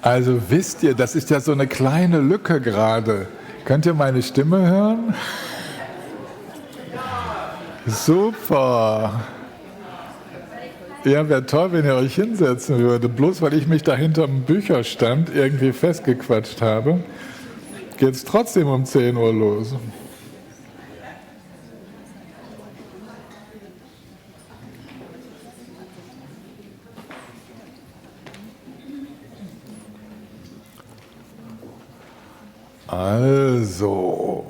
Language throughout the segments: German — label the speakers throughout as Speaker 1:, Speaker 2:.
Speaker 1: Also wisst ihr, das ist ja so eine kleine Lücke gerade. Könnt ihr meine Stimme hören? Super. Ja, wäre toll, wenn ihr euch hinsetzen würdet. Bloß weil ich mich da hinterm Bücherstand irgendwie festgequatscht habe, geht es trotzdem um 10 Uhr los. Also,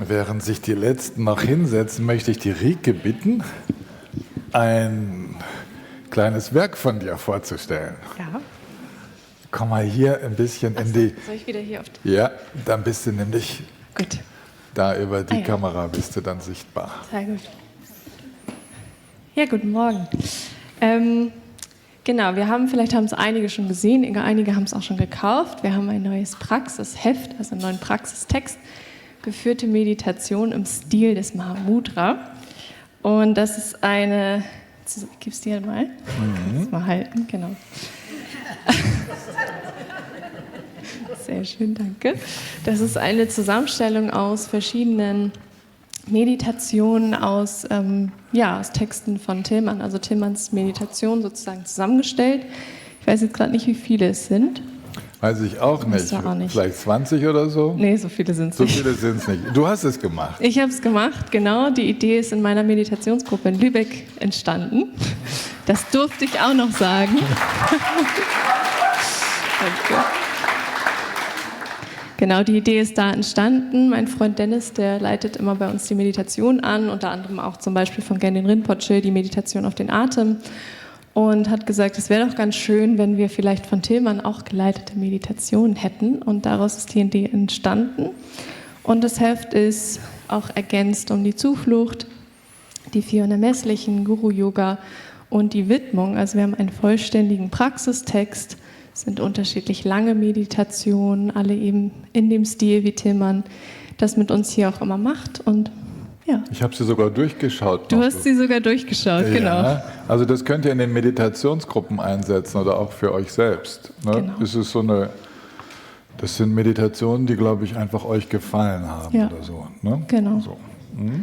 Speaker 1: während sich die Letzten noch hinsetzen, möchte ich die Rike bitten, ein kleines Werk von dir vorzustellen.
Speaker 2: Ja.
Speaker 1: Komm mal hier ein bisschen in die...
Speaker 2: Soll ich wieder hier auf...
Speaker 1: Ja, dann bist du nämlich...
Speaker 2: Gut.
Speaker 1: Da über die Kamera bist du dann sichtbar.
Speaker 2: Sehr gut. Ja, guten Morgen. Genau, vielleicht haben es einige schon gesehen, einige haben es auch schon gekauft. Wir haben ein neues Praxisheft, also einen neuen Praxistext, geführte Meditation im Stil des Mahamudra. Und das ist eine, gib's dir mal? Mal halten, genau. Sehr schön, danke. Das ist eine Zusammenstellung aus verschiedenen Meditationen aus Texten von Tillmann, also Tillmanns Meditation sozusagen zusammengestellt. Ich weiß jetzt gerade nicht, wie viele es sind.
Speaker 1: Weiß ich auch nicht. Vielleicht 20 oder so?
Speaker 2: Nee, so viele sind es nicht.
Speaker 1: So viele sind es nicht. Du hast es gemacht.
Speaker 2: Ich habe es gemacht, genau. Die Idee ist in meiner Meditationsgruppe in Lübeck entstanden. Das durfte ich auch noch sagen. Danke. Genau, die Idee ist da entstanden. Mein Freund Dennis, der leitet immer bei uns die Meditation an, unter anderem auch zum Beispiel von Genrin Rinpoche, die Meditation auf den Atem, und hat gesagt, es wäre doch ganz schön, wenn wir vielleicht von Tillmann auch geleitete Meditationen hätten, und daraus ist die Idee entstanden. Und das Heft ist auch ergänzt um die Zuflucht, die 4 unermesslichen, Guru-Yoga und die Widmung. Also wir haben einen vollständigen Praxistext. Es sind unterschiedlich lange Meditationen, alle eben in dem Stil, wie Tillmann das mit uns hier auch immer macht. Und ja.
Speaker 1: Ich habe sie sogar durchgeschaut.
Speaker 2: Du hast sie sogar durchgeschaut, genau.
Speaker 1: Ja, also das könnt ihr in den Meditationsgruppen einsetzen oder auch für euch selbst. Ne?
Speaker 2: Genau.
Speaker 1: Das sind Meditationen, die, glaube ich, einfach euch gefallen haben oder so. Ne?
Speaker 2: Genau.
Speaker 1: So.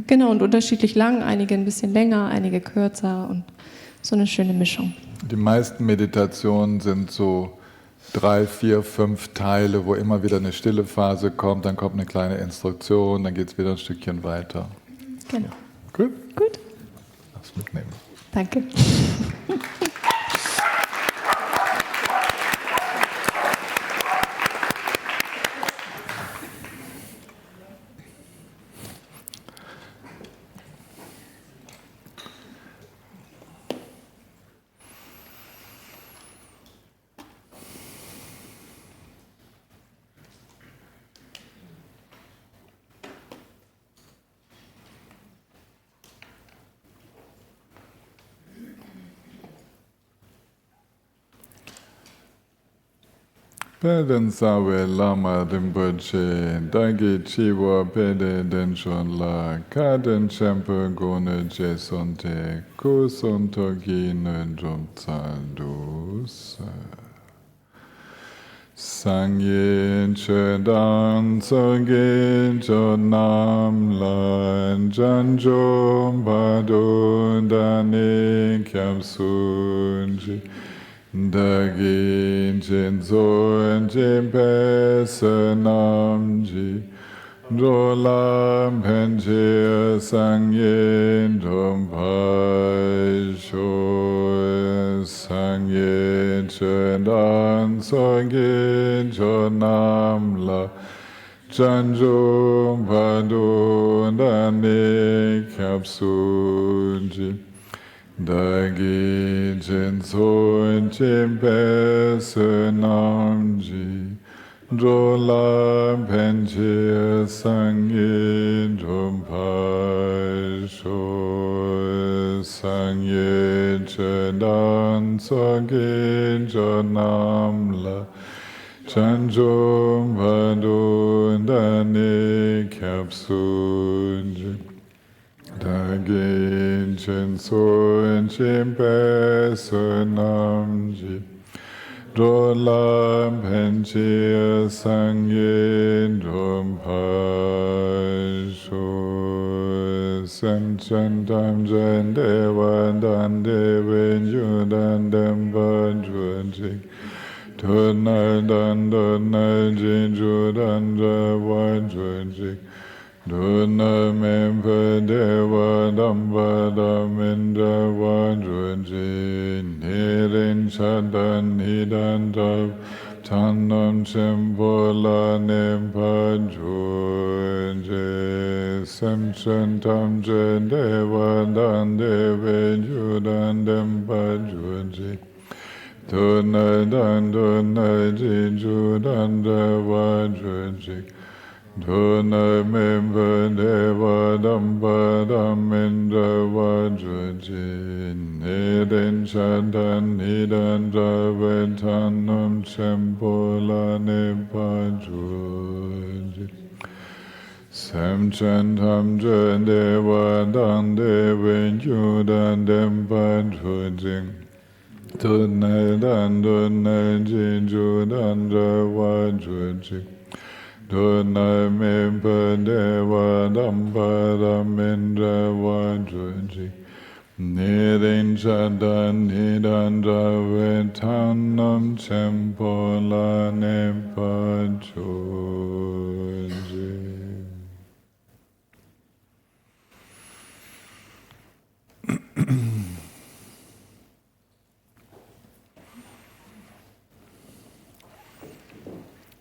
Speaker 2: Genau, und unterschiedlich lang, einige ein bisschen länger, einige kürzer und so eine schöne Mischung.
Speaker 1: Die meisten Meditationen sind so 3, 4, 5 Teile, wo immer wieder eine stille Phase kommt, dann kommt eine kleine Instruktion, dann geht es wieder ein Stückchen weiter.
Speaker 2: Genau.
Speaker 1: Gut?
Speaker 2: Gut.
Speaker 1: Lass mitnehmen.
Speaker 2: Danke.
Speaker 1: Peden sawe lama rinpoche, dagi chiwa pede denshon la, kaden chempe gone jesonte, kusonto gine jomtsaldus. Sangyen chedan sangyen chonam lan janjom badon dane kyam sunji. Dagin chen zoen chen pesa namji, rolam penche sangyen dompai sho, sangyen chedan sangyen chonam la, chanjom padon dane kapsunji. Dagi Jinsoin Chimpese Namji Jola Penche Sangye Jompai Sho Sangye Chedan Sangye Janamla Chanjom Vadun Dane Kapsunji Dagin chen soen chen pe se namji Dolam Penchir Sangye Dumpashu Sem Chantam Jen Devan Dan Devin Yudan Demban Jujik Tunai Dan Dunai Jinju Dan Javan Jujik Duna Mempa Deva Damba Damindra Vajraji Nirin Shadan Nidan Dav Tanam Shembola Nempa Juji Sem Shantam Jen Deva Dan Deve Judan Dempa Juji Duna Dan Duna Jinju Dan Deva Juji Duna Mempa Deva Damba Damindra Vajraji Nirin Shadan Nidan Javetanam Shempola Nepa Juji Sem Chantam Jen Deva Dan Devin Judan Dempa Juji Duna Dan Duna Jinju Dan Java Juji Duna Mempa Deva Damba Damindra Vajraji Nirin Shadan Nidan Javetanam Shempola Nepa Juji.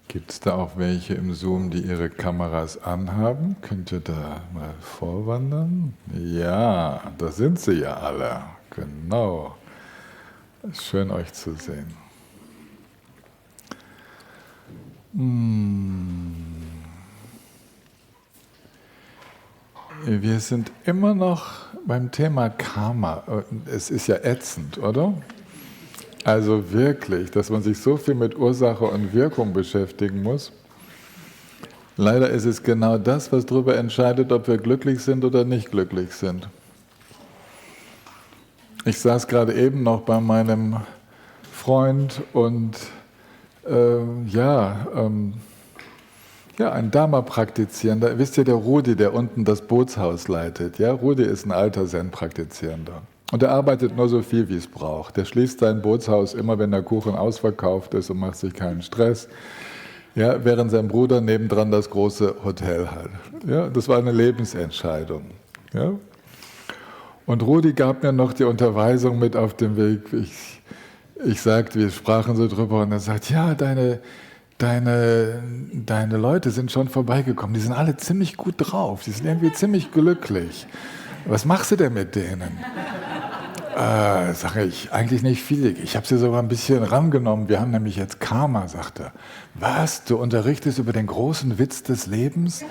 Speaker 1: Gibt es da auch welche im Zoom, die ihre Kameras anhaben? Könnt ihr da mal vorwandern? Ja, da sind sie ja alle. Genau. Schön euch zu sehen. Wir sind immer noch beim Thema Karma. Es ist ja ätzend, oder? Also wirklich, dass man sich so viel mit Ursache und Wirkung beschäftigen muss. Leider ist es genau das, was darüber entscheidet, ob wir glücklich sind oder nicht glücklich sind. Ich saß gerade eben noch bei meinem Freund und ein Dharma-Praktizierender, wisst ihr, der Rudi, der unten das Bootshaus leitet, ja? Rudi ist ein alter Zen-Praktizierender. Und er arbeitet nur so viel, wie es braucht. Der schließt sein Bootshaus immer, wenn der Kuchen ausverkauft ist und macht sich keinen Stress. Ja, während sein Bruder nebendran das große Hotel hat. Ja, das war eine Lebensentscheidung. Ja? Und Rudi gab mir noch die Unterweisung mit auf den Weg. Ich sagte, wir sprachen so drüber und er sagt, ja, deine Leute sind schon vorbeigekommen. Die sind alle ziemlich gut drauf. Die sind irgendwie ziemlich glücklich. Was machst du denn mit denen? Sage ich, eigentlich nicht viel. Ich habe sie sogar ein bisschen rangenommen. Wir haben nämlich jetzt Karma, sagt er. Was? Du unterrichtest über den großen Witz des Lebens?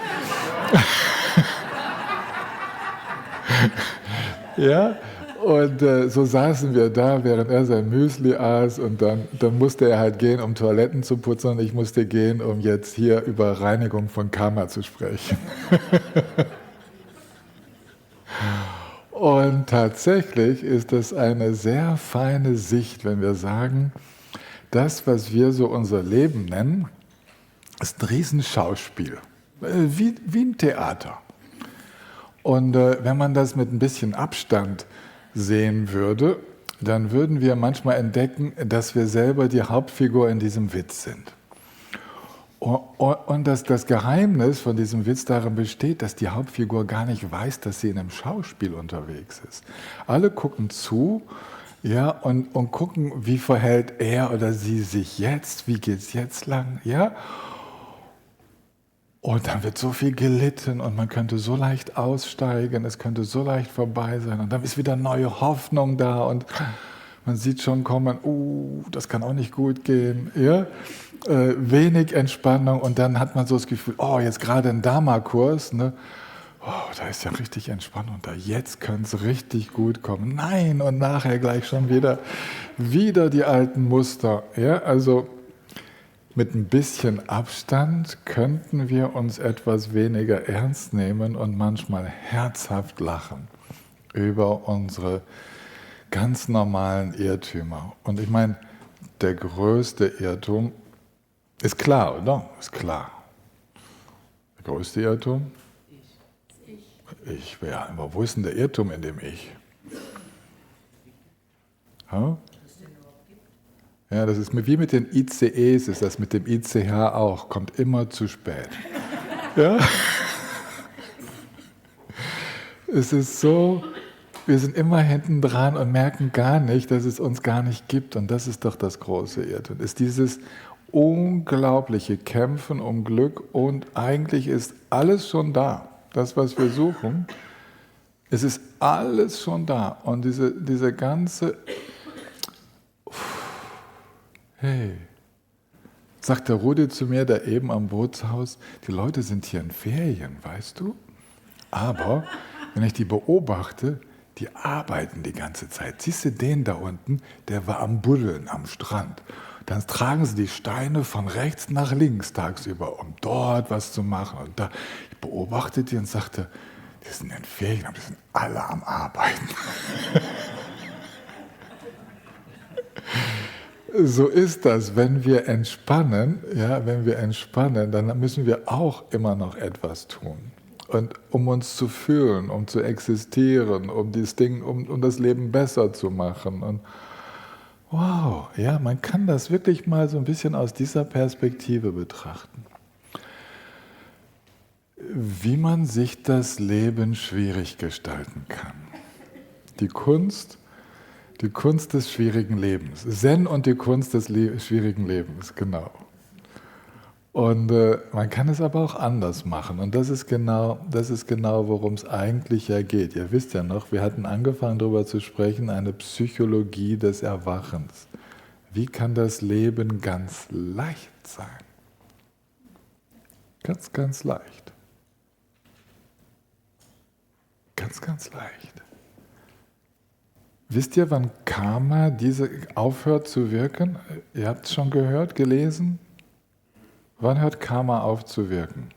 Speaker 1: Ja, und so saßen wir da, während er sein Müsli aß und dann musste er halt gehen, um Toiletten zu putzen und ich musste gehen, um jetzt hier über Reinigung von Karma zu sprechen. Und tatsächlich ist das eine sehr feine Sicht, wenn wir sagen, das, was wir so unser Leben nennen, ist ein Riesenschauspiel, wie ein Theater. Und wenn man das mit ein bisschen Abstand sehen würde, dann würden wir manchmal entdecken, dass wir selber die Hauptfigur in diesem Witz sind. Und dass das Geheimnis von diesem Witz darin besteht, dass die Hauptfigur gar nicht weiß, dass sie in einem Schauspiel unterwegs ist. Alle gucken zu, ja, und gucken, wie verhält er oder sie sich jetzt, wie geht es jetzt lang, ja. Und dann wird so viel gelitten und man könnte so leicht aussteigen, es könnte so leicht vorbei sein und dann ist wieder neue Hoffnung da und man sieht schon kommen, das kann auch nicht gut gehen, ja. Wenig Entspannung und dann hat man so das Gefühl, jetzt gerade ein Dharma-Kurs, ne? Da ist ja richtig Entspannung da, jetzt könnte es richtig gut kommen. Nein, und nachher gleich schon wieder die alten Muster. Ja? Also mit ein bisschen Abstand könnten wir uns etwas weniger ernst nehmen und manchmal herzhaft lachen über unsere ganz normalen Irrtümer. Und ich meine, der größte Irrtum ist klar, oder? Ist klar. Der größte Irrtum? Ich. Ja, aber wo ist denn der Irrtum in dem Ich? Ha? Ja, das ist wie mit den ICEs, ist das mit dem ICH auch, kommt immer zu spät. Ja? Es ist so, wir sind immer hinten dran und merken gar nicht, dass es uns gar nicht gibt. Und das ist doch das große Irrtum. Es ist dieses unglaubliche Kämpfen um Glück und eigentlich ist alles schon da. Das, was wir suchen, es ist alles schon da. Und diese ganze... Hey, sagt der Rudi zu mir, da eben am Bootshaus, die Leute sind hier in Ferien, weißt du? Aber wenn ich die beobachte, die arbeiten die ganze Zeit. Siehst du den da unten, der war am Buddeln am Strand. Dann tragen sie die Steine von rechts nach links tagsüber, um dort was zu machen. Und da, ich beobachte die und sagte, die sind in Ferien, aber die sind alle am Arbeiten. So ist das, wenn wir entspannen, ja, dann müssen wir auch immer noch etwas tun. Und um uns zu fühlen, um zu existieren, um das Leben besser zu machen. Und wow, ja, man kann das wirklich mal so ein bisschen aus dieser Perspektive betrachten. Wie man sich das Leben schwierig gestalten kann. Die Kunst des schwierigen Lebens. Zen und die Kunst des schwierigen Lebens, genau. Und man kann es aber auch anders machen. Und das ist genau, worum es eigentlich ja geht. Ihr wisst ja noch, wir hatten angefangen darüber zu sprechen, eine Psychologie des Erwachens. Wie kann das Leben ganz leicht sein? Ganz, ganz leicht. Ganz, ganz leicht. Wisst ihr, wann Karma aufhört zu wirken? Ihr habt es schon gehört, gelesen? Wann hört Karma auf zu wirken?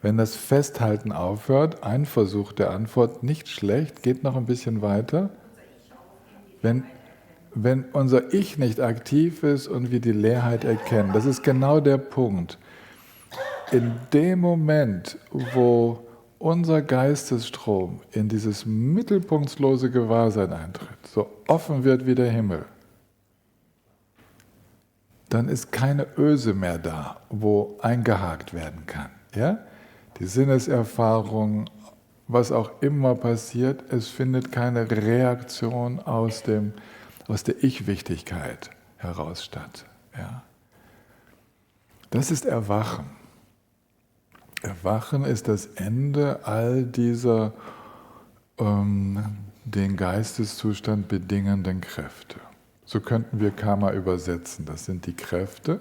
Speaker 1: Wenn das Festhalten aufhört, ein Versuch der Antwort, nicht schlecht, geht noch ein bisschen weiter. Wenn unser Ich nicht aktiv ist und wir die Leerheit erkennen, das ist genau der Punkt. In dem Moment, wo unser Geistesstrom in dieses mittelpunktslose Gewahrsein eintritt, so offen wird wie der Himmel, dann ist keine Öse mehr da, wo eingehakt werden kann. Ja? Die Sinneserfahrung, was auch immer passiert, es findet keine Reaktion aus der Ich-Wichtigkeit heraus statt. Ja? Das ist Erwachen. Erwachen ist das Ende all dieser den Geisteszustand bedingenden Kräfte. So könnten wir Karma übersetzen. Das sind die Kräfte,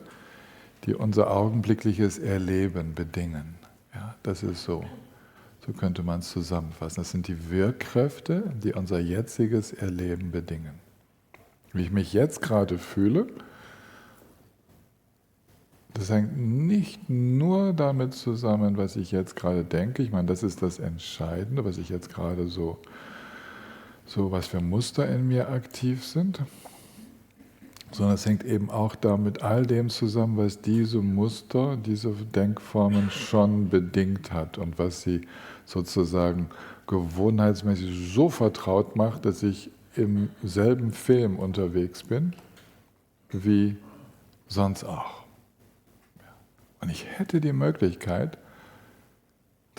Speaker 1: die unser augenblickliches Erleben bedingen. Ja, das ist so. So könnte man es zusammenfassen. Das sind die Wirkkräfte, die unser jetziges Erleben bedingen. Wie ich mich jetzt gerade fühle, das hängt nicht nur damit zusammen, was ich jetzt gerade denke. Ich meine, das ist das Entscheidende, was ich jetzt gerade so was für Muster in mir aktiv sind. Sondern es hängt eben auch damit all dem zusammen, was diese Muster, diese Denkformen schon bedingt hat und was sie sozusagen gewohnheitsmäßig so vertraut macht, dass ich im selben Film unterwegs bin wie sonst auch. Und ich hätte die Möglichkeit,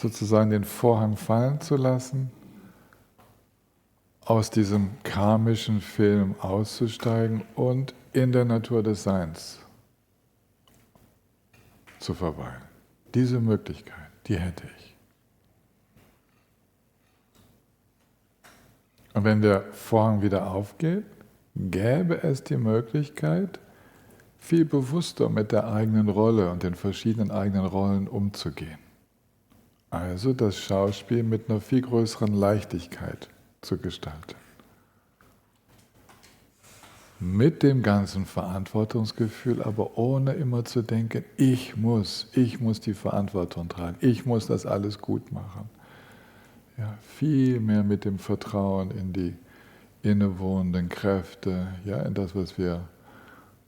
Speaker 1: sozusagen den Vorhang fallen zu lassen, aus diesem karmischen Film auszusteigen und in der Natur des Seins zu verweilen. Diese Möglichkeit, die hätte ich. Und wenn der Vorhang wieder aufgeht, gäbe es die Möglichkeit, viel bewusster mit der eigenen Rolle und den verschiedenen eigenen Rollen umzugehen. Also das Schauspiel mit einer viel größeren Leichtigkeit zu gestalten. Mit dem ganzen Verantwortungsgefühl, aber ohne immer zu denken, ich muss die Verantwortung tragen, ich muss das alles gut machen. Ja, viel mehr mit dem Vertrauen innewohnenden Kräfte, ja, in das, was wir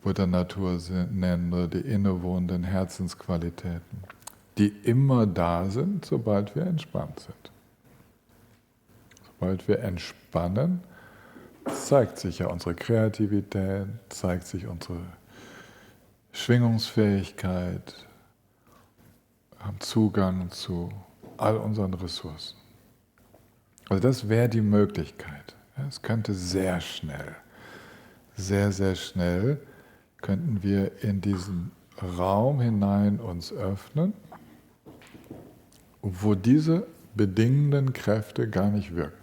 Speaker 1: Buddha Natur nennen, oder die innewohnenden Herzensqualitäten, die immer da sind, sobald wir entspannt sind. Sobald wir entspannen, zeigt sich ja unsere Kreativität, zeigt sich unsere Schwingungsfähigkeit, haben Zugang zu all unseren Ressourcen. Also das wäre die Möglichkeit. Es könnte sehr schnell, sehr, sehr schnell, könnten wir in diesen Raum hinein uns öffnen, wo diese bedingenden Kräfte gar nicht wirken.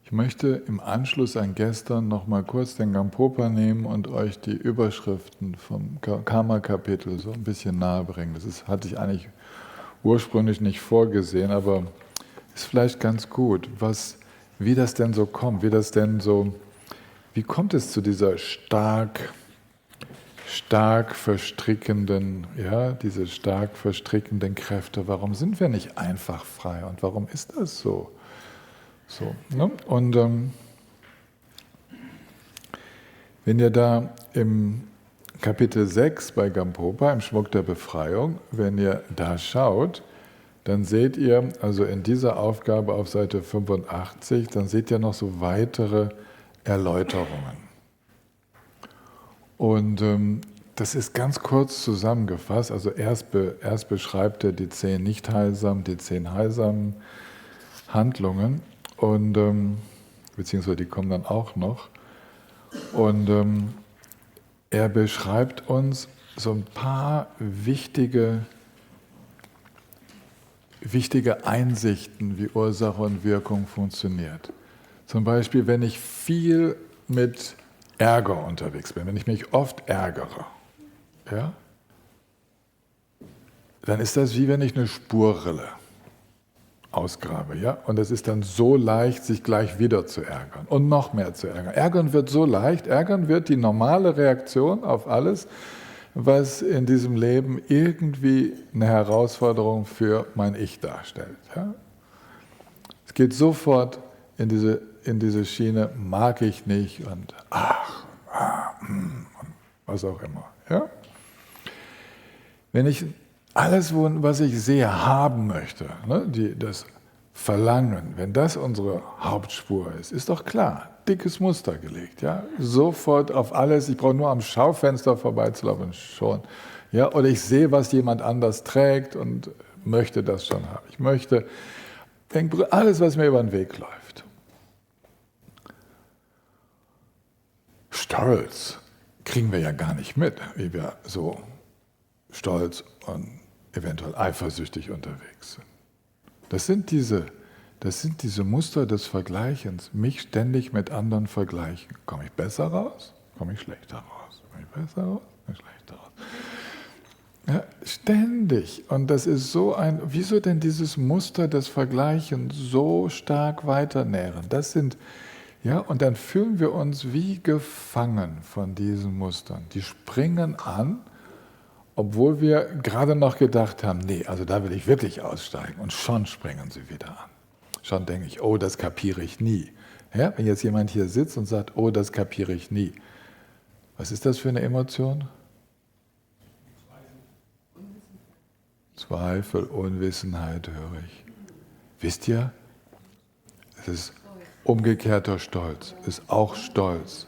Speaker 1: Ich möchte im Anschluss an gestern noch mal kurz den Gampopa nehmen und euch die Überschriften vom Karma-Kapitel so ein bisschen nahe bringen. Hatte ich eigentlich ursprünglich nicht vorgesehen, aber ist vielleicht ganz gut, wie das denn so kommt, wie kommt es zu dieser stark verstrickenden, ja, diese stark verstrickenden Kräfte? Warum sind wir nicht einfach frei und warum ist das so? Ne? Und wenn ihr da im Kapitel 6 bei Gampopa, im Schmuck der Befreiung, wenn ihr da schaut, dann seht ihr, also in dieser Aufgabe auf Seite 85, dann seht ihr noch so weitere Erläuterungen. Und das ist ganz kurz zusammengefasst, also erst beschreibt er die 10 nicht heilsamen, die 10 heilsamen Handlungen, und beziehungsweise die kommen dann auch noch. Und er beschreibt uns so ein paar wichtige Einsichten, wie Ursache und Wirkung funktioniert. Zum Beispiel, wenn ich viel mit Ärger unterwegs bin, wenn ich mich oft ärgere, ja, dann ist das wie wenn ich eine Spurrille ausgrabe, ja, und es ist dann so leicht, sich gleich wieder zu ärgern und noch mehr zu ärgern. Ärgern wird so leicht, ärgern wird die normale Reaktion auf alles, was in diesem Leben irgendwie eine Herausforderung für mein Ich darstellt. Ja? Es geht sofort in diese Schiene, mag ich nicht und und was auch immer. Ja? Wenn ich alles, was ich sehe, haben möchte, ne, das Verlangen, wenn das unsere Hauptspur ist doch klar, dickes Muster gelegt. Ja? Sofort auf alles, ich brauche nur am Schaufenster vorbeizulaufen, schon. Ja? Oder ich sehe, was jemand anders trägt und möchte das schon haben. Ich denke, alles, was mir über den Weg läuft. Stolz kriegen wir ja gar nicht mit, wie wir so stolz und eventuell eifersüchtig unterwegs sind. Das sind diese Muster des Vergleichens, mich ständig mit anderen vergleichen. Komme ich besser raus? Komme ich schlechter raus? Komme ich besser raus? Komme ich schlechter raus? Ja, ständig. Und das ist wieso denn dieses Muster des Vergleichens so stark weiternähren? Und dann fühlen wir uns wie gefangen von diesen Mustern. Die springen an, obwohl wir gerade noch gedacht haben, nee, also da will ich wirklich aussteigen. Und schon springen sie wieder an. Schon denke ich, oh, das kapiere ich nie. Ja, wenn jetzt jemand hier sitzt und sagt, oh, das kapiere ich nie. Was ist das für eine Emotion? Zweifel, Unwissenheit höre ich. Wisst ihr, es ist umgekehrter Stolz, ist auch Stolz.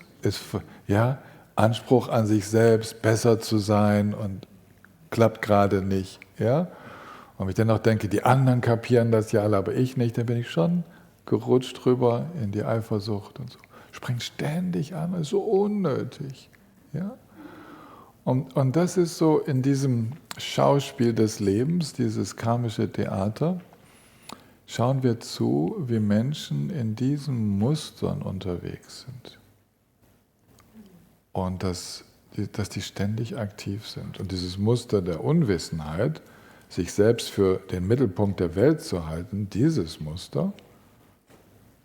Speaker 1: Anspruch an sich selbst, besser zu sein und klappt gerade nicht. Ja? Und wenn ich dann noch denke, die anderen kapieren das ja alle, aber ich nicht, dann bin ich schon gerutscht rüber in die Eifersucht und so. Springt ständig an, ist so unnötig. Ja? Und das ist so in diesem Schauspiel des Lebens, dieses karmische Theater, schauen wir zu, wie Menschen in diesen Mustern unterwegs sind. Und dass die ständig aktiv sind. Und dieses Muster der Unwissenheit, sich selbst für den Mittelpunkt der Welt zu halten, dieses Muster,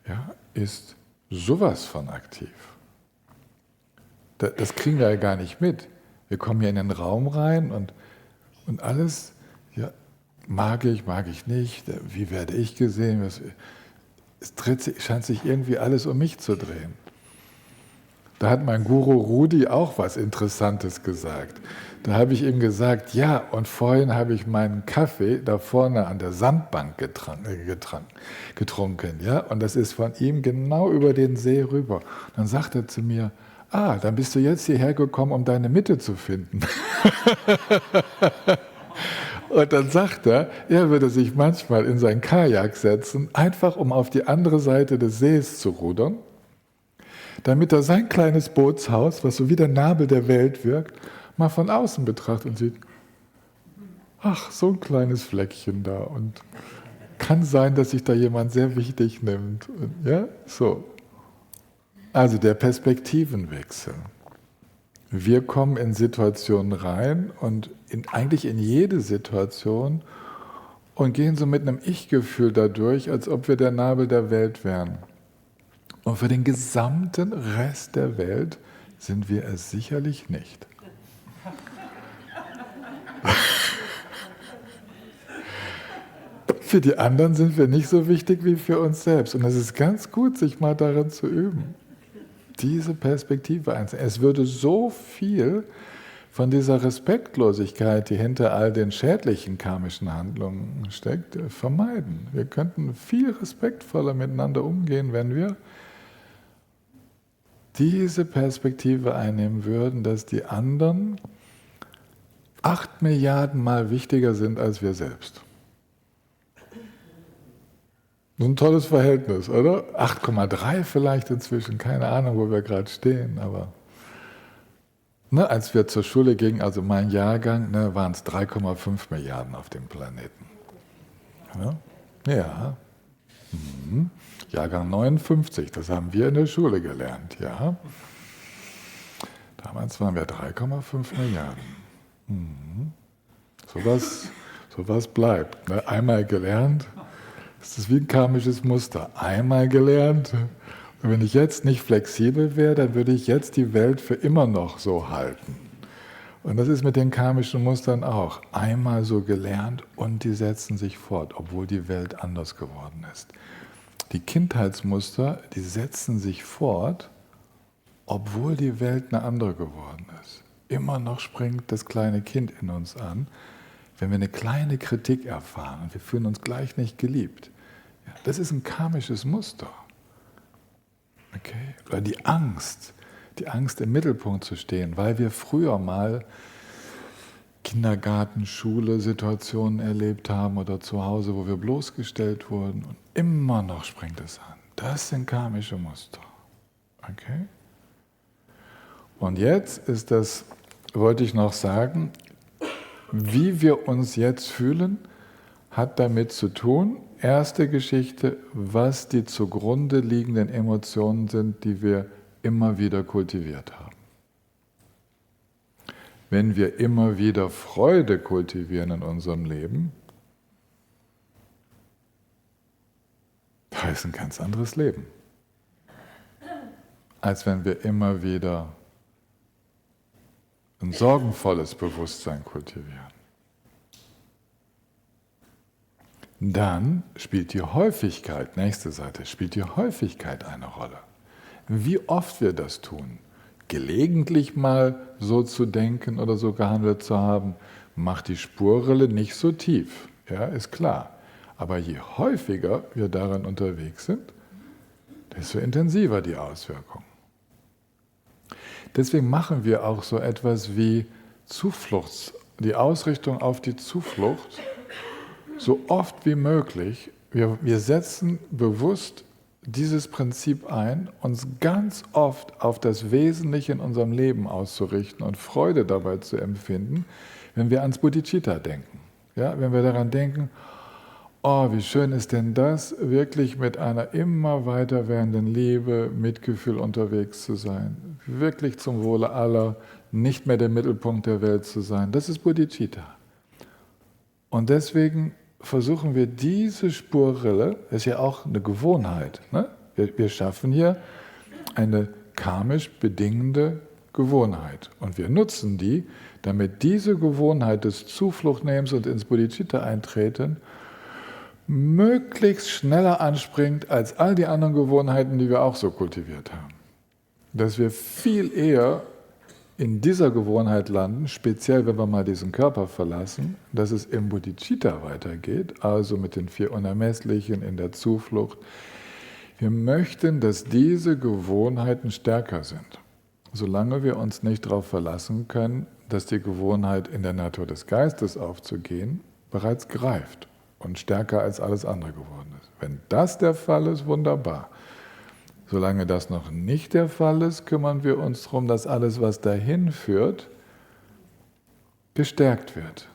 Speaker 1: ja, ist sowas von aktiv. Das kriegen wir ja gar nicht mit. Wir kommen hier in den Raum rein und alles mag ich nicht, wie werde ich gesehen? Scheint sich irgendwie alles um mich zu drehen. Da hat mein Guru Rudi auch was Interessantes gesagt. Da habe ich ihm gesagt, ja, und vorhin habe ich meinen Kaffee da vorne an der Sandbank getrunken, ja, und das ist von ihm genau über den See rüber. Dann sagt er zu mir, dann bist du jetzt hierher gekommen, um deine Mitte zu finden. Und dann sagt er würde sich manchmal in sein Kajak setzen, einfach um auf die andere Seite des Sees zu rudern, damit er sein kleines Bootshaus, was so wie der Nabel der Welt wirkt, mal von außen betrachtet und sieht, ach, so ein kleines Fleckchen da. Und kann sein, dass sich da jemand sehr wichtig nimmt. Ja, so. Also der Perspektivenwechsel. Wir kommen in Situationen rein und eigentlich in jede Situation und gehen so mit einem Ich-Gefühl dadurch, als ob wir der Nabel der Welt wären. Und für den gesamten Rest der Welt sind wir es sicherlich nicht. Für die anderen sind wir nicht so wichtig wie für uns selbst. Und es ist ganz gut, sich mal darin zu üben, diese Perspektive einzunehmen. Es würde so viel von dieser Respektlosigkeit, die hinter all den schädlichen karmischen Handlungen steckt, vermeiden. Wir könnten viel respektvoller miteinander umgehen, wenn wir diese Perspektive einnehmen würden, dass die anderen 8 Milliarden Mal wichtiger sind als wir selbst. Das ist ein tolles Verhältnis, oder? 8,3 vielleicht inzwischen, keine Ahnung, wo wir gerade stehen, aber als wir zur Schule gingen, also mein Jahrgang, waren es 3,5 Milliarden auf dem Planeten. Ja. Jahrgang 59, das haben wir in der Schule gelernt, ja. Damals waren wir 3,5 Milliarden. Sowas bleibt. Einmal gelernt, das ist wie ein karmisches Muster. Einmal gelernt. Und wenn ich jetzt nicht flexibel wäre, dann würde ich jetzt die Welt für immer noch so halten. Und das ist mit den karmischen Mustern auch. Einmal so gelernt und die setzen sich fort, obwohl die Welt anders geworden ist. Die Kindheitsmuster, die setzen sich fort, obwohl die Welt eine andere geworden ist. Immer noch springt das kleine Kind in uns an, wenn wir eine kleine Kritik erfahren und wir fühlen uns gleich nicht geliebt. Ja, das ist ein karmisches Muster. Okay? Oder die Angst im Mittelpunkt zu stehen, weil wir früher mal Kindergarten, Schule, Situationen erlebt haben oder zu Hause, wo wir bloßgestellt wurden und immer noch springt es an. Das sind karmische Muster. Okay? Und jetzt ist das, wollte ich noch sagen, wie wir uns jetzt fühlen, hat damit zu tun, erste Geschichte, was die zugrunde liegenden Emotionen sind, die wir immer wieder kultiviert haben. Wenn wir immer wieder Freude kultivieren in unserem Leben, da ist ein ganz anderes Leben, als wenn wir immer wieder ein sorgenvolles Bewusstsein kultivieren. Dann spielt die Häufigkeit, nächste Seite, spielt die Häufigkeit eine Rolle. Wie oft wir das tun, gelegentlich mal so zu denken oder so gehandelt zu haben, macht die Spurrille nicht so tief, ja, ist klar. Aber je häufiger wir daran unterwegs sind, desto intensiver die Auswirkungen. Deswegen machen wir auch so etwas wie die Ausrichtung auf die Zuflucht, so oft wie möglich. Wir setzen bewusst dieses Prinzip ein, uns ganz oft auf das Wesentliche in unserem Leben auszurichten und Freude dabei zu empfinden, wenn wir ans Bodhicitta denken. Ja, wenn wir daran denken, oh, wie schön ist denn das, wirklich mit einer immer weiter werdenden Liebe, Mitgefühl unterwegs zu sein, wirklich zum Wohle aller, nicht mehr der Mittelpunkt der Welt zu sein. Das ist Bodhicitta. Und deswegen versuchen wir diese Spurrille, das ist ja auch eine Gewohnheit, ne? Wir schaffen hier eine karmisch bedingende Gewohnheit. Und wir nutzen die, damit diese Gewohnheit des Zufluchtnehmens und ins Bodhicitta eintreten möglichst schneller anspringt als all die anderen Gewohnheiten, die wir auch so kultiviert haben. Dass wir viel eher in dieser Gewohnheit landen, speziell wenn wir mal diesen Körper verlassen, dass es im Bodhicitta weitergeht, also mit den 4 Unermesslichen in der Zuflucht. Wir möchten, dass diese Gewohnheiten stärker sind. Solange wir uns nicht darauf verlassen können, dass die Gewohnheit in der Natur des Geistes aufzugehen, bereits greift und stärker als alles andere geworden ist. Wenn das der Fall ist, wunderbar. Solange das noch nicht der Fall ist, kümmern wir uns darum, dass alles, was dahin führt, gestärkt wird.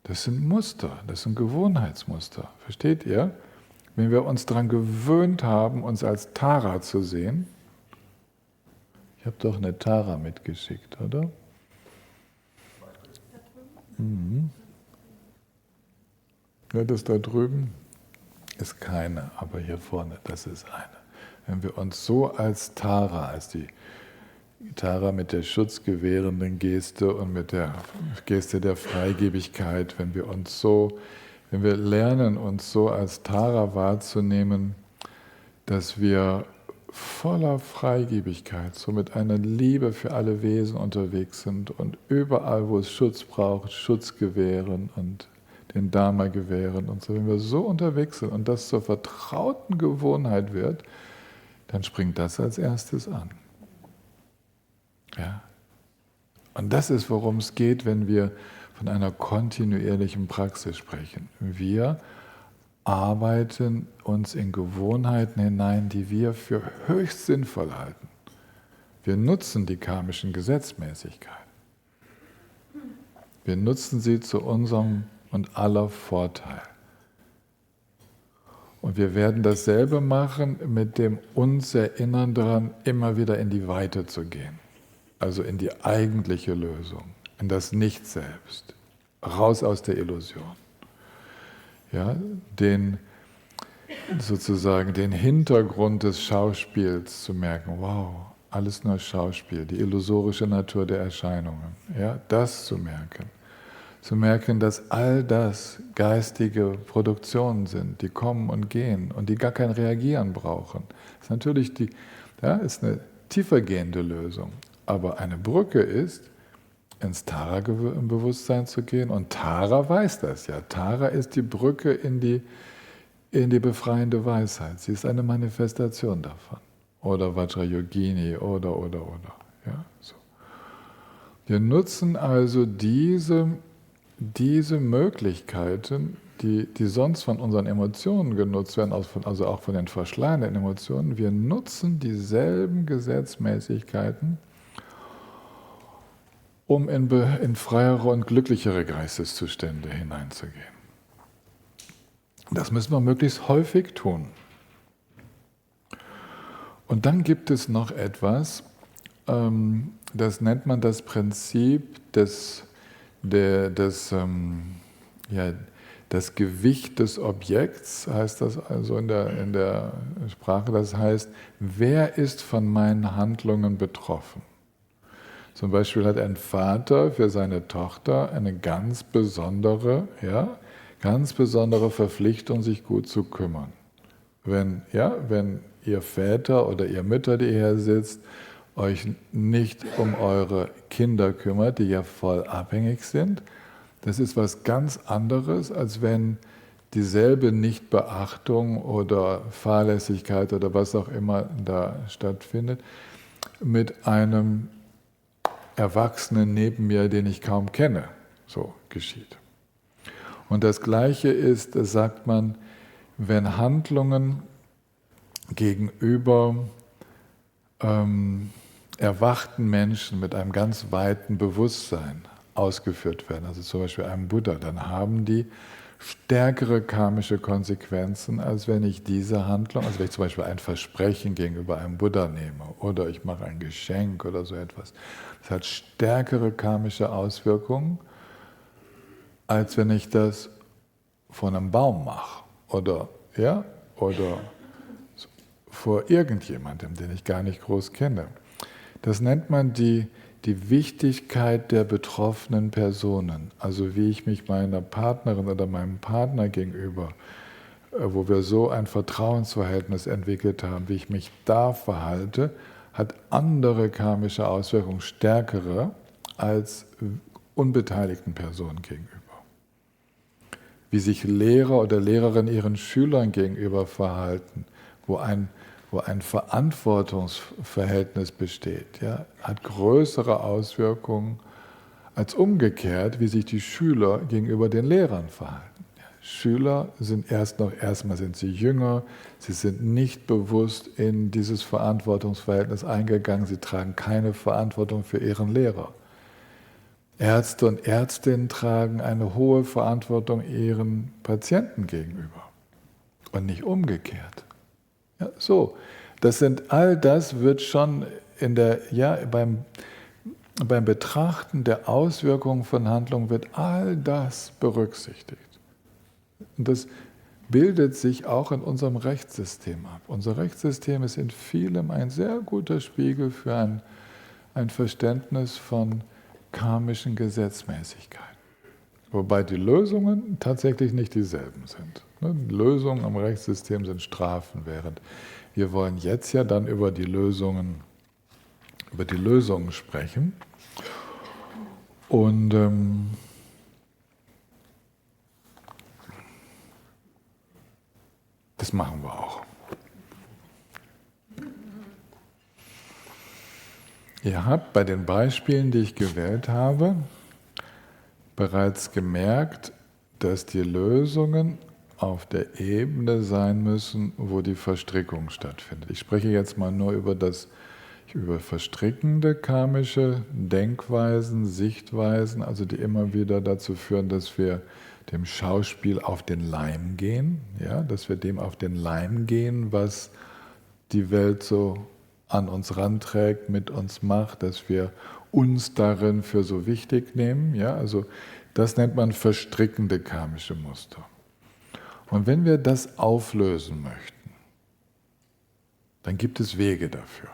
Speaker 1: Das sind Muster, das sind Gewohnheitsmuster. Versteht ihr? Wenn wir uns daran gewöhnt haben, uns als Tara zu sehen, ich habe doch eine Tara mitgeschickt, oder? Mhm. Ja, das da drüben ist keine, aber hier vorne, das ist eine. Wenn wir uns so als Tara, als die Tara mit der schutzgewährenden Geste und mit der Geste der Freigebigkeit, wenn wir lernen, uns so als Tara wahrzunehmen, dass wir voller Freigebigkeit, so mit einer Liebe für alle Wesen unterwegs sind und überall, wo es Schutz braucht, Schutz gewähren und den Dharma gewähren und so. Wenn wir so unterwegs sind und das zur vertrauten Gewohnheit wird, dann springt das als erstes an. Ja? Und das ist, worum es geht, wenn wir von einer kontinuierlichen Praxis sprechen. Wir arbeiten uns in Gewohnheiten hinein, die wir für höchst sinnvoll halten. Wir nutzen die karmischen Gesetzmäßigkeiten. Wir nutzen sie zu unserem und aller Vorteil. Und wir werden dasselbe machen, mit dem uns erinnern daran, immer wieder in die Weite zu gehen. Also in die eigentliche Lösung, in das Nicht-Selbst, raus aus der Illusion. Ja, sozusagen den Hintergrund des Schauspiels zu merken, wow, alles nur Schauspiel, die illusorische Natur der Erscheinungen. Ja, das zu merken. Zu merken, dass all das geistige Produktionen sind, die kommen und gehen und die gar kein Reagieren brauchen. Das ist natürlich ist eine tiefergehende Lösung. Aber eine Brücke ist, ins Tara-Bewusstsein zu gehen. Und Tara weiß das ja. Tara ist die Brücke in die befreiende Weisheit. Sie ist eine Manifestation davon. Oder Vajrayogini oder. Ja, so. Wir nutzen also diese Möglichkeiten, die sonst von unseren Emotionen genutzt werden, also auch von den verschleiernden Emotionen. Wir nutzen dieselben Gesetzmäßigkeiten, um in freiere und glücklichere Geisteszustände hineinzugehen. Das müssen wir möglichst häufig tun. Und dann gibt es noch etwas, das nennt man das Prinzip das Gewicht des Objekts, heißt das also in der Sprache. Das heißt, wer ist von meinen Handlungen betroffen? Zum Beispiel hat ein Vater für seine Tochter eine ganz besondere Verpflichtung, sich gut zu kümmern. Wenn ihr Väter oder ihr Mütter, die hier sitzt, euch nicht um eure Kinder kümmert, die ja voll abhängig sind, das ist was ganz anderes, als wenn dieselbe Nichtbeachtung oder Fahrlässigkeit oder was auch immer da stattfindet, mit einem Erwachsenen neben mir, den ich kaum kenne, so geschieht. Und das Gleiche ist, das sagt man, wenn Handlungen gegenüber erwachten Menschen mit einem ganz weiten Bewusstsein ausgeführt werden, also zum Beispiel einem Buddha, dann haben die stärkere karmische Konsequenzen, als wenn ich diese Handlung, also wenn ich zum Beispiel ein Versprechen gegenüber einem Buddha nehme oder ich mache ein Geschenk oder so etwas. Das hat stärkere karmische Auswirkungen, als wenn ich das von einem Baum mache oder vor irgendjemandem, den ich gar nicht groß kenne. Das nennt man die die Wichtigkeit der betroffenen Personen, also wie ich mich meiner Partnerin oder meinem Partner gegenüber, wo wir so ein Vertrauensverhältnis entwickelt haben, wie ich mich da verhalte, hat andere karmische Auswirkungen, stärkere als unbeteiligten Personen gegenüber. Wie sich Lehrer oder Lehrerinnen ihren Schülern gegenüber verhalten, wo ein Verantwortungsverhältnis besteht, ja, hat größere Auswirkungen als umgekehrt, wie sich die Schüler gegenüber den Lehrern verhalten. Schüler sind erstmal sind sie jünger, sie sind nicht bewusst in dieses Verantwortungsverhältnis eingegangen, sie tragen keine Verantwortung für ihren Lehrer. Ärzte und Ärztinnen tragen eine hohe Verantwortung ihren Patienten gegenüber und nicht umgekehrt. Ja, so, all das wird schon beim Betrachten der Auswirkungen von Handlungen wird all das berücksichtigt. Und das bildet sich auch in unserem Rechtssystem ab. Unser Rechtssystem ist in vielem ein sehr guter Spiegel für ein Verständnis von karmischen Gesetzmäßigkeiten. Wobei die Lösungen tatsächlich nicht dieselben sind. Die Lösungen am Rechtssystem sind Strafen, während wir wollen jetzt ja dann über die Lösungen sprechen. Und das machen wir auch. Ihr habt bei den Beispielen, die ich gewählt habe, bereits gemerkt, dass die Lösungen auf der Ebene sein müssen, wo die Verstrickung stattfindet. Ich spreche jetzt mal nur über verstrickende karmische Denkweisen, Sichtweisen, also die immer wieder dazu führen, dass wir dem Schauspiel auf den Leim gehen, ja, dass wir dem auf den Leim gehen, was die Welt so an uns ranträgt, mit uns macht, dass wir uns darin für so wichtig nehmen. Ja, also das nennt man verstrickende karmische Muster. Und wenn wir das auflösen möchten, dann gibt es Wege dafür.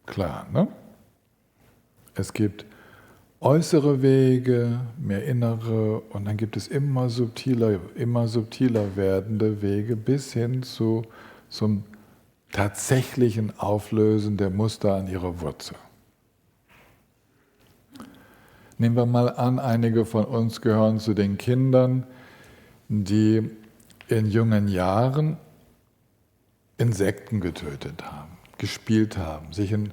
Speaker 1: Klar, ne? Es gibt äußere Wege, mehr innere, und dann gibt es immer subtiler werdende Wege bis hin zum tatsächlichen Auflösen der Muster an ihrer Wurzel. Nehmen wir mal an, einige von uns gehören zu den Kindern, die in jungen Jahren Insekten getötet haben, gespielt haben, sich in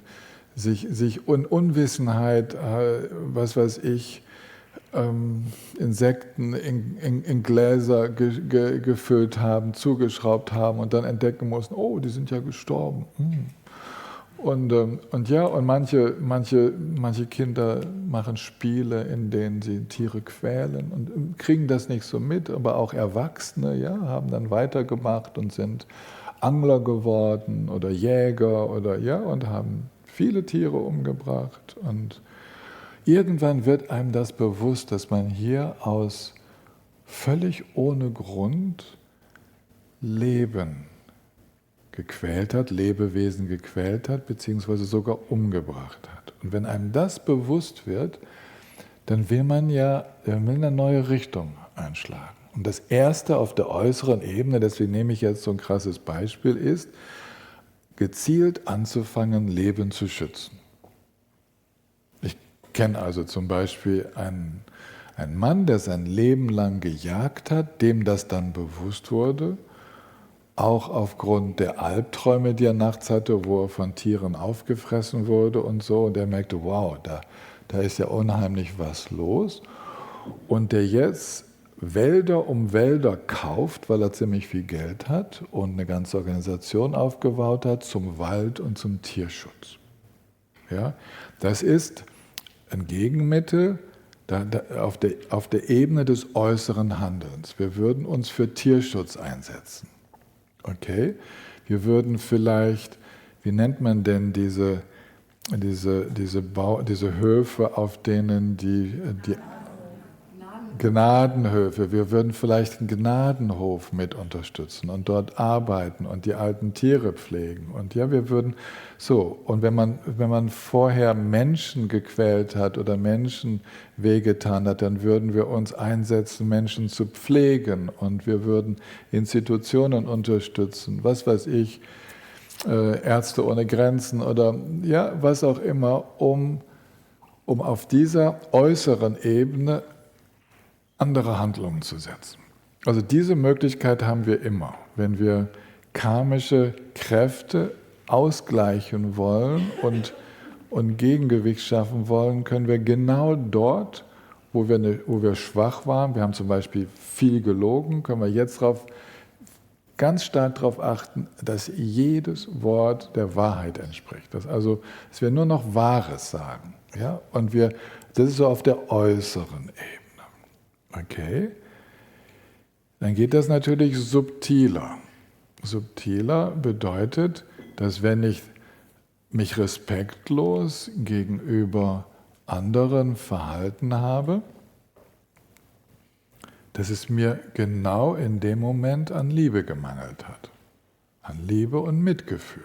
Speaker 1: Unwissenheit, was weiß ich, Insekten in Gläser gefüllt haben, zugeschraubt haben und dann entdecken mussten, oh, die sind ja gestorben. Und manche Kinder machen Spiele, in denen sie Tiere quälen und kriegen das nicht so mit, aber auch Erwachsene, ja, haben dann weitergemacht und sind Angler geworden oder Jäger und haben viele Tiere umgebracht. Und irgendwann wird einem das bewusst, dass man hier aus völlig ohne Grund Leben gequält hat, Lebewesen gequält hat, beziehungsweise sogar umgebracht hat. Und wenn einem das bewusst wird, dann will man eine neue Richtung einschlagen. Und das Erste auf der äußeren Ebene, deswegen nehme ich jetzt so ein krasses Beispiel, ist, gezielt anzufangen, Leben zu schützen. Ich kenne also zum Beispiel einen Mann, der sein Leben lang gejagt hat, dem das dann bewusst wurde, auch aufgrund der Albträume, die er nachts hatte, wo er von Tieren aufgefressen wurde und so. Und er merkte, wow, da ist ja unheimlich was los. Und der jetzt Wälder um Wälder kauft, weil er ziemlich viel Geld hat und eine ganze Organisation aufgebaut hat zum Wald- und zum Tierschutz. Ja, das ist ein Gegenmittel auf der Ebene des äußeren Handelns. Wir würden uns für Tierschutz einsetzen. Okay? Wir würden vielleicht, wie nennt man denn diese Höfe, auf denen die Gnadenhöfe, wir würden vielleicht einen Gnadenhof mit unterstützen und dort arbeiten und die alten Tiere pflegen. Und ja, wir würden so, und wenn man vorher Menschen gequält hat oder Menschen wehgetan hat, dann würden wir uns einsetzen, Menschen zu pflegen und wir würden Institutionen unterstützen, was weiß ich, Ärzte ohne Grenzen oder ja, was auch immer, um auf dieser äußeren Ebene andere Handlungen zu setzen. Also diese Möglichkeit haben wir immer. Wenn wir karmische Kräfte ausgleichen wollen und Gegengewicht schaffen wollen, können wir genau dort, wo wir schwach waren, wir haben zum Beispiel viel gelogen, können wir jetzt ganz stark darauf achten, dass jedes Wort der Wahrheit entspricht. Dass wir nur noch Wahres sagen. Ja? Und das ist so auf der äußeren Ebene. Okay, dann geht das natürlich subtiler. Subtiler bedeutet, dass wenn ich mich respektlos gegenüber anderen verhalten habe, dass es mir genau in dem Moment an Liebe gemangelt hat. An Liebe und Mitgefühl.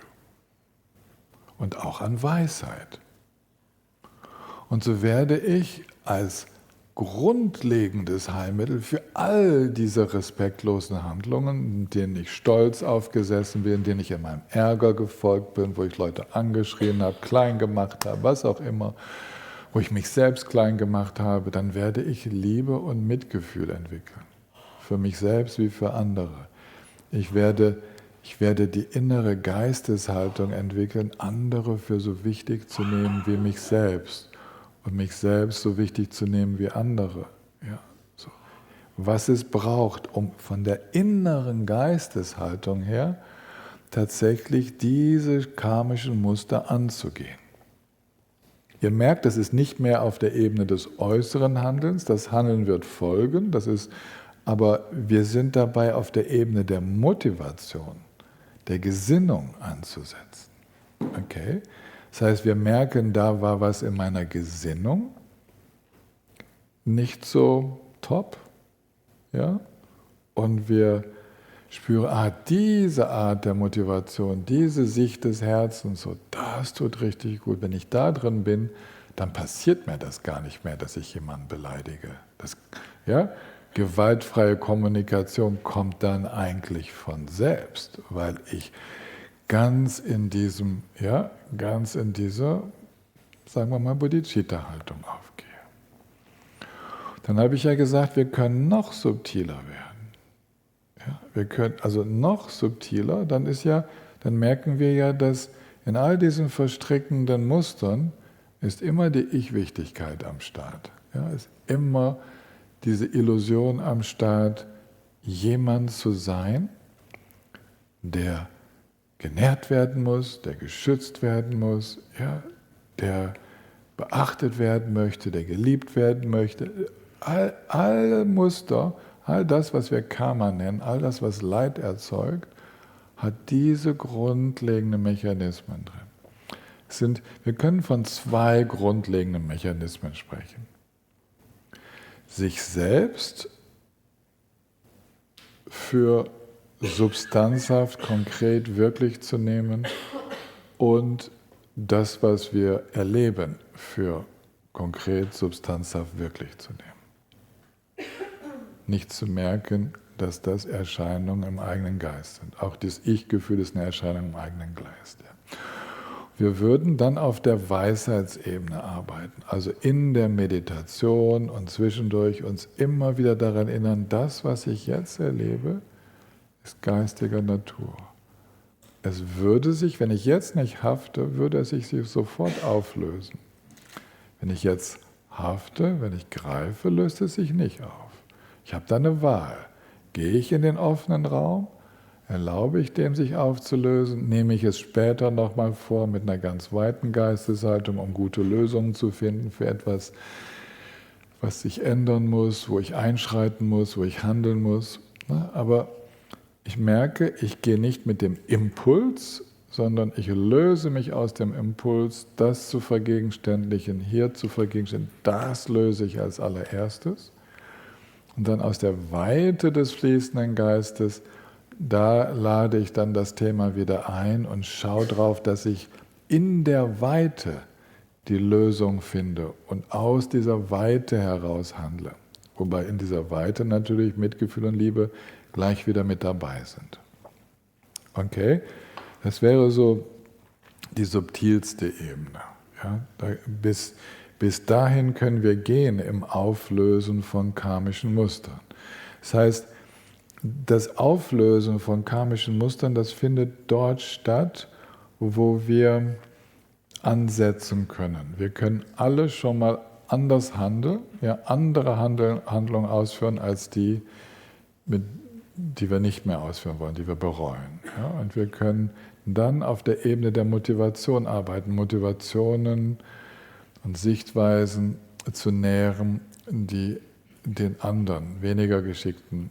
Speaker 1: Und auch an Weisheit. Und so werde ich als grundlegendes Heilmittel für all diese respektlosen Handlungen, in denen ich stolz aufgesessen bin, in denen ich in meinem Ärger gefolgt bin, wo ich Leute angeschrien habe, klein gemacht habe, was auch immer, wo ich mich selbst klein gemacht habe, dann werde ich Liebe und Mitgefühl entwickeln. Für mich selbst wie für andere. Ich werde die innere Geisteshaltung entwickeln, andere für so wichtig zu nehmen wie mich selbst. Und mich selbst so wichtig zu nehmen wie andere. Ja, so. Was es braucht, um von der inneren Geisteshaltung her tatsächlich diese karmischen Muster anzugehen. Ihr merkt, das ist nicht mehr auf der Ebene des äußeren Handelns, das Handeln wird folgen, aber wir sind dabei auf der Ebene der Motivation, der Gesinnung anzusetzen. Okay? Das heißt, wir merken, da war was in meiner Gesinnung nicht so top, ja? Und wir spüren, diese Art der Motivation, diese Sicht des Herzens, so, das tut richtig gut. Wenn ich da drin bin, dann passiert mir das gar nicht mehr, dass ich jemanden beleidige. Gewaltfreie Kommunikation kommt dann eigentlich von selbst, weil ich ganz in dieser, sagen wir mal, Bodhicitta-Haltung aufgehe. Dann habe ich ja gesagt, wir können noch subtiler werden. Ja, wir können also noch subtiler, dann merken wir ja, dass in all diesen verstrickenden Mustern ist immer die Ich-Wichtigkeit am Start. Ja, ist immer diese Illusion am Start, jemand zu sein, der genährt werden muss, der geschützt werden muss, ja, der beachtet werden möchte, der geliebt werden möchte. Alle Muster, all das, was wir Karma nennen, all das, was Leid erzeugt, hat diese grundlegenden Mechanismen drin. Wir können von zwei grundlegenden Mechanismen sprechen. Sich selbst für substanzhaft, konkret wirklich zu nehmen und das, was wir erleben, für konkret, substanzhaft wirklich zu nehmen. Nicht zu merken, dass das Erscheinungen im eigenen Geist sind. Auch das Ich-Gefühl ist eine Erscheinung im eigenen Geist. Ja. Wir würden dann auf der Weisheitsebene arbeiten, also in der Meditation und zwischendurch uns immer wieder daran erinnern, das, was ich jetzt erlebe, ist geistiger Natur. Es würde sich, wenn ich jetzt nicht hafte, würde es sich sofort auflösen. Wenn ich jetzt hafte, wenn ich greife, löst es sich nicht auf. Ich habe da eine Wahl. Gehe ich in den offenen Raum? Erlaube ich dem, sich aufzulösen? Nehme ich es später nochmal vor mit einer ganz weiten Geisteshaltung, um gute Lösungen zu finden für etwas, was sich ändern muss, wo ich einschreiten muss, wo ich handeln muss? Aber ich merke, ich gehe nicht mit dem Impuls, sondern ich löse mich aus dem Impuls, das zu vergegenständlichen, hier zu vergegenständlichen. Das löse ich als allererstes. Und dann aus der Weite des fließenden Geistes, da lade ich dann das Thema wieder ein und schaue drauf, dass ich in der Weite die Lösung finde und aus dieser Weite heraus handle. Wobei in dieser Weite natürlich Mitgefühl und Liebe gleich wieder mit dabei sind. Okay? Das wäre so die subtilste Ebene. Ja? Bis dahin können wir gehen im Auflösen von karmischen Mustern. Das heißt, das Auflösen von karmischen Mustern, das findet dort statt, wo wir ansetzen können. Wir können alle schon mal anders handeln, ja, andere Handlungen ausführen als die wir nicht mehr ausführen wollen, die wir bereuen. Ja? Und wir können dann auf der Ebene der Motivation arbeiten, Motivationen und Sichtweisen zu nähren, die den anderen, weniger geschickten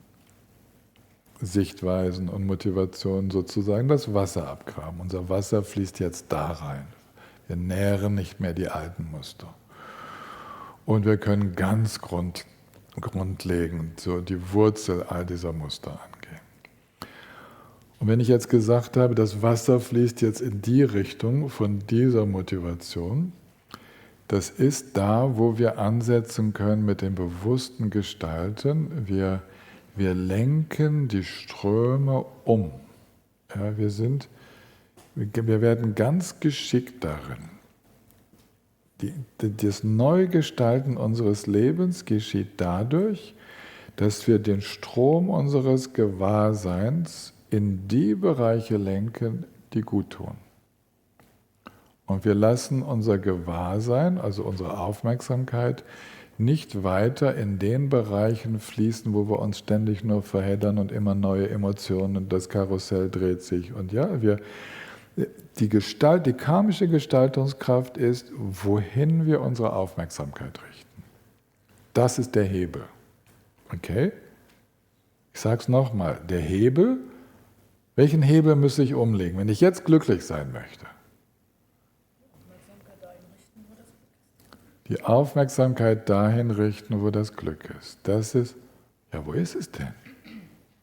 Speaker 1: Sichtweisen und Motivationen sozusagen das Wasser abgraben. Unser Wasser fließt jetzt da rein. Wir nähren nicht mehr die alten Muster. Und wir können ganz grundlegend so die Wurzel all dieser Muster angehen. Und wenn ich jetzt gesagt habe, das Wasser fließt jetzt in die Richtung von dieser Motivation, das ist da, wo wir ansetzen können mit dem bewussten Gestalten. Wir lenken die Ströme um. Ja, wir werden ganz geschickt darin. Das Neugestalten unseres Lebens geschieht dadurch, dass wir den Strom unseres Gewahrseins in die Bereiche lenken, die gut tun. Und wir lassen unser Gewahrsein, also unsere Aufmerksamkeit, nicht weiter in den Bereichen fließen, wo wir uns ständig nur verheddern und immer neue Emotionen und das Karussell dreht sich. Und ja, die karmische Gestaltungskraft ist, wohin wir unsere Aufmerksamkeit richten. Das ist der Hebel. Okay? Ich sage es nochmal, der Hebel, welchen Hebel muss ich umlegen, wenn ich jetzt glücklich sein möchte? Die Aufmerksamkeit dahin richten, wo das Glück ist. Das ist, ja, wo ist es denn?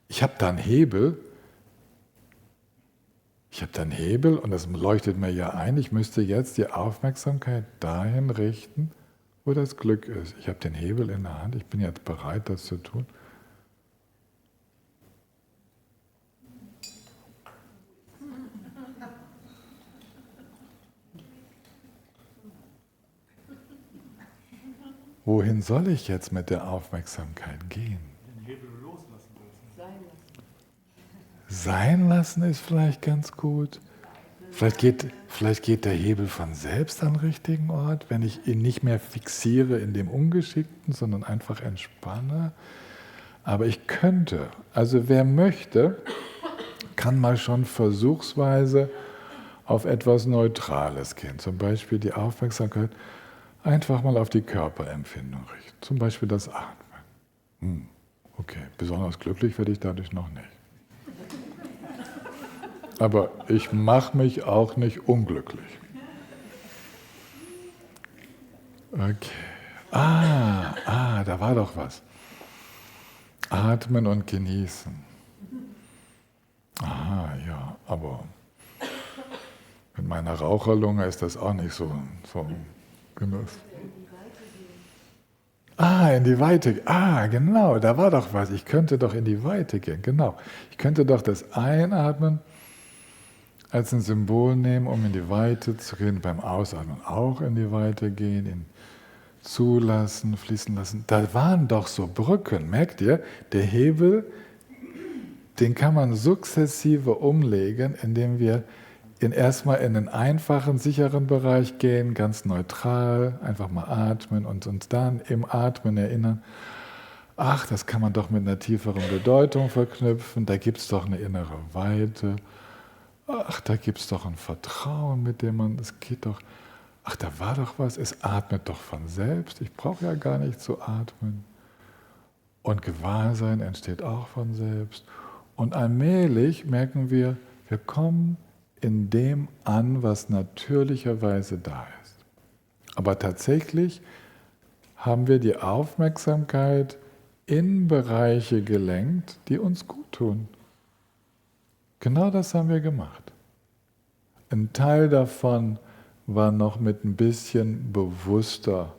Speaker 1: Ich habe da einen Hebel. Und das leuchtet mir ja ein, ich müsste jetzt die Aufmerksamkeit dahin richten, wo das Glück ist. Ich habe den Hebel in der Hand, ich bin jetzt bereit, das zu tun. Wohin soll ich jetzt mit der Aufmerksamkeit gehen?
Speaker 3: Den Hebel loslassen dürfen.
Speaker 1: Sein lassen ist vielleicht ganz gut. Vielleicht geht der Hebel von selbst an den richtigen Ort, wenn ich ihn nicht mehr fixiere in dem Ungeschickten, sondern einfach entspanne. Aber ich könnte, also wer möchte, kann mal schon versuchsweise auf etwas Neutrales gehen. Zum Beispiel die Aufmerksamkeit einfach mal auf die Körperempfindung richten. Zum Beispiel das Atmen. Okay, besonders glücklich werde ich dadurch noch nicht. Aber ich mache mich auch nicht unglücklich. Okay. Da war doch was. Atmen und genießen. Aha, ja, aber mit meiner Raucherlunge ist das auch nicht so Genuss. In die Weite. Genau, da war doch was. Ich könnte doch in die Weite gehen. Genau. Ich könnte doch das Einatmen als ein Symbol nehmen, um in die Weite zu gehen. Beim Ausatmen auch in die Weite gehen, ihn zulassen, fließen lassen. Da waren doch so Brücken. Merkt ihr? Der Hebel, den kann man sukzessive umlegen, indem wir erstmal in einen einfachen, sicheren Bereich gehen, ganz neutral, einfach mal atmen und uns dann im Atmen erinnern, ach, das kann man doch mit einer tieferen Bedeutung verknüpfen, da gibt es doch eine innere Weite, ach, da gibt es doch ein Vertrauen, mit dem es geht doch, ach, da war doch was, es atmet doch von selbst, ich brauche ja gar nicht zu atmen. Und Gewahrsein entsteht auch von selbst. Und allmählich merken wir kommen in dem an, was natürlicherweise da ist. Aber tatsächlich haben wir die Aufmerksamkeit in Bereiche gelenkt, die uns gut tun. Genau das haben wir gemacht. Ein Teil davon war noch mit ein bisschen bewusster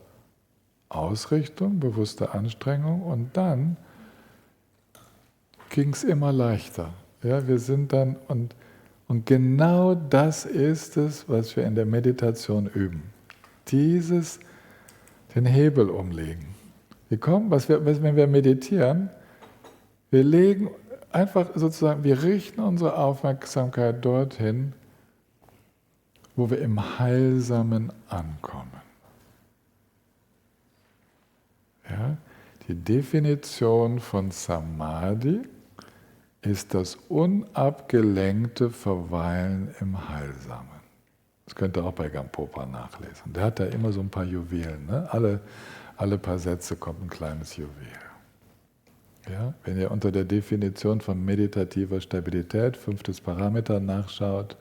Speaker 1: Ausrichtung, bewusster Anstrengung und dann ging es immer leichter. Ja, wir sind dann, und genau das ist es, was wir in der Meditation üben. Den Hebel umlegen. Wenn wir meditieren, wir legen einfach sozusagen, wir richten unsere Aufmerksamkeit dorthin, wo wir im Heilsamen ankommen. Ja? Die Definition von Samadhi ist das unabgelenkte Verweilen im Heilsamen. Das könnt ihr auch bei Gampopa nachlesen. Der hat da immer so ein paar Juwelen. Ne? Alle paar Sätze kommt ein kleines Juwel. Ja? Wenn ihr unter der Definition von meditativer Stabilität, 5. Parameter, nachschaut,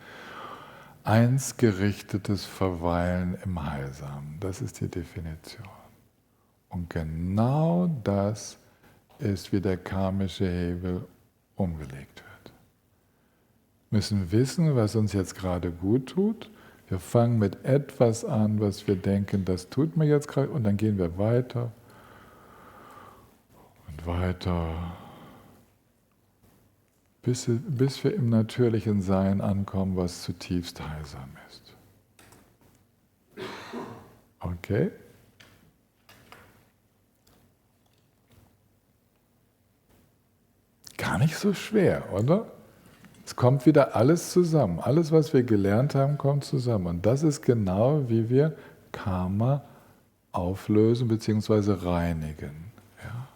Speaker 1: 1 gerichtetes Verweilen im Heilsamen. Das ist die Definition. Und genau das ist, wie der karmische Hebel umgelegt wird. Wir müssen wissen, was uns jetzt gerade gut tut. Wir fangen mit etwas an, was wir denken, das tut mir jetzt gerade, und dann gehen wir weiter und weiter, bis wir im natürlichen Sein ankommen, was zutiefst heilsam ist. Okay? Gar nicht so schwer, oder? Es kommt wieder alles zusammen. Alles, was wir gelernt haben, kommt zusammen. Und das ist genau, wie wir Karma auflösen bzw. reinigen. Ja?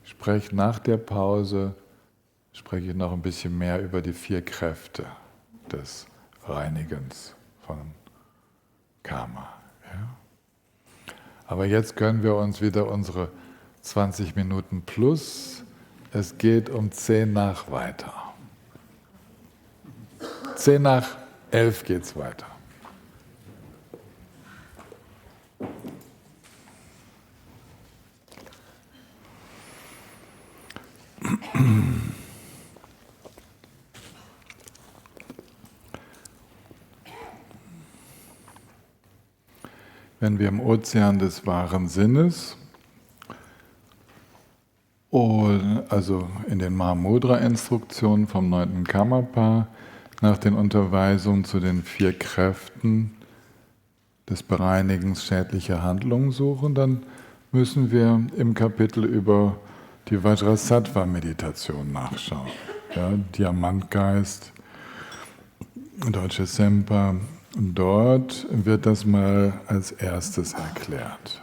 Speaker 1: Ich spreche nach der Pause noch ein bisschen mehr über die 4 Kräfte des Reinigens von Karma. Ja? Aber jetzt gönnen wir uns wieder unsere 20 Minuten plus. Es geht um 10 nach weiter. 10 nach 11 geht es weiter. Wenn wir im Ozean des wahren Sinnes, also in den Mahamudra-Instruktionen vom 9. Karmapa, nach den Unterweisungen zu den 4 Kräften des Bereinigens schädlicher Handlungen suchen, dann müssen wir im Kapitel über die Vajrasattva-Meditation nachschauen. Ja, Diamantgeist, Deutsche Semper. Dort wird das mal als erstes erklärt.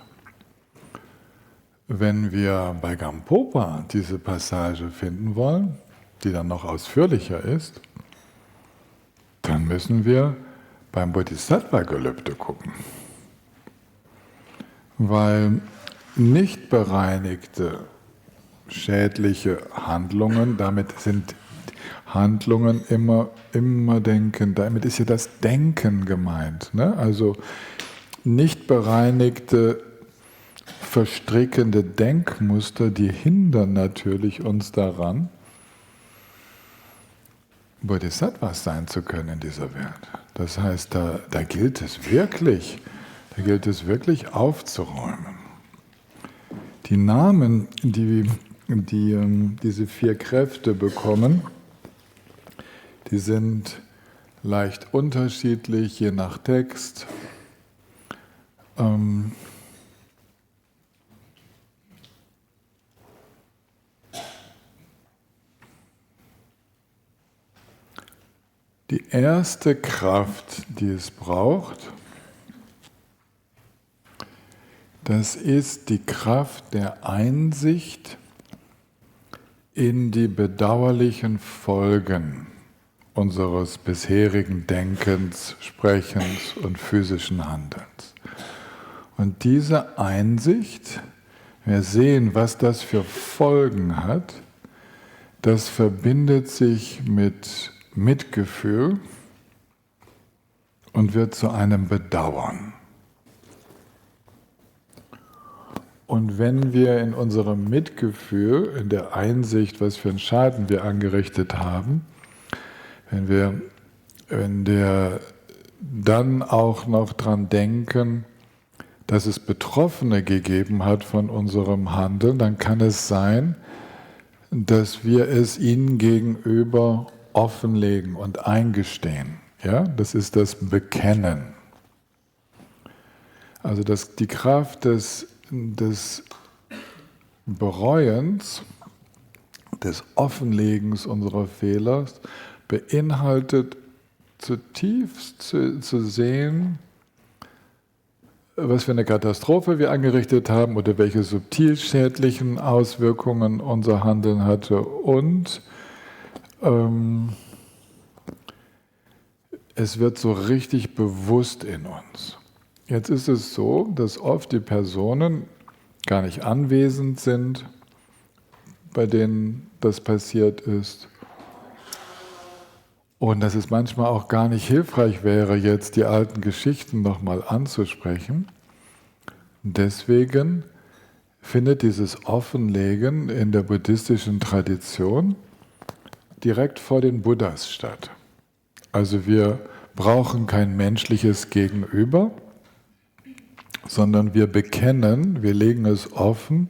Speaker 1: Wenn wir bei Gampopa diese Passage finden wollen, die dann noch ausführlicher ist, dann müssen wir beim Bodhisattva-Gelübde gucken. Weil nicht bereinigte schädliche Handlungen, damit sind Handlungen immer denken, damit ist ja das Denken gemeint. Ne? Also nicht bereinigte, verstrickende Denkmuster, die hindern natürlich uns daran, Bodhisattvas sein zu können in dieser Welt. Das heißt, da gilt es wirklich aufzuräumen. Die Namen, die diese 4 Kräfte bekommen, die sind leicht unterschiedlich, je nach Text. Die erste Kraft, die es braucht, das ist die Kraft der Einsicht in die bedauerlichen Folgen unseres bisherigen Denkens, Sprechens und physischen Handelns. Und diese Einsicht, wir sehen, was das für Folgen hat, das verbindet sich mit Mitgefühl und wird zu einem Bedauern. Und wenn wir in unserem Mitgefühl, in der Einsicht, was für einen Schaden wir angerichtet haben, wenn wir dann auch noch dran denken, dass es Betroffene gegeben hat von unserem Handeln, dann kann es sein, dass wir es ihnen gegenüber offenlegen und eingestehen. Ja? Das ist das Bekennen. Also die Kraft des Bereuens, des Offenlegens unserer Fehler beinhaltet zutiefst zu sehen, was für eine Katastrophe wir angerichtet haben oder welche subtil schädlichen Auswirkungen unser Handeln hatte. Und es wird so richtig bewusst in uns. Jetzt ist es so, dass oft die Personen gar nicht anwesend sind, bei denen das passiert ist. Und dass es manchmal auch gar nicht hilfreich wäre, jetzt die alten Geschichten nochmal anzusprechen. Deswegen findet dieses Offenlegen in der buddhistischen Tradition direkt vor den Buddhas statt. Also wir brauchen kein menschliches Gegenüber, sondern wir bekennen, wir legen es offen,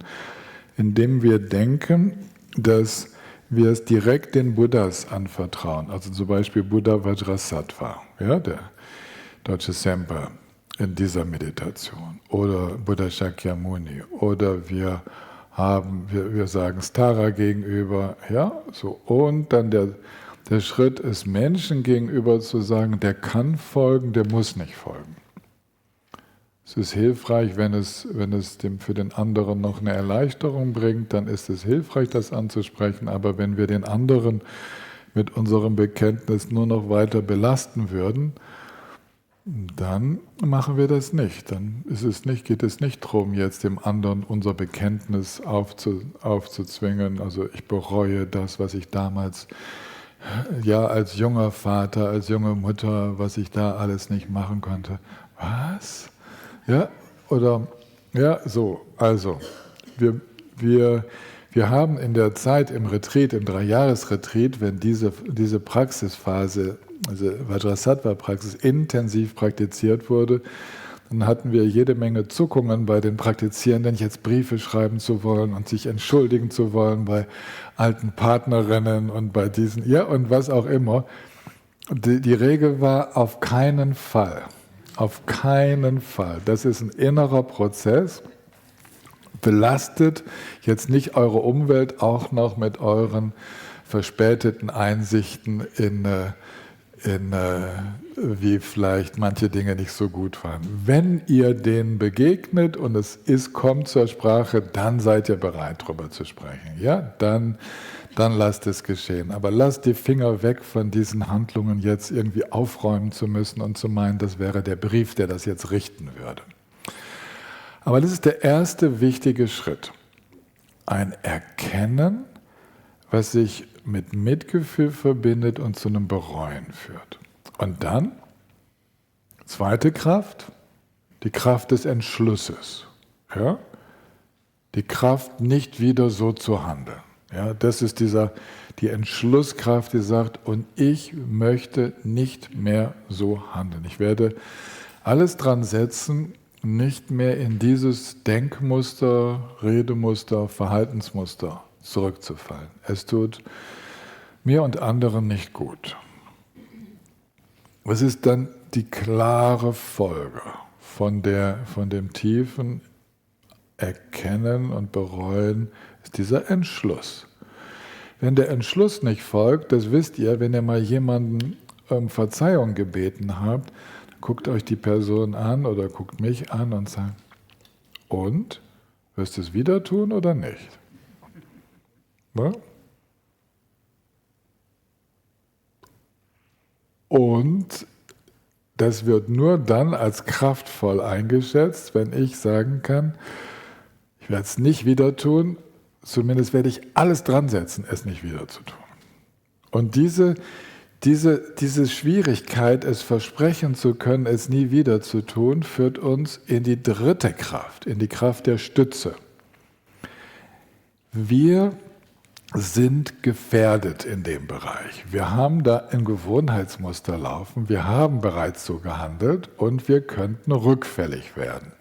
Speaker 1: indem wir denken, dass wir es direkt den Buddhas anvertrauen. Also zum Beispiel Buddha Vajrasattva, ja, der deutsche Semper in dieser Meditation. Oder Buddha Shakyamuni. Oder wir sagen es Tara gegenüber. Ja, so. Und dann der Schritt ist, Menschen gegenüber zu sagen, der kann folgen, der muss nicht folgen. Es ist hilfreich, wenn es für den anderen noch eine Erleichterung bringt, dann ist es hilfreich, das anzusprechen. Aber wenn wir den anderen mit unserem Bekenntnis nur noch weiter belasten würden, dann machen wir das nicht. Dann geht es nicht darum, jetzt dem anderen unser Bekenntnis aufzuzwingen. Also ich bereue das, was ich damals, ja, als junger Vater, als junge Mutter, was ich da alles nicht machen konnte. Was? Ja, oder, ja, so, also, wir haben in der Zeit im Retreat, im 3-Jahres-Retreat, wenn diese Praxisphase, also Vajrasattva-Praxis intensiv praktiziert wurde, dann hatten wir jede Menge Zuckungen bei den Praktizierenden, jetzt Briefe schreiben zu wollen und sich entschuldigen zu wollen bei alten Partnerinnen und bei diesen, ja, und was auch immer. Die Regel war auf keinen Fall. Auf keinen Fall. Das ist ein innerer Prozess. Belastet jetzt nicht eure Umwelt auch noch mit euren verspäteten Einsichten in wie vielleicht manche Dinge nicht so gut waren. Wenn ihr denen begegnet und kommt zur Sprache, dann seid ihr bereit, darüber zu sprechen. Ja, dann lasst es geschehen. Aber lasst die Finger weg von diesen Handlungen, jetzt irgendwie aufräumen zu müssen und zu meinen, das wäre der Brief, der das jetzt richten würde. Aber das ist der erste wichtige Schritt. Ein Erkennen, was sich mit Mitgefühl verbindet und zu einem Bereuen führt. Und dann, zweite Kraft, die Kraft des Entschlusses. Ja? Die Kraft, nicht wieder so zu handeln. Ja, das ist die Entschlusskraft, die sagt, und ich möchte nicht mehr so handeln. Ich werde alles dran setzen, nicht mehr in dieses Denkmuster, Redemuster, Verhaltensmuster zurückzufallen. Es tut mir und anderen nicht gut. Was ist dann die klare Folge von dem tiefen Erkennen und Bereuen? Ist dieser Entschluss. Wenn der Entschluss nicht folgt, das wisst ihr, wenn ihr mal jemanden um Verzeihung gebeten habt, dann guckt euch die Person an oder guckt mich an und sagt, und? Wirst du es wieder tun oder nicht? Ja? Und das wird nur dann als kraftvoll eingeschätzt, wenn ich sagen kann, ich werde es nicht wieder tun, zumindest werde ich alles dran setzen, es nicht wieder zu tun. Und diese Schwierigkeit, es versprechen zu können, es nie wieder zu tun, führt uns in die dritte Kraft, in die Kraft der Stütze. wir sind gefährdet in dem Bereich. Wir haben da ein Gewohnheitsmuster laufen, wir haben bereits so gehandelt und wir könnten rückfällig werden.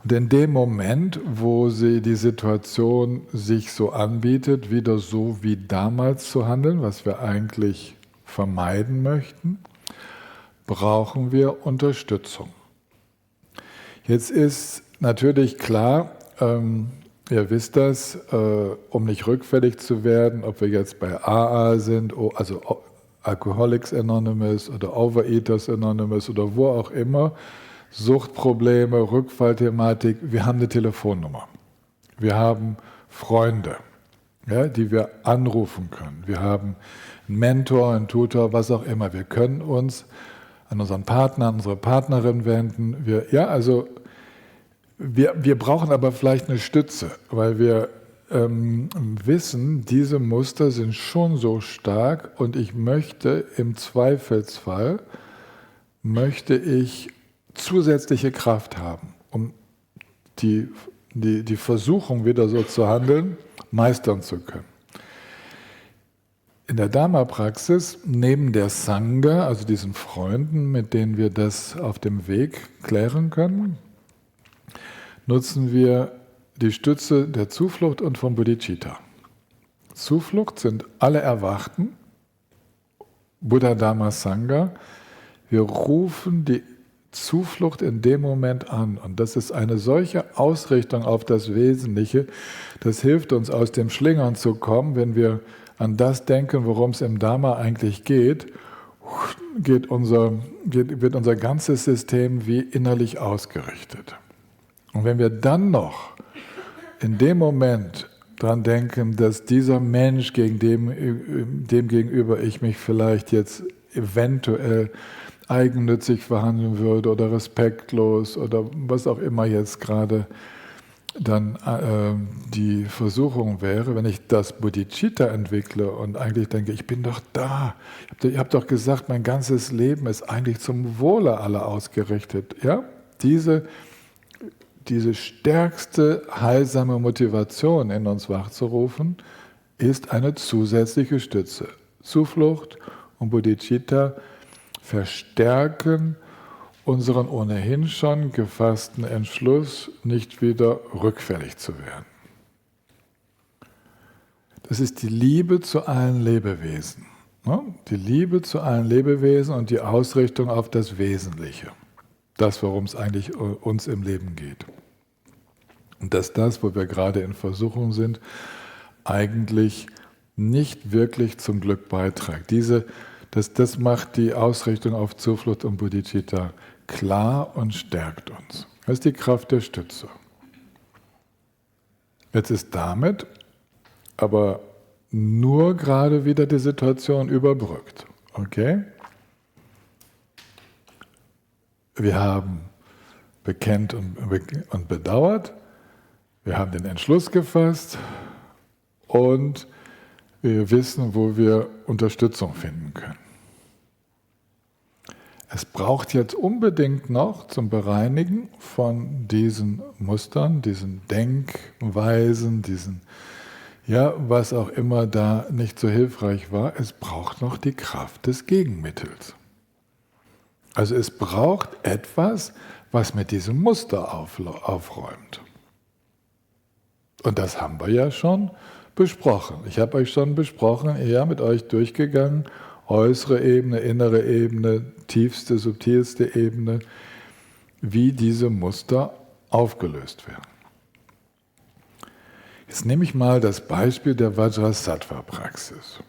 Speaker 1: Und in dem Moment, wo die Situation sich so anbietet, wieder so wie damals zu handeln, was wir eigentlich vermeiden möchten, brauchen wir Unterstützung. Jetzt ist natürlich klar, ihr wisst das, um nicht rückfällig zu werden, ob wir jetzt bei AA sind, also Alcoholics Anonymous oder Overeaters Anonymous oder wo auch immer, Suchtprobleme, Rückfallthematik, wir haben eine Telefonnummer. Wir haben Freunde, ja, die wir anrufen können. Wir haben einen Mentor, einen Tutor, was auch immer. Wir können uns an unseren Partner, an unsere Partnerin wenden. Wir brauchen aber vielleicht eine Stütze, weil wir wissen, diese Muster sind schon so stark und ich möchte im Zweifelsfall, zusätzliche Kraft haben, um die Versuchung, wieder so zu handeln, meistern zu können. In der Dharma-Praxis, neben der Sangha, also diesen Freunden, mit denen wir das auf dem Weg klären können, nutzen wir die Stütze der Zuflucht und vom Bodhicitta. Zuflucht sind alle Erwachten, Buddha, Dharma, Sangha. Wir rufen die Zuflucht in dem Moment an. Und das ist eine solche Ausrichtung auf das Wesentliche, das hilft uns, aus dem Schlingern zu kommen, wenn wir an das denken, worum es im Dharma eigentlich geht, wird unser ganzes System wie innerlich ausgerichtet. Und wenn wir dann noch in dem Moment dran denken, dass dieser Mensch, gegen dem gegenüber ich mich vielleicht jetzt eventuell eigennützig verhandeln würde oder respektlos oder was auch immer jetzt gerade dann die Versuchung wäre, wenn ich das Bodhicitta entwickle und eigentlich denke, ich bin doch da. Ich habe doch gesagt, mein ganzes Leben ist eigentlich zum Wohle aller ausgerichtet. Ja? Diese stärkste heilsame Motivation in uns wachzurufen, ist eine zusätzliche Stütze. Zuflucht und Bodhicitta verstärken unseren ohnehin schon gefassten Entschluss, nicht wieder rückfällig zu werden. Das ist die Liebe zu allen Lebewesen. Die Liebe zu allen Lebewesen und die Ausrichtung auf das Wesentliche. Das, worum es eigentlich uns im Leben geht. Und dass das, wo wir gerade in Versuchung sind, eigentlich nicht wirklich zum Glück beiträgt. Das macht die Ausrichtung auf Zuflucht und Bodhicitta klar und stärkt uns. Das ist die Kraft der Stütze. Jetzt ist damit aber nur gerade wieder die Situation überbrückt. Okay? Wir haben bekennt und bedauert, wir haben den Entschluss gefasst und wir wissen, wo wir Unterstützung finden können. Es braucht jetzt unbedingt noch zum Bereinigen von diesen Mustern, diesen Denkweisen, was auch immer da nicht so hilfreich war, es braucht noch die Kraft des Gegenmittels. Also es braucht etwas, was mit diesem Muster aufräumt. Und das haben wir ja schon besprochen. Ich habe euch schon besprochen, mit euch durchgegangen, äußere Ebene, innere Ebene, tiefste, subtilste Ebene, wie diese Muster aufgelöst werden. Jetzt nehme ich mal das Beispiel der Vajrasattva-Praxis.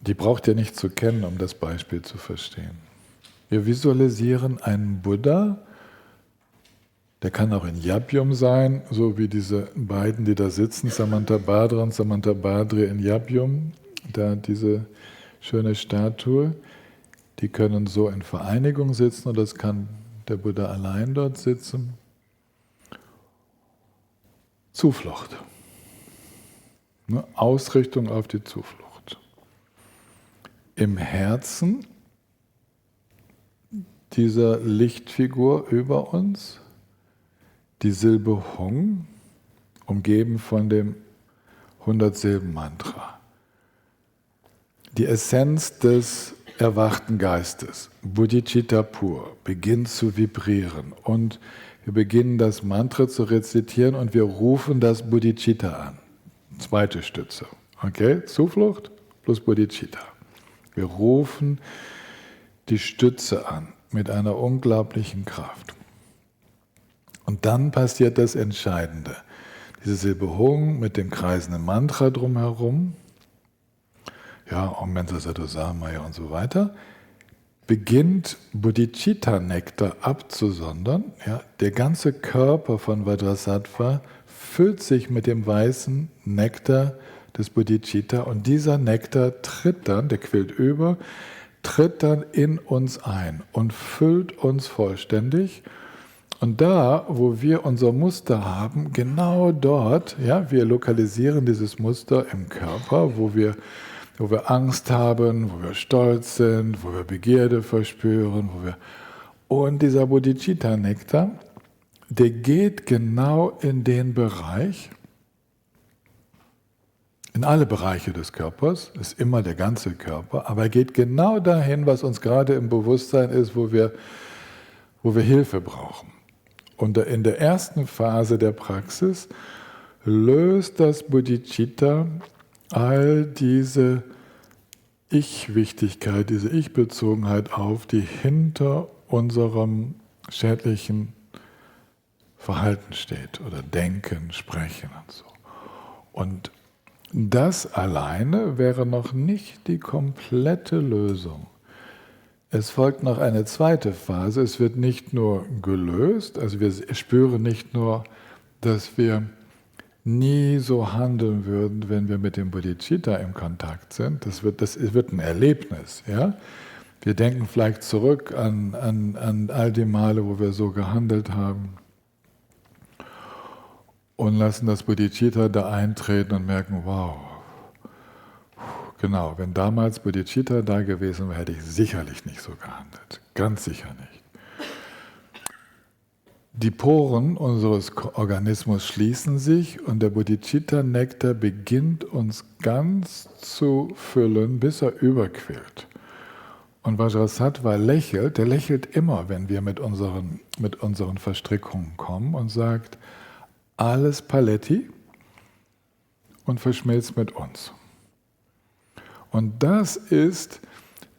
Speaker 1: Die braucht ihr nicht zu kennen, um das Beispiel zu verstehen. Wir visualisieren einen Buddha, der kann auch in Yabgyum sein, so wie diese beiden, die da sitzen, Samantabhadra und Samantabhadri in Yabgyum, da diese schöne Statue, die können so in Vereinigung sitzen oder das kann der Buddha allein dort sitzen. Zuflucht. Ausrichtung auf die Zuflucht. Im Herzen dieser Lichtfigur über uns die Silbe Hong umgeben von dem 100-Silben-Mantra. Die Essenz des erwachten Geistes, Bodhicitta pur, beginnt zu vibrieren und wir beginnen das Mantra zu rezitieren und wir rufen das Bodhicitta an. Zweite Stütze. Okay? Zuflucht plus Bodhicitta. Wir rufen die Stütze an mit einer unglaublichen Kraft. Und dann passiert das Entscheidende. Diese Silbe Hung mit dem kreisenden Mantra drumherum, ja, Om Mensa Sadhu Samaya und so weiter, beginnt Bodhicitta-Nektar abzusondern. Ja, der ganze Körper von Vajrasattva füllt sich mit dem weißen Nektar des Bodhicitta und dieser Nektar tritt dann, der quillt über, tritt dann in uns ein und füllt uns vollständig. Und da, wo wir unser Muster haben, genau dort, ja, wir lokalisieren dieses Muster im Körper, wo wir Angst haben, wo wir stolz sind, wo wir Begierde verspüren, und dieser Bodhicitta-Nektar, der geht genau in den Bereich, in alle Bereiche des Körpers, ist immer der ganze Körper, aber er geht genau dahin, was uns gerade im Bewusstsein ist, wo wir Hilfe brauchen. Und in der ersten Phase der Praxis löst das Bodhicitta all diese Ich-Wichtigkeit, diese Ich-Bezogenheit auf, die hinter unserem schädlichen Verhalten steht oder Denken, Sprechen und so. Und das alleine wäre noch nicht die komplette Lösung. Es folgt noch eine zweite Phase. Es wird nicht nur gelöst, also wir spüren nicht nur, dass wir nie so handeln würden, wenn wir mit dem Bodhicitta im Kontakt sind. Das wird ein Erlebnis. Ja? Wir denken vielleicht zurück an all die Male, wo wir so gehandelt haben und lassen das Bodhicitta da eintreten und merken, wow, genau, wenn damals Bodhicitta da gewesen wäre, hätte ich sicherlich nicht so gehandelt. Ganz sicher nicht. Die Poren unseres Organismus schließen sich und der Bodhicitta-Nektar beginnt uns ganz zu füllen, bis er überquillt. Und Vajrasattva lächelt, der lächelt immer, wenn wir mit unseren Verstrickungen kommen und sagt, alles Paletti und verschmilzt mit uns. Und das ist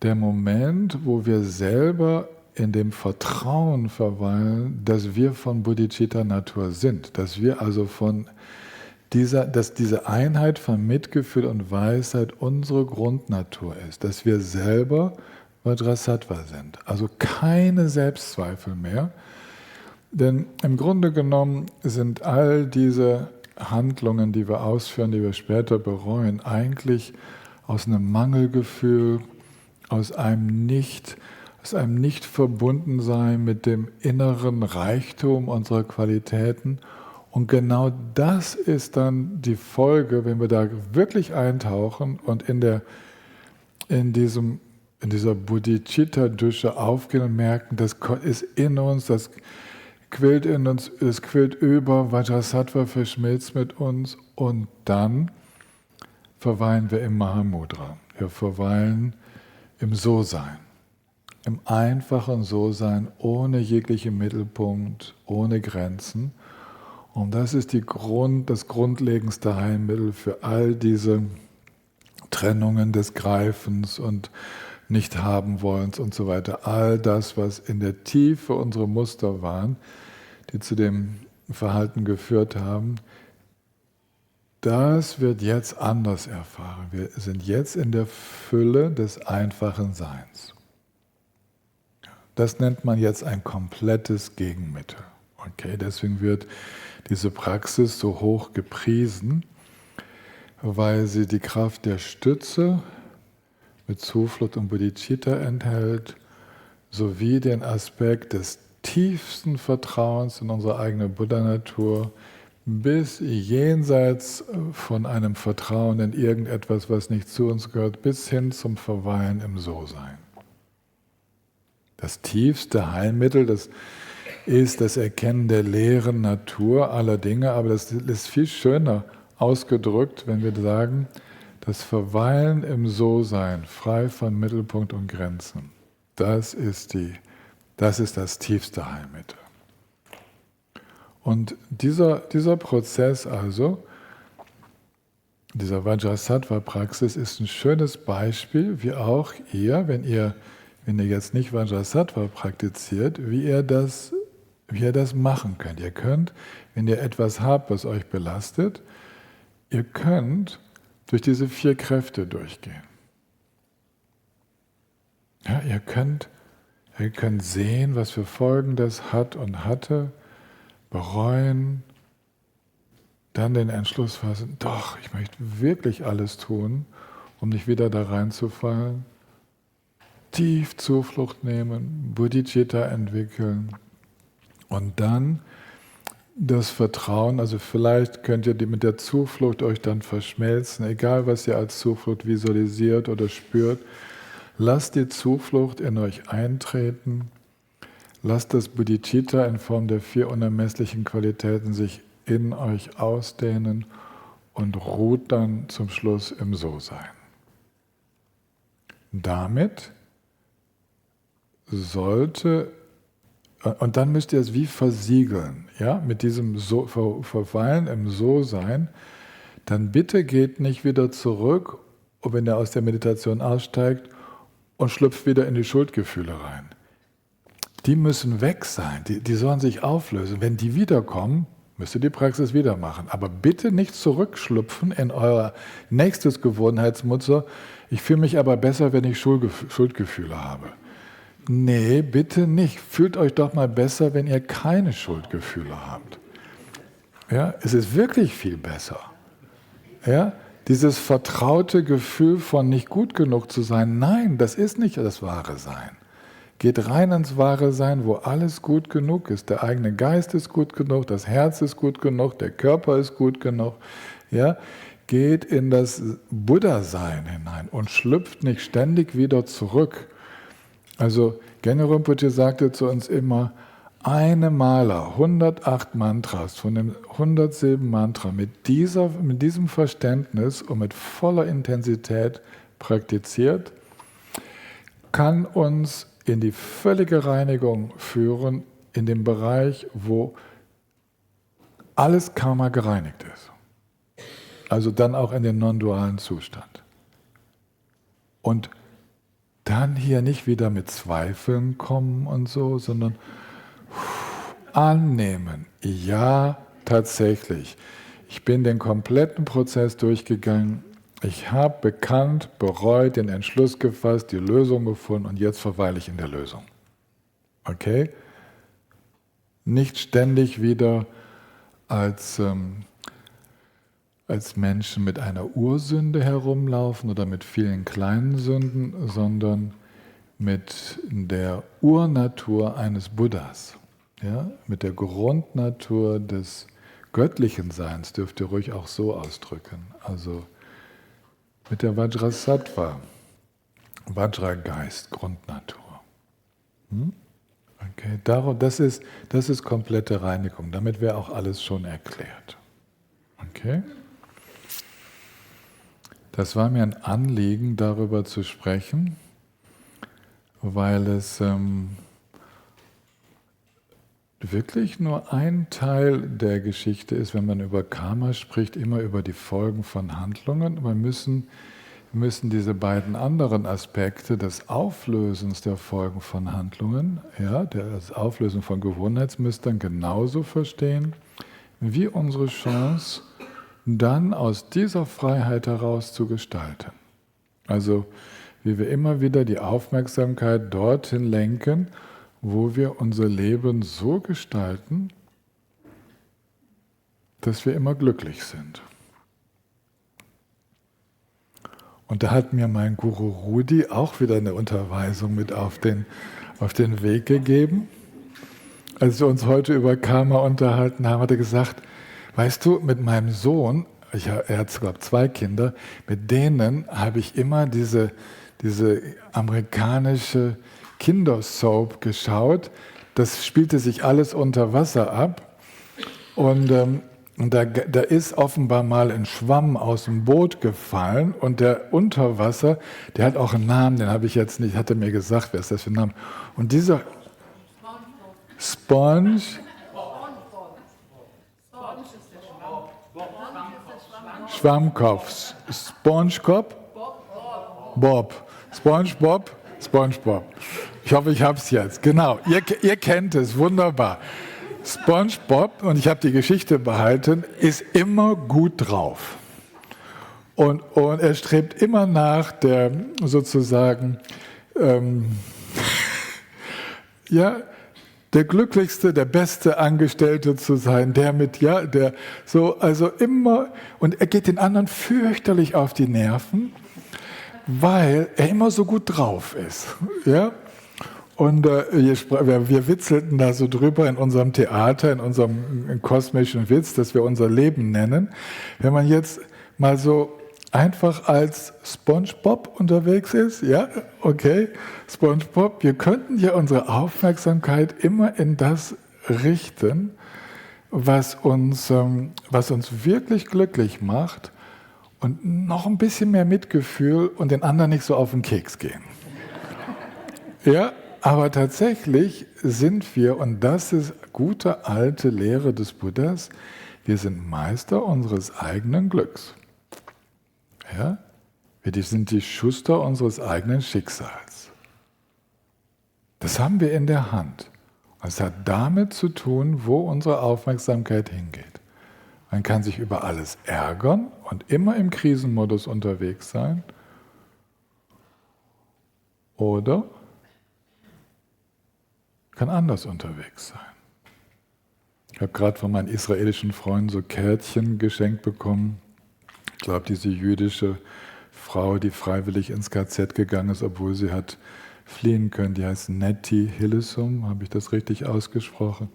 Speaker 1: der Moment, wo wir selber in dem Vertrauen verweilen, dass wir von Bodhicitta-Natur sind, dass wir also dass diese Einheit von Mitgefühl und Weisheit unsere Grundnatur ist, dass wir selber Vajrasattva sind. Also keine Selbstzweifel mehr, denn im Grunde genommen sind all diese Handlungen, die wir ausführen, die wir später bereuen, eigentlich aus einem Mangelgefühl, aus einem Nicht-Verbundensein mit dem inneren Reichtum unserer Qualitäten. Und genau das ist dann die Folge, wenn wir da wirklich eintauchen und in dieser Bodhicitta-Dusche aufgehen und merken, das ist in uns, das quillt in uns, es quillt über, Vajrasattva verschmilzt mit uns und dann verweilen wir im Mahamudra. Wir verweilen im So-Sein. Im einfachen So-Sein, ohne jeglichen Mittelpunkt, ohne Grenzen. Und das ist das grundlegendste Heilmittel für all diese Trennungen des Greifens und Nicht-Haben-Wollens und so weiter. All das, was in der Tiefe unsere Muster waren, die zu dem Verhalten geführt haben, das wird jetzt anders erfahren. Wir sind jetzt in der Fülle des einfachen Seins. Das nennt man jetzt ein komplettes Gegenmittel. Okay, deswegen wird diese Praxis so hoch gepriesen, weil sie die Kraft der Stütze mit Zuflucht und Bodhicitta enthält, sowie den Aspekt des tiefsten Vertrauens in unsere eigene Buddha-Natur, bis jenseits von einem Vertrauen in irgendetwas, was nicht zu uns gehört, bis hin zum Verweilen im So-Sein. Das tiefste Heilmittel, das ist das Erkennen der leeren Natur aller Dinge, aber das ist viel schöner ausgedrückt, wenn wir sagen, das Verweilen im So-Sein, frei von Mittelpunkt und Grenzen, das ist das tiefste Heilmittel. Und dieser Prozess also, dieser Vajrasattva-Praxis ist ein schönes Beispiel, wie auch ihr, wenn ihr jetzt nicht Vajrasattva praktiziert, wie ihr das machen könnt. Ihr könnt, wenn ihr etwas habt, was euch belastet, ihr könnt durch diese 4 Kräfte durchgehen. Ja, ihr könnt sehen, was für Folgen das hat und hatte, bereuen, dann den Entschluss fassen, doch, ich möchte wirklich alles tun, um nicht wieder da reinzufallen, tief Zuflucht nehmen, Bodhicitta entwickeln und dann das Vertrauen, also vielleicht könnt ihr mit der Zuflucht euch dann verschmelzen, egal was ihr als Zuflucht visualisiert oder spürt, lasst die Zuflucht in euch eintreten, lasst das Bodhicitta in Form der 4 unermesslichen Qualitäten sich in euch ausdehnen und ruht dann zum Schluss im So-Sein. Damit und dann müsst ihr es wie versiegeln, ja, mit diesem Verweilen im So-Sein, dann bitte geht nicht wieder zurück, wenn ihr aus der Meditation aussteigt und schlüpft wieder in die Schuldgefühle rein. Die müssen weg sein, die sollen sich auflösen. Wenn die wiederkommen, müsst ihr die Praxis wieder machen. Aber bitte nicht zurückschlüpfen in euer nächstes Gewohnheitsmuster. Ich fühle mich aber besser, wenn ich Schuldgefühle habe. Nee, bitte nicht. Fühlt euch doch mal besser, wenn ihr keine Schuldgefühle habt. Ja, es ist wirklich viel besser. Ja, dieses vertraute Gefühl von nicht gut genug zu sein, nein, das ist nicht das wahre Sein. Geht rein ins wahre Sein, wo alles gut genug ist. Der eigene Geist ist gut genug, das Herz ist gut genug, der Körper ist gut genug. Ja? Geht in das Buddha-Sein hinein und schlüpft nicht ständig wieder zurück. Also Genro Rinpoche sagte zu uns immer, eine Mala, 108 Mantras von dem 100-Silben-Mantra mit diesem Verständnis und mit voller Intensität praktiziert, kann uns in die völlige Reinigung führen, in dem Bereich, wo alles Karma gereinigt ist. Also dann auch in den non-dualen Zustand. Und dann hier nicht wieder mit Zweifeln kommen und so, sondern annehmen. Ja, tatsächlich. Ich bin den kompletten Prozess durchgegangen. Ich habe bekannt, bereut, den Entschluss gefasst, die Lösung gefunden und jetzt verweile ich in der Lösung. Okay? Nicht ständig wieder als Menschen mit einer Ursünde herumlaufen oder mit vielen kleinen Sünden, sondern mit der Urnatur eines Buddhas. Ja? Mit der Grundnatur des göttlichen Seins, dürft ihr ruhig auch so ausdrücken. Also mit der Vajrasattva, Vajra-Geist, Grundnatur. Okay, das ist komplette Reinigung. Damit wäre auch alles schon erklärt. Okay? Das war mir ein Anliegen, darüber zu sprechen, weil es wirklich nur ein Teil der Geschichte ist, wenn man über Karma spricht, immer über die Folgen von Handlungen. Wir müssen diese beiden anderen Aspekte des Auflösens der Folgen von Handlungen, ja, das Auflösen von Gewohnheitsmustern genauso verstehen, wie unsere Chance, dann aus dieser Freiheit heraus zu gestalten. Also wie wir immer wieder die Aufmerksamkeit dorthin lenken, wo wir unser Leben so gestalten, dass wir immer glücklich sind. Und da hat mir mein Guru Rudi auch wieder eine Unterweisung mit auf den Weg gegeben. Als wir uns heute über Karma unterhalten haben, hat er gesagt, weißt du, mit meinem Sohn, er hat sogar 2 Kinder, mit denen habe ich immer diese amerikanische Kindersoap geschaut, das spielte sich alles unter Wasser ab. Und da ist offenbar mal ein Schwamm aus dem Boot gefallen und der unter Wasser, der hat auch einen Namen, den habe ich jetzt nicht, hat er mir gesagt, wer ist das für ein Name? Und dieser Sponge, Schwammkopf, Spongebob, Bob, SpongeBob, SpongeBob. Ich hoffe, ich habe es jetzt. Genau, ihr kennt es, wunderbar. SpongeBob, und ich habe die Geschichte behalten, ist immer gut drauf. Und er strebt immer nach, der sozusagen, der glücklichste, der beste Angestellte zu sein, also immer, und er geht den anderen fürchterlich auf die Nerven, weil er immer so gut drauf ist. Ja? Und wir witzelten da so drüber in unserem Theater, in unserem kosmischen Witz, das wir unser Leben nennen. Wenn man jetzt mal so einfach als SpongeBob unterwegs ist, ja, okay, SpongeBob, wir könnten ja unsere Aufmerksamkeit immer in das richten, was uns wirklich glücklich macht und noch ein bisschen mehr Mitgefühl und den anderen nicht so auf den Keks gehen. Ja, aber tatsächlich sind wir, und das ist gute alte Lehre des Buddhas, wir sind Meister unseres eigenen Glücks. Ja? Wir sind die Schuster unseres eigenen Schicksals. Das haben wir in der Hand. Und es hat damit zu tun, wo unsere Aufmerksamkeit hingeht. Man kann sich über alles ärgern und immer im Krisenmodus unterwegs sein. Oder kann anders unterwegs sein. Ich habe gerade von meinen israelischen Freunden so Kärtchen geschenkt bekommen. Ich glaube, diese jüdische Frau, die freiwillig ins KZ gegangen ist, obwohl sie hat fliehen können, die heißt Nettie Hillesum, habe ich das richtig ausgesprochen?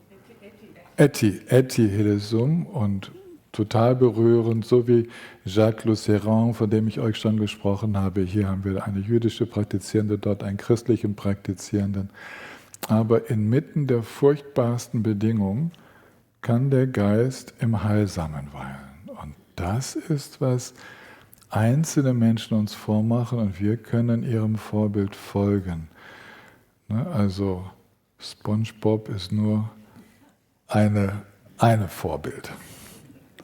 Speaker 1: Etty Hillesum, und total berührend, so wie Jacques Lucéran, von dem ich euch schon gesprochen habe. Hier haben wir eine jüdische Praktizierende, dort einen christlichen Praktizierenden. Aber inmitten der furchtbarsten Bedingungen kann der Geist im Heilsamen weilen. Und das ist, was einzelne Menschen uns vormachen, und wir können ihrem Vorbild folgen. Also SpongeBob ist nur eine Vorbild.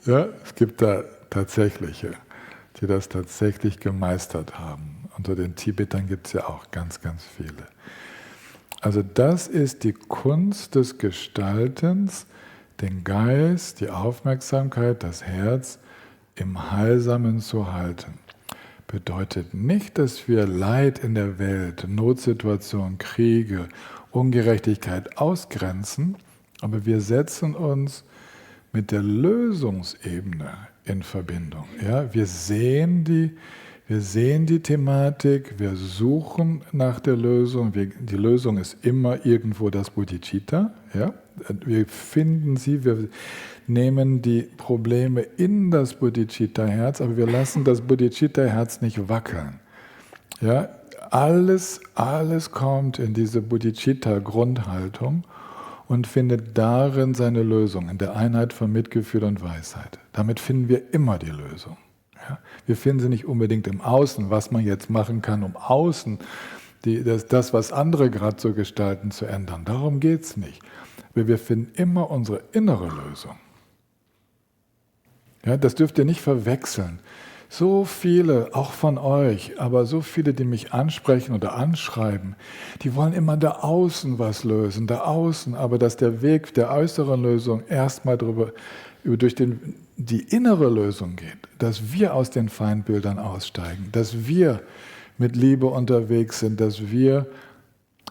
Speaker 1: Ja, es gibt da tatsächliche, die das tatsächlich gemeistert haben. Unter den Tibetern gibt es ja auch ganz, ganz viele. Also das ist die Kunst des Gestaltens, den Geist, die Aufmerksamkeit, das Herz im Heilsamen zu halten. Bedeutet nicht, dass wir Leid in der Welt, Notsituationen, Kriege, Ungerechtigkeit ausgrenzen, aber wir setzen uns mit der Lösungsebene in Verbindung. Ja, wir sehen die Thematik, wir suchen nach der Lösung. Die Lösung ist immer irgendwo das Bodhicitta. Ja? Wir finden sie, wir nehmen die Probleme in das Bodhicitta-Herz, aber wir lassen das Bodhicitta-Herz nicht wackeln. Ja? Alles kommt in diese Bodhicitta-Grundhaltung und findet darin seine Lösung, in der Einheit von Mitgefühl und Weisheit. Damit finden wir immer die Lösung. Ja, wir finden sie nicht unbedingt im Außen, was man jetzt machen kann, um außen das, was andere gerade so gestalten, zu ändern. Darum geht es nicht. Aber wir finden immer unsere innere Lösung. Ja, das dürft ihr nicht verwechseln. So viele, auch von euch, aber so viele, die mich ansprechen oder anschreiben, die wollen immer da außen was lösen, da außen, aber dass der Weg der äußeren Lösung erstmal durch die innere Lösung geht, dass wir aus den Feindbildern aussteigen, dass wir mit Liebe unterwegs sind, dass wir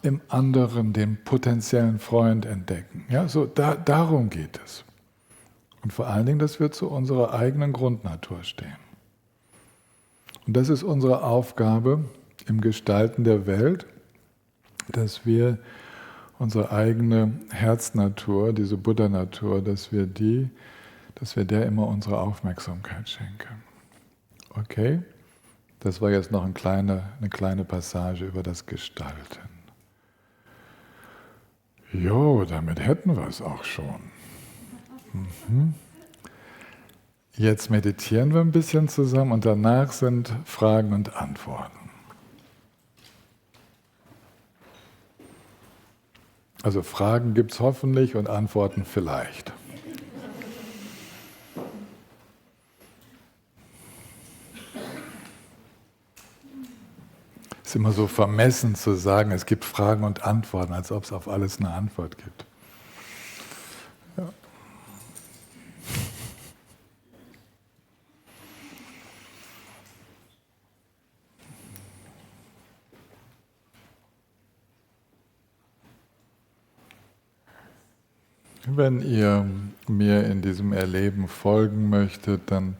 Speaker 1: im anderen den potenziellen Freund entdecken. Ja, so darum geht es. Und vor allen Dingen, dass wir zu unserer eigenen Grundnatur stehen. Und das ist unsere Aufgabe im Gestalten der Welt, dass wir unsere eigene Herznatur, diese Buddha-Natur, dass wir der immer unsere Aufmerksamkeit schenken. Okay? Das war jetzt noch eine kleine Passage über das Gestalten. Jo, damit hätten wir es auch schon. Mhm. Jetzt meditieren wir ein bisschen zusammen und danach sind Fragen und Antworten. Also Fragen gibt es hoffentlich und Antworten vielleicht. Es ist immer so vermessen zu sagen, es gibt Fragen und Antworten, als ob es auf alles eine Antwort gibt. Ja. Wenn ihr mir in diesem Erleben folgen möchtet, dann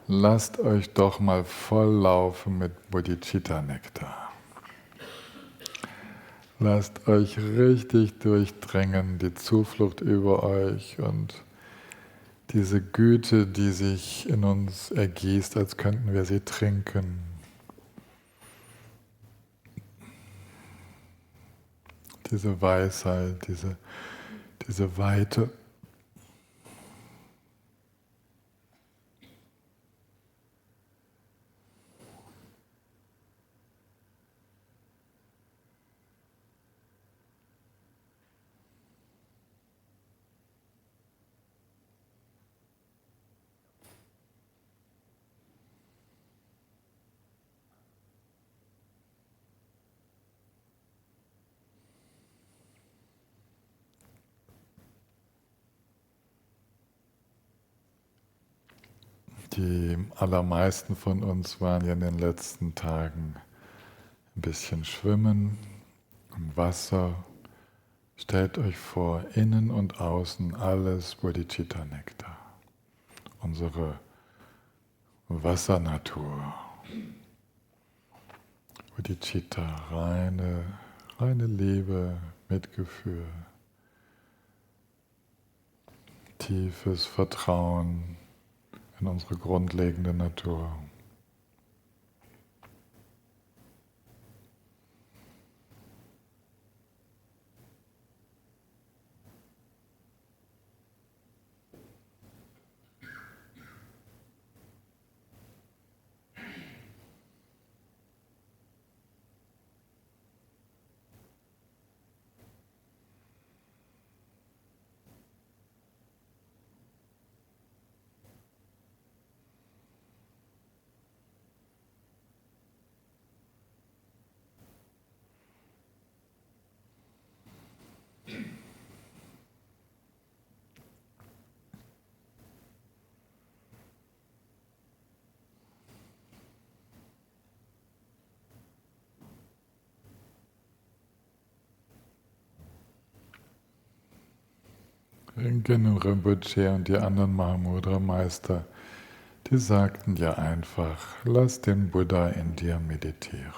Speaker 1: lasst euch doch mal volllaufen mit Bodhicitta-Nektar. Lasst euch richtig durchdrängen, die Zuflucht über euch und diese Güte, die sich in uns ergießt, als könnten wir sie trinken. Diese Weisheit, diese Weite. Die allermeisten von uns waren ja in den letzten Tagen ein bisschen schwimmen im Wasser. Stellt euch vor, innen und außen alles Bodhicitta-Nektar. Unsere Wassernatur. Bodhicitta, reine Liebe, Mitgefühl, tiefes Vertrauen in unsere grundlegende Natur. Rinken Rinpoche und die anderen Mahamudra-Meister, die sagten ja einfach, lass den Buddha in dir meditieren.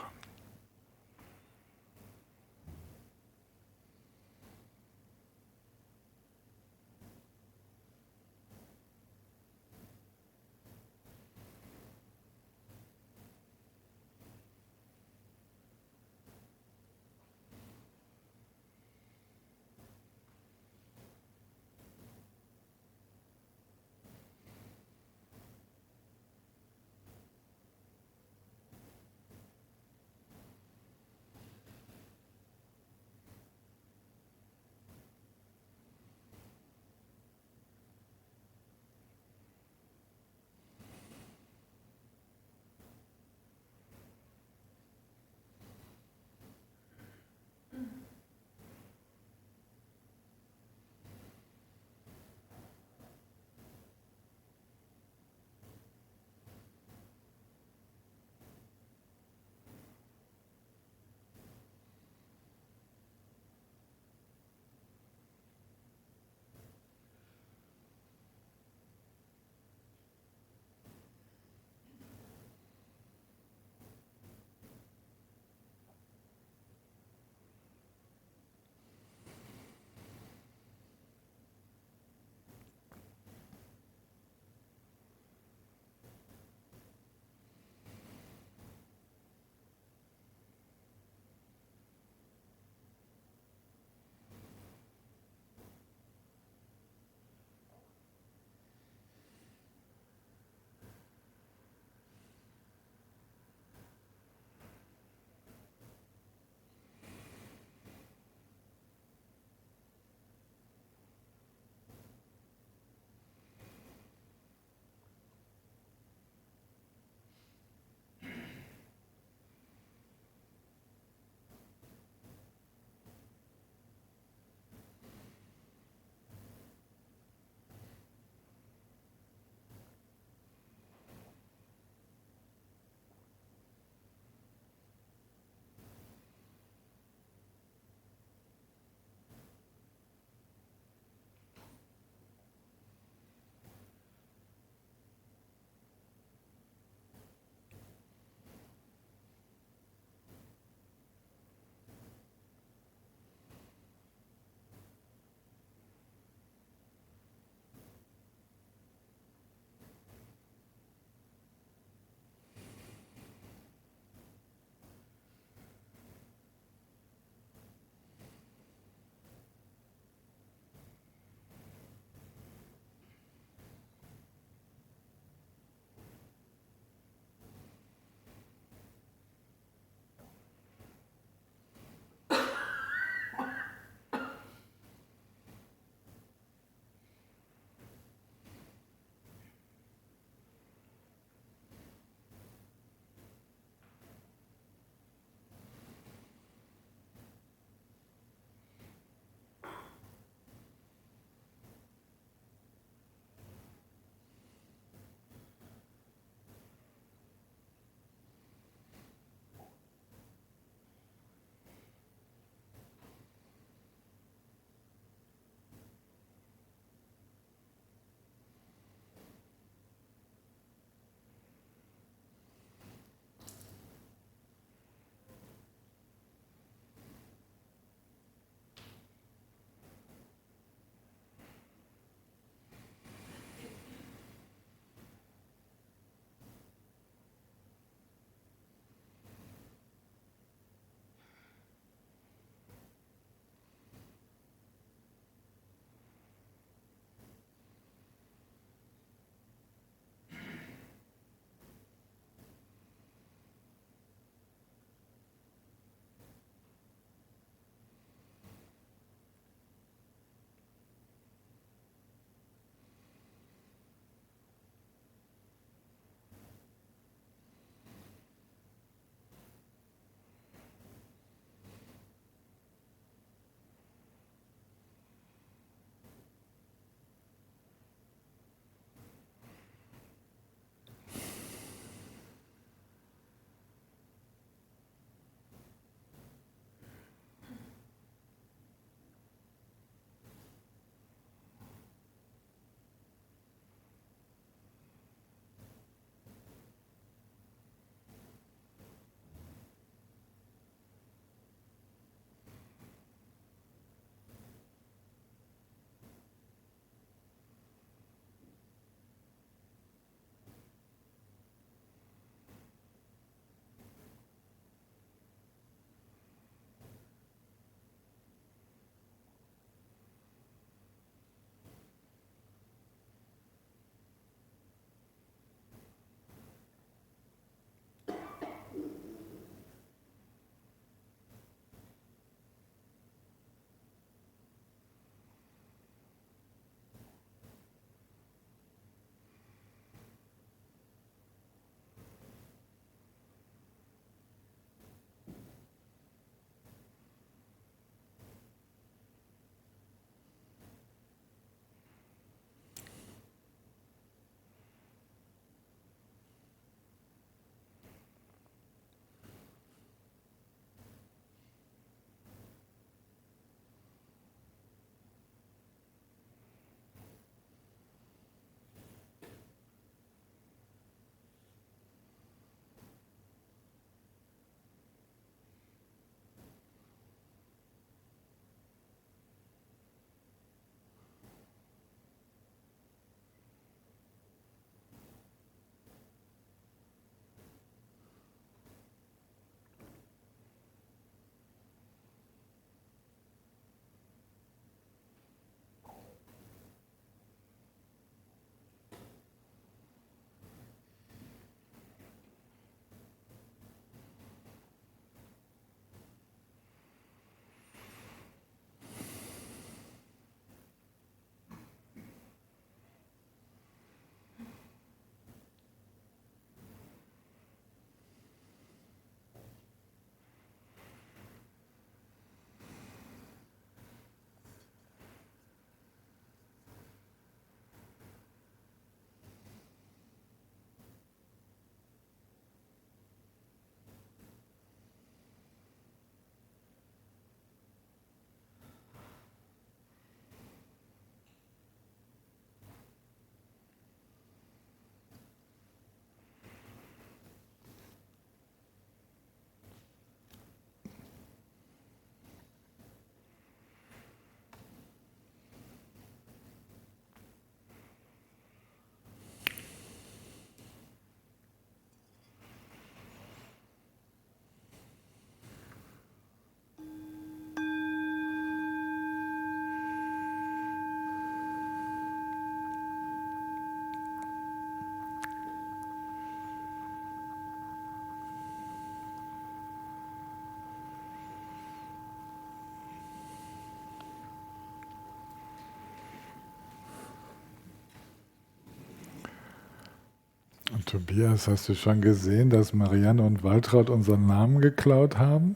Speaker 1: Und Tobias, hast du schon gesehen, dass Marianne und Waltraud unseren Namen geklaut haben?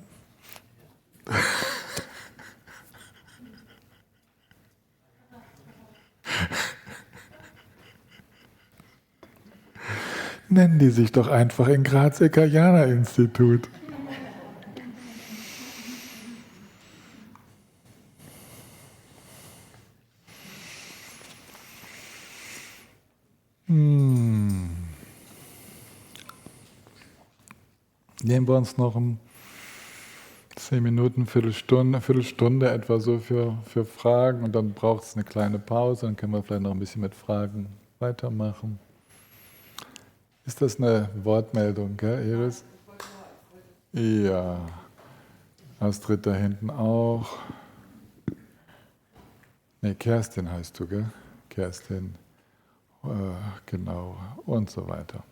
Speaker 1: Nennen die sich doch einfach in Graz Ekayana-Institut. Nehmen wir uns noch 10 Minuten, Viertelstunde etwa so für Fragen und dann braucht es eine kleine Pause, dann können wir vielleicht noch ein bisschen mit Fragen weitermachen. Ist das eine Wortmeldung, gell, Iris? Ja. Astrid da hinten auch. Nee, Kerstin heißt du, gell? Kerstin. Genau. Und so weiter.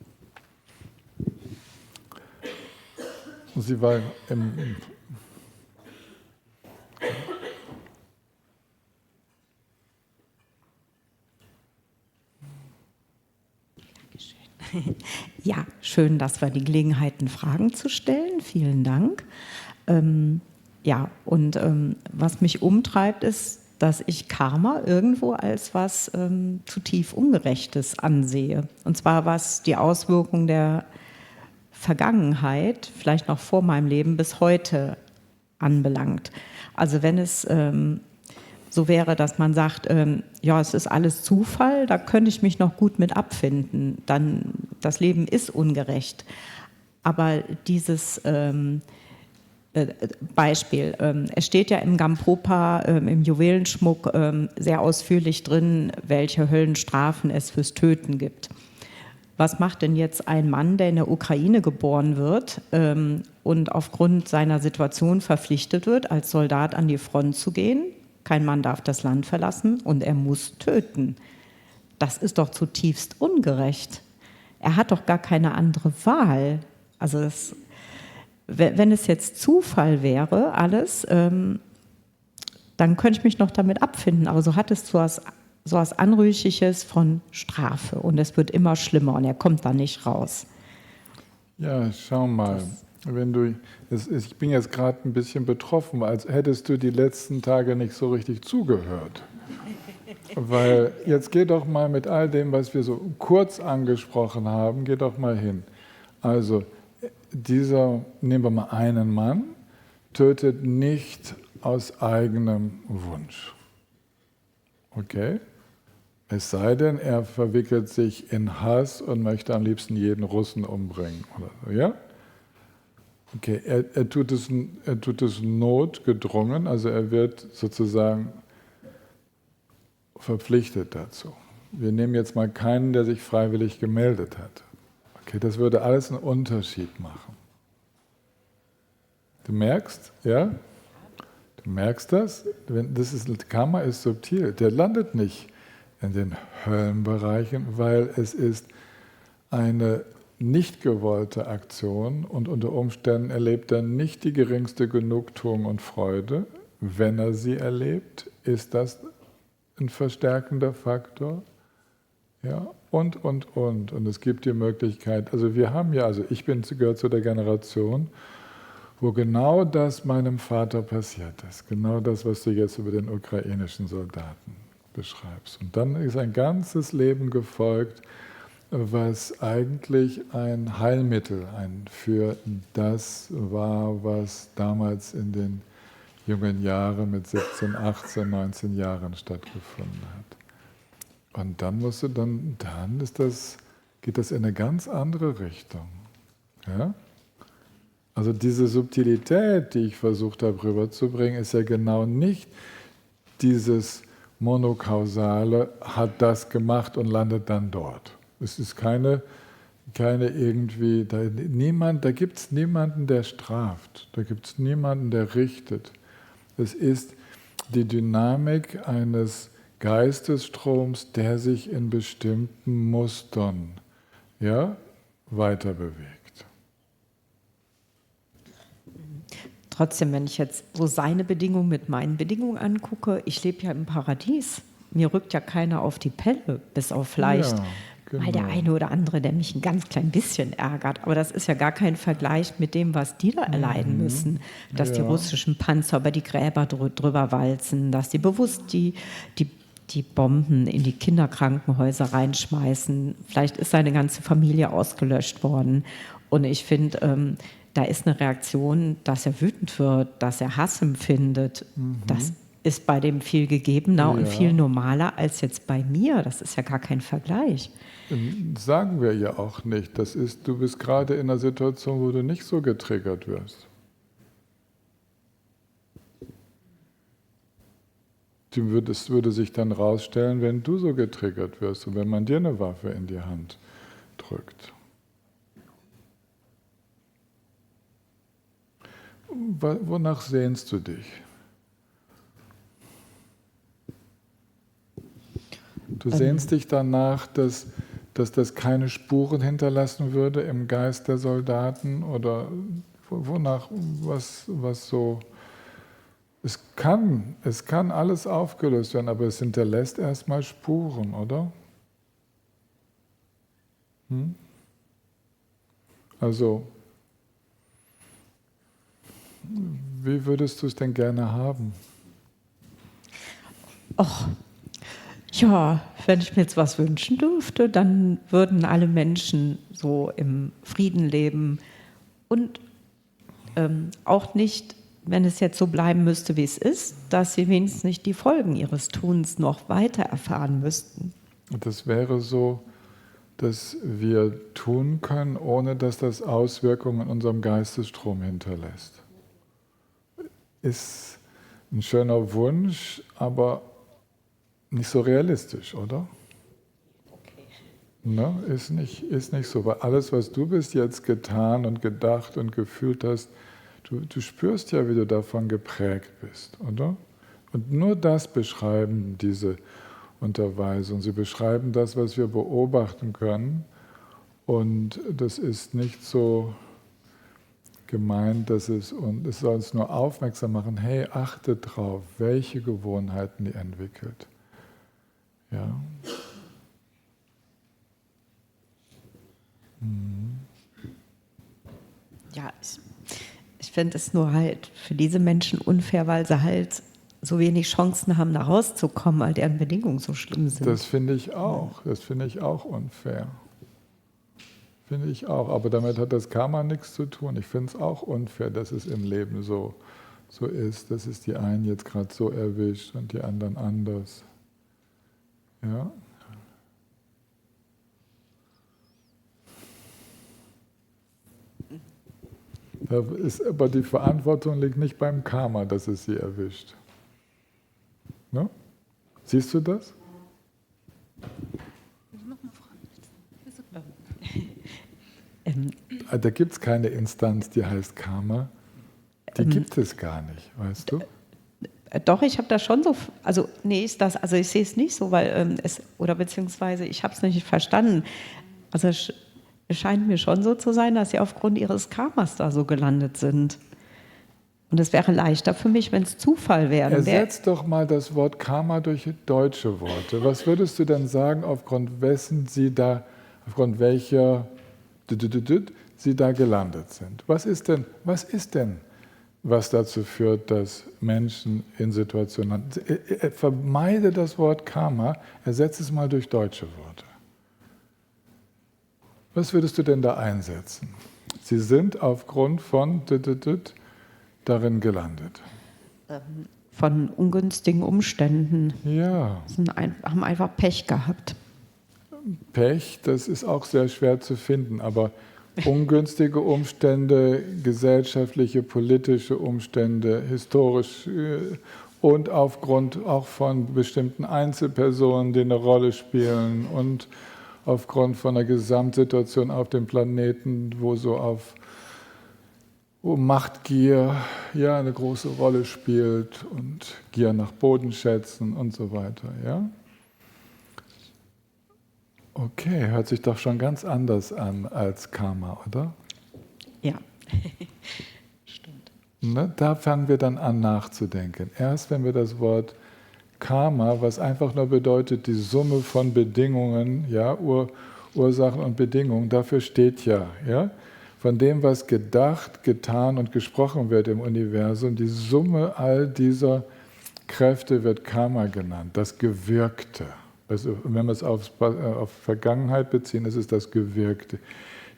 Speaker 1: Sie war im
Speaker 4: Ja, schön, dass wir die Gelegenheit hatten, Fragen zu stellen. Vielen Dank. Was mich umtreibt, ist, dass ich Karma irgendwo als was zutiefst Ungerechtes ansehe. Und zwar was die Auswirkungen der Vergangenheit, vielleicht noch vor meinem Leben, bis heute anbelangt. Also wenn es so wäre, dass man sagt, ja, es ist alles Zufall, da könnte ich mich noch gut mit abfinden. Dann, das Leben ist ungerecht. Aber dieses Beispiel, es steht ja im Gampropa, im Juwelenschmuck, sehr ausführlich drin, welche Höllenstrafen es fürs Töten gibt. Was macht denn jetzt ein Mann, der in der Ukraine geboren wird und aufgrund seiner Situation verpflichtet wird, als Soldat an die Front zu gehen? Kein Mann darf das Land verlassen und er muss töten. Das ist doch zutiefst ungerecht. Er hat doch gar keine andere Wahl. Also wenn es jetzt Zufall wäre, alles, dann könnte ich mich noch damit abfinden. Aber so hat es so was Anrüchiges von Strafe und es wird immer schlimmer und er kommt da nicht raus.
Speaker 1: Ja, schau mal. Ich bin jetzt gerade ein bisschen betroffen, als hättest du die letzten Tage nicht so richtig zugehört. Weil jetzt geh doch mal mit all dem, was wir so kurz angesprochen haben, geh doch mal hin. Also nehmen wir mal einen Mann, tötet nicht aus eigenem Wunsch. Okay? Es sei denn, er verwickelt sich in Hass und möchte am liebsten jeden Russen umbringen. Oder so, ja? Okay, er tut es notgedrungen, also er wird sozusagen verpflichtet dazu. Wir nehmen jetzt mal keinen, der sich freiwillig gemeldet hat. Okay, das würde alles einen Unterschied machen. Du merkst, ja? Du merkst das? Karma ist subtil. Der landet nicht in den Höllenbereichen, weil es ist eine nicht gewollte Aktion und unter Umständen erlebt er nicht die geringste Genugtuung und Freude. Wenn er sie erlebt, ist das ein verstärkender Faktor. Ja, und. Und es gibt die Möglichkeit, also wir haben ja, gehöre zu der Generation, wo genau das meinem Vater passiert ist. Genau das, was du jetzt über den ukrainischen Soldaten beschreibst. Und dann ist ein ganzes Leben gefolgt, was eigentlich ein Heilmittel für das war, was damals in den jungen Jahren mit 17, 18, 19 Jahren stattgefunden hat. Und dann geht das in eine ganz andere Richtung. Ja? Also diese Subtilität, die ich versucht habe rüberzubringen, ist ja genau nicht dieses Monokausale, hat das gemacht und landet dann dort. Es ist keine irgendwie, da gibt es niemanden, der straft, da gibt es niemanden, der richtet. Es ist die Dynamik eines Geistesstroms, der sich in bestimmten Mustern weiter bewegt.
Speaker 4: Trotzdem, wenn ich jetzt so seine Bedingungen mit meinen Bedingungen angucke, ich lebe ja im Paradies. Mir rückt ja keiner auf die Pelle, bis auf vielleicht Mal der eine oder andere, der mich ein ganz klein bisschen ärgert. Aber das ist ja gar kein Vergleich mit dem, was die da erleiden müssen. Dass die russischen Panzer über die Gräber drüber walzen, dass die bewusst die Bomben in die Kinderkrankenhäuser reinschmeißen. Vielleicht ist seine ganze Familie ausgelöscht worden. Und ich finde, da ist eine Reaktion, dass er wütend wird, dass er Hass empfindet. Das ist bei dem viel gegebener und viel normaler als jetzt bei mir. Das ist ja gar kein Vergleich.
Speaker 1: Sagen wir ja auch nicht. Das ist, du bist gerade in einer Situation, wo du nicht so getriggert wirst. Das würde sich dann rausstellen, wenn du so getriggert wirst und wenn man dir eine Waffe in die Hand drückt. Wonach sehnst du dich? Du sehnst dich danach, dass das keine Spuren hinterlassen würde im Geist der Soldaten? Oder wonach, was so... Es kann alles aufgelöst werden, aber es hinterlässt erstmal Spuren, oder? Also, wie würdest du es denn gerne haben?
Speaker 4: Och, ja, wenn ich mir jetzt was wünschen dürfte, dann würden alle Menschen so im Frieden leben und auch nicht, wenn es jetzt so bleiben müsste, wie es ist, dass sie wenigstens nicht die Folgen ihres Tuns noch weiter erfahren müssten.
Speaker 1: Und das wäre so, dass wir tun können, ohne dass das Auswirkungen in unserem Geistesstrom hinterlässt. Ist ein schöner Wunsch, aber nicht so realistisch, oder?
Speaker 4: Okay.
Speaker 1: Ne? Ist nicht so, weil alles, was du bis jetzt getan und gedacht und gefühlt hast, du spürst ja, wie du davon geprägt bist, oder? Und nur das beschreiben diese Unterweisungen. Sie beschreiben das, was wir beobachten können. Und das ist nicht so gemeint, dass es soll uns nur aufmerksam machen, hey, achte drauf, welche Gewohnheiten die entwickelt. Ja.
Speaker 4: Ja, ich finde es nur halt für diese Menschen unfair, weil sie halt so wenig Chancen haben, da rauszukommen, weil deren Bedingungen so schlimm sind.
Speaker 1: Das finde ich auch. Das finde ich auch unfair. Finde ich auch. Aber damit hat das Karma nichts zu tun. Ich finde es auch unfair, dass es im Leben so ist, dass es die einen jetzt gerade so erwischt und die anderen anders. Ja. Aber die Verantwortung liegt nicht beim Karma, dass es sie erwischt. Ne? Siehst du das? Da gibt es keine Instanz, die heißt Karma. Die gibt es gar nicht, weißt du?
Speaker 4: Doch, ich habe da schon so, also nee, ich sehe es nicht so, weil beziehungsweise ich habe es nicht verstanden. Also es scheint mir schon so zu sein, dass sie aufgrund ihres Karmas da so gelandet sind. Und es wäre leichter für mich, wenn es Zufall wäre.
Speaker 1: Ersetz doch mal das Wort Karma durch deutsche Worte. Was würdest du denn sagen, aufgrund welcher sie da gelandet sind? Was ist denn, was dazu führt, dass Menschen in Situationen landen? Vermeide das Wort Karma, ersetze es mal durch deutsche Worte. Was würdest du denn da einsetzen? Sie sind aufgrund von darin gelandet.
Speaker 4: Von ungünstigen Umständen.
Speaker 1: Ja.
Speaker 4: Haben einfach Pech gehabt.
Speaker 1: Pech, das ist auch sehr schwer zu finden, aber ungünstige Umstände, gesellschaftliche, politische Umstände, historisch und aufgrund auch von bestimmten Einzelpersonen, die eine Rolle spielen und aufgrund von der Gesamtsituation auf dem Planeten, wo Machtgier ja eine große Rolle spielt und Gier nach Bodenschätzen und so weiter. Ja? Okay, hört sich doch schon ganz anders an als Karma, oder?
Speaker 4: Ja, stimmt.
Speaker 1: Ne? Da fangen wir dann an nachzudenken. Erst wenn wir das Wort Karma, was einfach nur bedeutet, die Summe von Bedingungen, ja, Ursachen und Bedingungen, dafür steht ja, von dem, was gedacht, getan und gesprochen wird im Universum, die Summe all dieser Kräfte wird Karma genannt, das Gewirkte. Also, wenn wir es auf Vergangenheit beziehen, ist es das Gewirkte.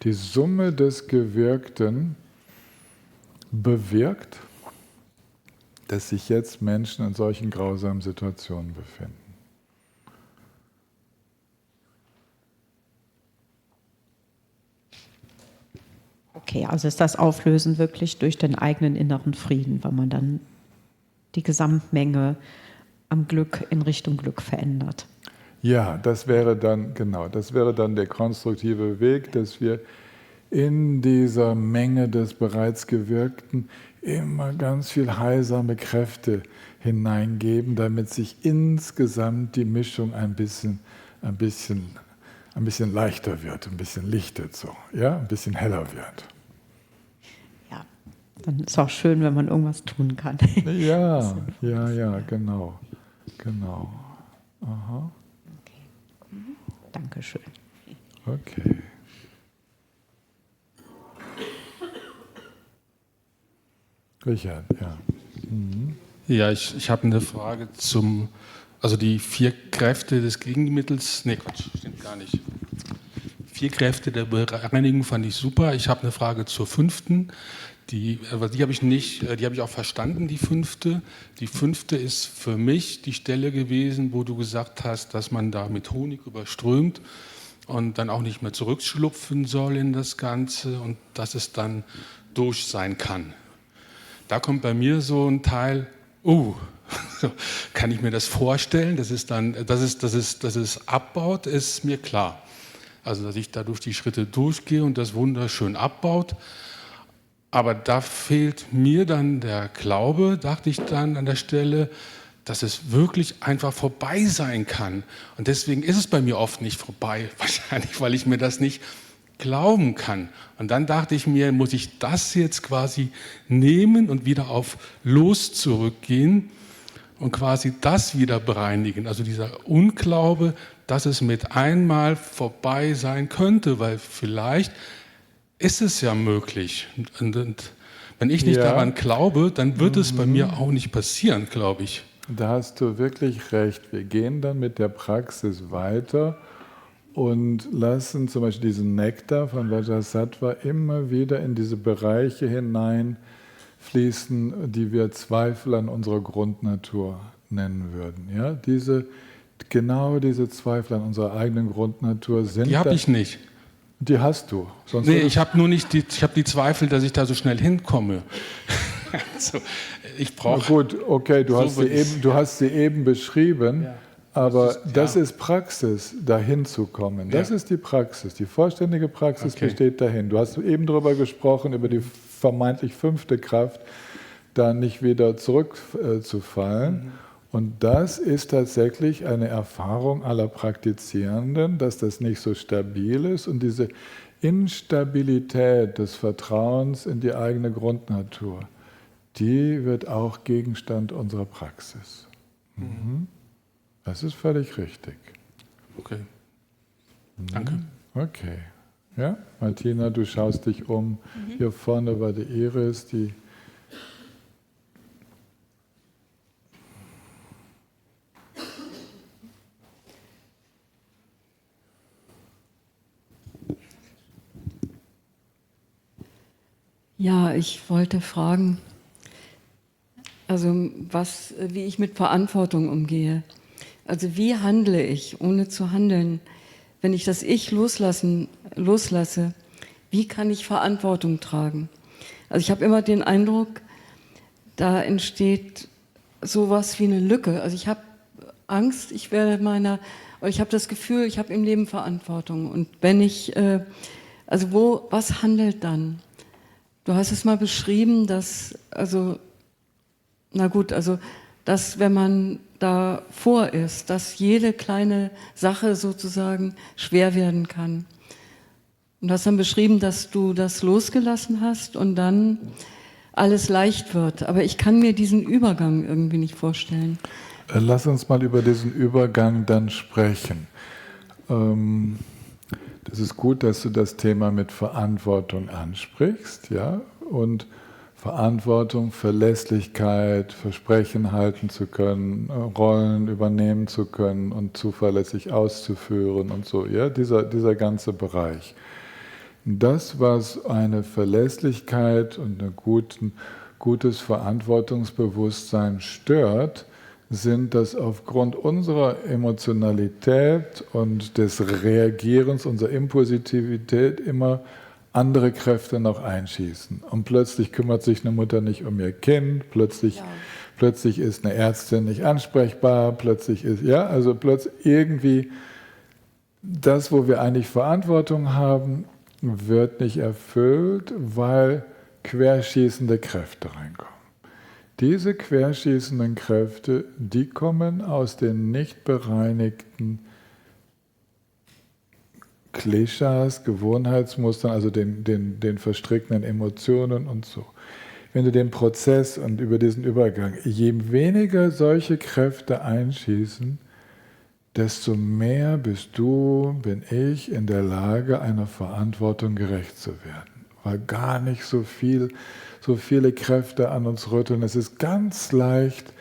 Speaker 1: Die Summe des Gewirkten bewirkt, dass sich jetzt Menschen in solchen grausamen Situationen befinden.
Speaker 4: Okay, also ist das Auflösen wirklich durch den eigenen inneren Frieden, weil man dann die Gesamtmenge am Glück in Richtung Glück verändert.
Speaker 1: Ja, das wäre dann der konstruktive Weg, dass wir in dieser Menge des bereits Gewirkten immer ganz viel heilsame Kräfte hineingeben, damit sich insgesamt die Mischung ein bisschen leichter wird, ein bisschen lichtet so, ein bisschen heller wird.
Speaker 4: Ja, dann ist es auch schön, wenn man irgendwas tun kann.
Speaker 1: Ja, genau. Aha.
Speaker 4: Okay. Dankeschön.
Speaker 1: Okay. Richard, ja.
Speaker 3: Ja, ich habe eine Frage also die 4 Kräfte des Gegenmittels, stimmt gar nicht. 4 Kräfte der Bereinigung fand ich super. Ich habe eine Frage zur 5. Die habe ich auch verstanden, die 5. Die 5. ist für mich die Stelle gewesen, wo du gesagt hast, dass man da mit Honig überströmt und dann auch nicht mehr zurückschlupfen soll in das Ganze und dass es dann durch sein kann. Da kommt bei mir so ein Teil, kann ich mir das vorstellen, dass es abbaut, ist mir klar. Also, dass ich da durch die Schritte durchgehe und das wunderschön abbaut. Aber da fehlt mir dann der Glaube, dachte ich dann an der Stelle, dass es wirklich einfach vorbei sein kann. Und deswegen ist es bei mir oft nicht vorbei, wahrscheinlich, weil ich mir das nicht glauben kann. Und dann dachte ich mir, muss ich das jetzt quasi nehmen und wieder auf Los zurückgehen und quasi das wieder bereinigen. Also dieser Unglaube, dass es mit einmal vorbei sein könnte, weil vielleicht ist es ja möglich. Und wenn ich nicht daran glaube, dann wird es bei mir auch nicht passieren, glaube ich.
Speaker 1: Da hast du wirklich recht. Wir gehen dann mit der Praxis weiter und lassen zum Beispiel diesen Nektar von Vajrasattva immer wieder in diese Bereiche hineinfließen, die wir Zweifel an unserer Grundnatur nennen würden. Ja? Genau diese Zweifel an unserer eigenen Grundnatur sind.
Speaker 3: Die habe ich nicht.
Speaker 1: Die hast du.
Speaker 3: Sonst ich habe die Zweifel, dass ich da so schnell hinkomme. Also, ich brauche.
Speaker 1: Na gut, okay, du hast sie eben beschrieben. Ja. Aber das ist Praxis, dahin zu kommen. Das ist die Praxis. Die vollständige Praxis besteht dahin. Du hast eben darüber gesprochen, über die vermeintlich 5. Kraft, da nicht wieder zurückzufallen. Und das ist tatsächlich eine Erfahrung aller Praktizierenden, dass das nicht so stabil ist. Und diese Instabilität des Vertrauens in die eigene Grundnatur, die wird auch Gegenstand unserer Praxis. Das ist völlig richtig.
Speaker 3: Okay. Danke.
Speaker 1: Okay. Ja, Martina, du schaust dich um. Hier vorne war die Iris, die.
Speaker 5: Ja, ich wollte fragen, also wie ich mit Verantwortung umgehe. Also wie handle ich, ohne zu handeln? Wenn ich das Ich loslasse, wie kann ich Verantwortung tragen? Also ich habe immer den Eindruck, da entsteht sowas wie eine Lücke. Also ich habe Angst, ich habe das Gefühl, ich habe im Leben Verantwortung. Und wenn ich, was handelt dann? Du hast es mal beschrieben, dass wenn man davor ist, dass jede kleine Sache sozusagen schwer werden kann. Und du hast dann beschrieben, dass du das losgelassen hast und dann alles leicht wird. Aber ich kann mir diesen Übergang irgendwie nicht vorstellen.
Speaker 1: Lass uns mal über diesen Übergang dann sprechen. das ist gut, dass du das Thema mit Verantwortung ansprichst, ja, und Verantwortung, Verlässlichkeit, Versprechen halten zu können, Rollen übernehmen zu können und zuverlässig auszuführen und so, ja, dieser ganze Bereich. Das, was eine Verlässlichkeit und ein gutes Verantwortungsbewusstsein stört, sind, dass aufgrund unserer Emotionalität und des Reagierens, unserer Impulsivität immer andere Kräfte noch einschießen. Und plötzlich kümmert sich eine Mutter nicht um ihr Kind, plötzlich ist eine Ärztin nicht ansprechbar, plötzlich irgendwie das, wo wir eigentlich Verantwortung haben, wird nicht erfüllt, weil querschießende Kräfte reinkommen. Diese querschießenden Kräfte, die kommen aus den nicht bereinigten Klischees, Gewohnheitsmustern, also den verstrickten Emotionen und so. Wenn du den Prozess und über diesen Übergang, je weniger solche Kräfte einschießen, desto mehr bin ich in der Lage, einer Verantwortung gerecht zu werden. Weil gar nicht so viele Kräfte an uns rütteln. Es ist ganz leicht,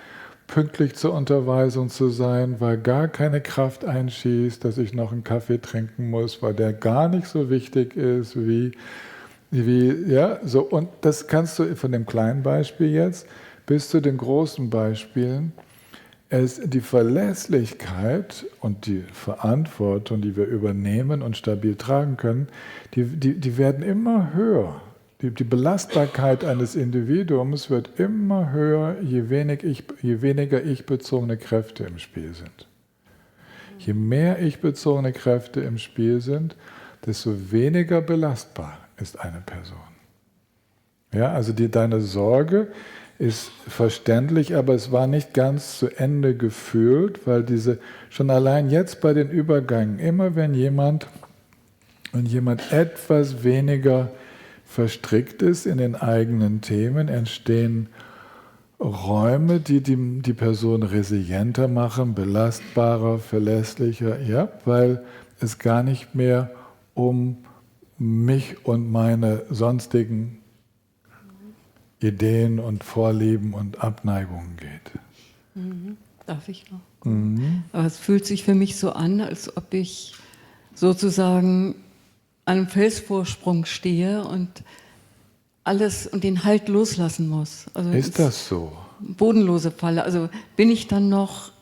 Speaker 1: pünktlich zur Unterweisung zu sein, weil gar keine Kraft einschießt, dass ich noch einen Kaffee trinken muss, weil der gar nicht so wichtig ist so. Und das kannst du von dem kleinen Beispiel jetzt bis zu den großen Beispielen. Die Verlässlichkeit und die Verantwortung, die wir übernehmen und stabil tragen können, die werden immer höher. Die Belastbarkeit eines Individuums wird immer höher, je weniger ich-bezogene Kräfte im Spiel sind. Je mehr ich-bezogene Kräfte im Spiel sind, desto weniger belastbar ist eine Person. Ja, also deine Sorge ist verständlich, aber es war nicht ganz zu Ende gefühlt, weil schon allein jetzt bei den Übergängen, immer wenn jemand etwas weniger verstrickt ist in den eigenen Themen, entstehen Räume, die die Person resilienter machen, belastbarer, verlässlicher, ja, weil es gar nicht mehr um mich und meine sonstigen Ideen und Vorlieben und Abneigungen geht.
Speaker 5: Darf ich noch? Aber es fühlt sich für mich so an, als ob ich sozusagen an einem Felsvorsprung stehe und alles und den Halt loslassen muss. Also
Speaker 1: ist das so?
Speaker 5: Bodenlose Falle. Also bin ich dann noch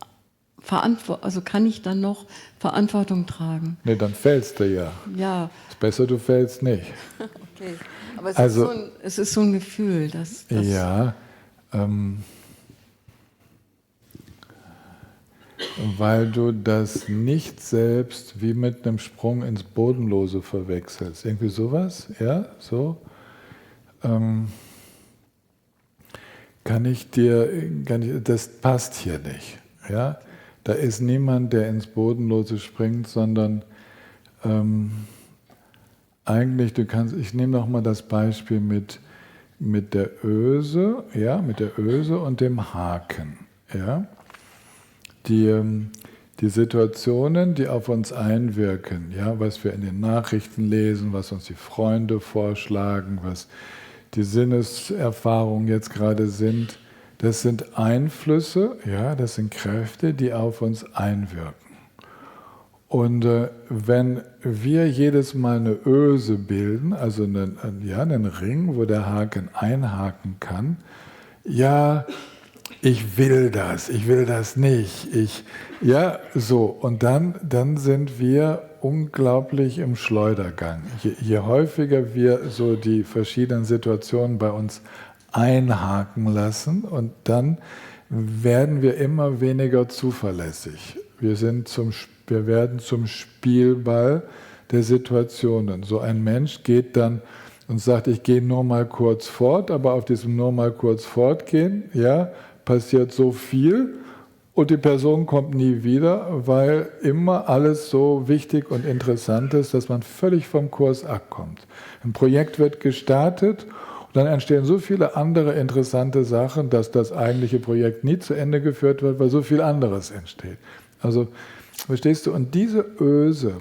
Speaker 5: kann ich dann noch Verantwortung tragen?
Speaker 1: Nee, dann fällst du ja.
Speaker 5: Ja.
Speaker 1: Ist besser, du fällst nicht.
Speaker 5: Okay. Aber es ist so ein Gefühl, dass
Speaker 1: ja, weil du das nicht selbst wie mit einem Sprung ins Bodenlose verwechselst. Irgendwie sowas, ja, so. Das passt hier nicht, ja. Da ist niemand, der ins Bodenlose springt, sondern eigentlich, ich nehme noch mal das Beispiel mit der Öse, ja, mit der Öse und dem Haken, ja. Die Situationen, die auf uns einwirken, ja, was wir in den Nachrichten lesen, was uns die Freunde vorschlagen, was die Sinneserfahrungen jetzt gerade sind, das sind Einflüsse, ja, das sind Kräfte, die auf uns einwirken. Und wenn wir jedes Mal eine Öse bilden, also einen Ring, wo der Haken einhaken kann, ja, ich will das nicht, und dann sind wir unglaublich im Schleudergang. Je häufiger wir so die verschiedenen Situationen bei uns einhaken lassen und dann werden wir immer weniger zuverlässig. Wir werden zum Spielball der Situationen. So ein Mensch geht dann und sagt, ich gehe nur mal kurz fort, aber auf diesem nur mal kurz fortgehen, ja, passiert so viel und die Person kommt nie wieder, weil immer alles so wichtig und interessant ist, dass man völlig vom Kurs abkommt. Ein Projekt wird gestartet und dann entstehen so viele andere interessante Sachen, dass das eigentliche Projekt nie zu Ende geführt wird, weil so viel anderes entsteht. Also, verstehst du? Und diese Öse,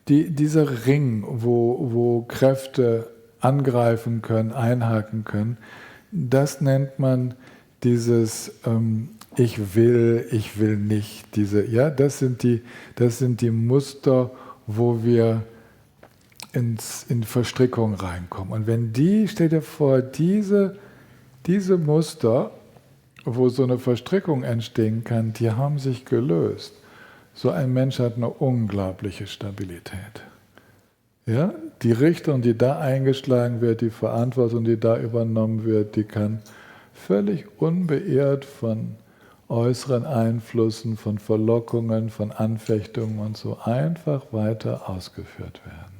Speaker 1: dieser Ring, wo Kräfte angreifen können, einhaken können, das nennt man dieses ich will nicht. Das sind die Muster, wo wir in Verstrickung reinkommen. Und wenn stell dir vor, diese Muster, wo so eine Verstrickung entstehen kann, die haben sich gelöst. So ein Mensch hat eine unglaubliche Stabilität. Ja? Die Richtung, die da eingeschlagen wird, die Verantwortung, die da übernommen wird, die kann völlig unbeirrt von äußeren Einflüssen, von Verlockungen, von Anfechtungen und so einfach weiter ausgeführt werden.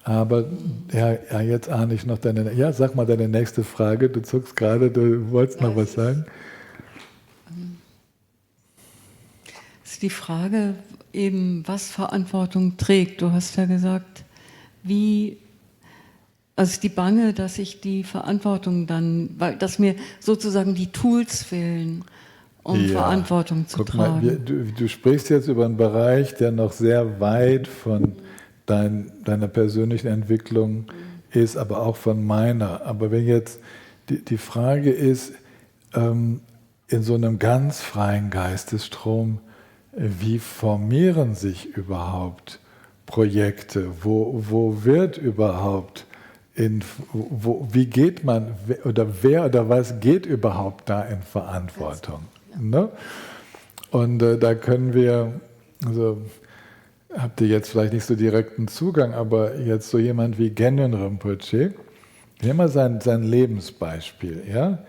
Speaker 1: Aber jetzt ahne ich noch sag mal deine nächste Frage, du zuckst gerade, du wolltest noch was sagen.
Speaker 5: Es ist die Frage eben, was Verantwortung trägt. Du hast ja gesagt, also die Bange, dass ich die Verantwortung dass mir sozusagen die Tools fehlen, um Verantwortung zu tragen.
Speaker 1: Mal, du sprichst jetzt über einen Bereich, der noch sehr weit von deiner persönlichen Entwicklung ist, aber auch von meiner. Aber wenn jetzt die Frage ist, in so einem ganz freien Geistesstrom, wie formieren sich überhaupt Projekte? Wo wird überhaupt, wie geht man, oder wer oder was geht überhaupt da in Verantwortung? Ne? Und da können wir, also habt ihr jetzt vielleicht nicht so direkten Zugang, aber jetzt so jemand wie Genjen Rinpoche, nehmen wir sein Lebensbeispiel, ja?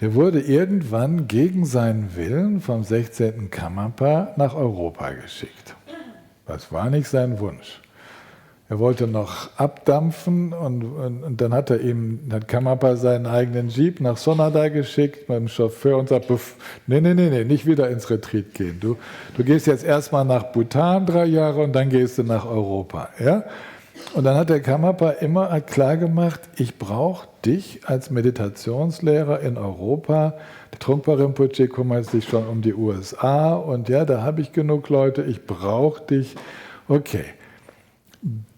Speaker 1: Der wurde irgendwann gegen seinen Willen vom 16. Karmapa nach Europa geschickt. Das war nicht sein Wunsch. Er wollte noch abdampfen und dann hat Karmapa seinen eigenen Jeep nach Sonada geschickt mit dem Chauffeur und sagt, nee, nicht wieder ins Retreat gehen. Du gehst jetzt erstmal nach Bhutan 3 Jahre und dann gehst du nach Europa. Ja? Und dann hat der Karmapa immer klar gemacht, ich brauche dich als Meditationslehrer in Europa. Der Trungpa Rinpoche kümmert sich schon um die USA und ja, da habe ich genug Leute, ich brauche dich. Okay.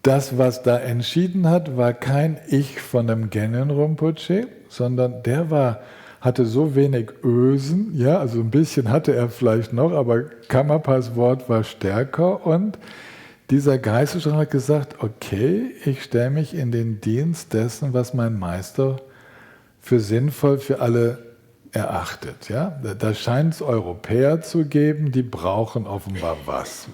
Speaker 1: Das, was da entschieden hat, war kein Ich von dem Genjen Rinpoche, sondern der hatte so wenig Ösen, ja, also ein bisschen hatte er vielleicht noch, aber Karmapas Wort war stärker und dieser Geistesstrom hat gesagt, okay, ich stelle mich in den Dienst dessen, was mein Meister für sinnvoll für alle erachtet. Ja? Da scheint es Europäer zu geben, die brauchen offenbar was.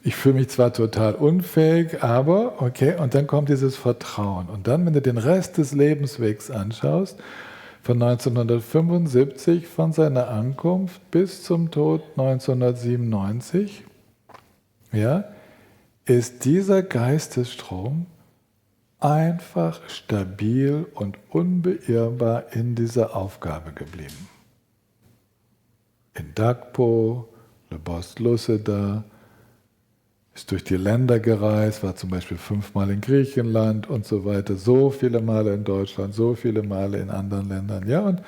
Speaker 1: Ich fühle mich zwar total unfähig, aber okay, und dann kommt dieses Vertrauen. Und dann, wenn du den Rest des Lebenswegs anschaust, von 1975, von seiner Ankunft bis zum Tod 1997, ja, ist dieser Geistesstrom einfach stabil und unbeirrbar in dieser Aufgabe geblieben. In Dakpo, Lebos-Luceda, ist durch die Länder gereist, war zum Beispiel 5-mal in Griechenland und so weiter, so viele Male in Deutschland, so viele Male in anderen Ländern, ja, und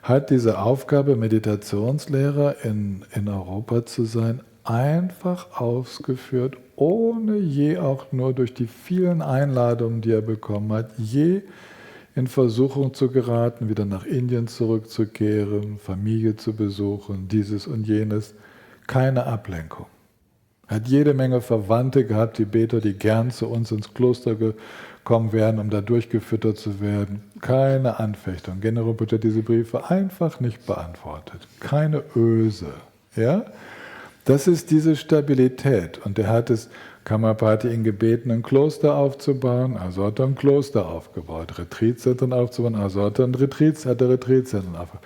Speaker 1: hat diese Aufgabe, Meditationslehrer in Europa zu sein, einfach ausgeführt, ohne je auch nur durch die vielen Einladungen, die er bekommen hat, je in Versuchung zu geraten, wieder nach Indien zurückzukehren, Familie zu besuchen, dieses und jenes, keine Ablenkung. Er hat jede Menge Verwandte gehabt, Tibeter, die gern zu uns ins Kloster gekommen wären, um da durchgefüttert zu werden. Keine Anfechtung. Genjen Rinpoche hat diese Briefe einfach nicht beantwortet. Keine Öse. Ja? Das ist diese Stabilität. Und er hat Karmapa hatte ihn gebeten, ein Kloster aufzubauen, also hat er ein Kloster aufgebaut, Retreatzentren aufzubauen, also hat er Retreatzentren aufgebaut.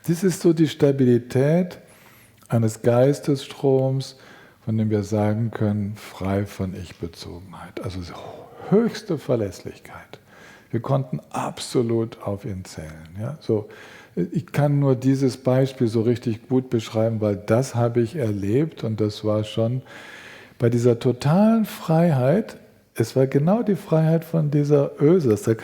Speaker 1: Das ist so die Stabilität eines Geistesstroms, von dem wir sagen können, frei von Ich-Bezogenheit. Also höchste Verlässlichkeit. Wir konnten absolut auf ihn zählen. Ja? So, ich kann nur dieses Beispiel so richtig gut beschreiben, weil das habe ich erlebt und das war schon bei dieser totalen Freiheit, es war genau die Freiheit von dieser Öse, dass da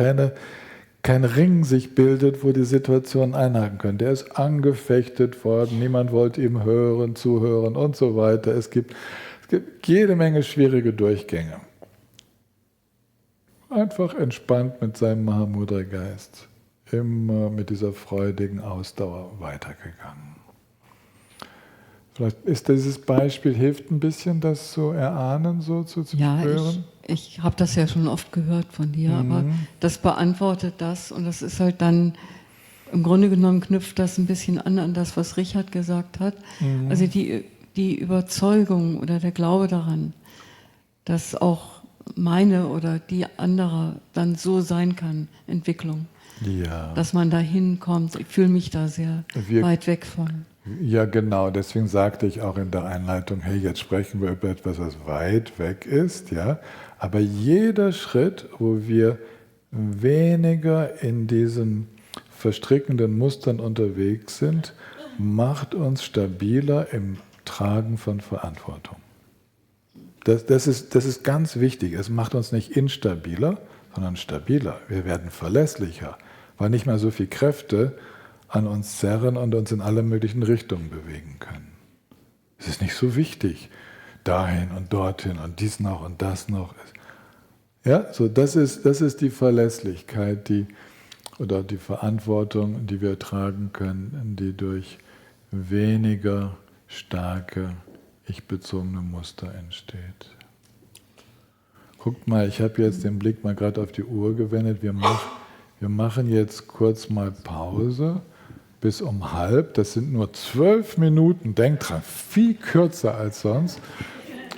Speaker 1: kein Ring sich bildet, wo die Situation einhaken können. Der ist angefechtet worden, niemand wollte ihm hören, zuhören und so weiter. Es gibt jede Menge schwierige Durchgänge. Einfach entspannt mit seinem Mahamudra-Geist, immer mit dieser freudigen Ausdauer weitergegangen. Vielleicht ist dieses Beispiel, hilft ein bisschen, das zu erahnen, so zu spüren?
Speaker 5: Ich habe das ja schon oft gehört von dir, aber das beantwortet das und das ist halt dann, im Grunde genommen knüpft das ein bisschen an das, was Richard gesagt hat. Also die Überzeugung oder der Glaube daran, dass auch meine oder die andere dann so sein kann, Entwicklung.
Speaker 1: Ja.
Speaker 5: Dass man da hinkommt. Ich fühle mich da sehr weit weg von.
Speaker 1: Ja, genau. Deswegen sagte ich auch in der Einleitung, hey, jetzt sprechen wir über etwas, was weit weg ist. Ja? Aber jeder Schritt, wo wir weniger in diesen verstrickenden Mustern unterwegs sind, macht uns stabiler im Tragen von Verantwortung. Das ist ganz wichtig. Es macht uns nicht instabiler, sondern stabiler. Wir werden verlässlicher, weil nicht mehr so viel Kräfte an uns zerren und uns in alle möglichen Richtungen bewegen können. Es ist nicht so wichtig, dahin und dorthin und dies noch und das noch. Ja, so das ist die Verlässlichkeit, oder die Verantwortung, die wir tragen können, die durch weniger starke ich-bezogene Muster entsteht. Guckt mal, ich habe jetzt den Blick mal gerade auf die Uhr gewendet. Wir machen jetzt kurz mal Pause bis um 12:30. Das sind nur 12 Minuten. Denkt dran, viel kürzer als sonst.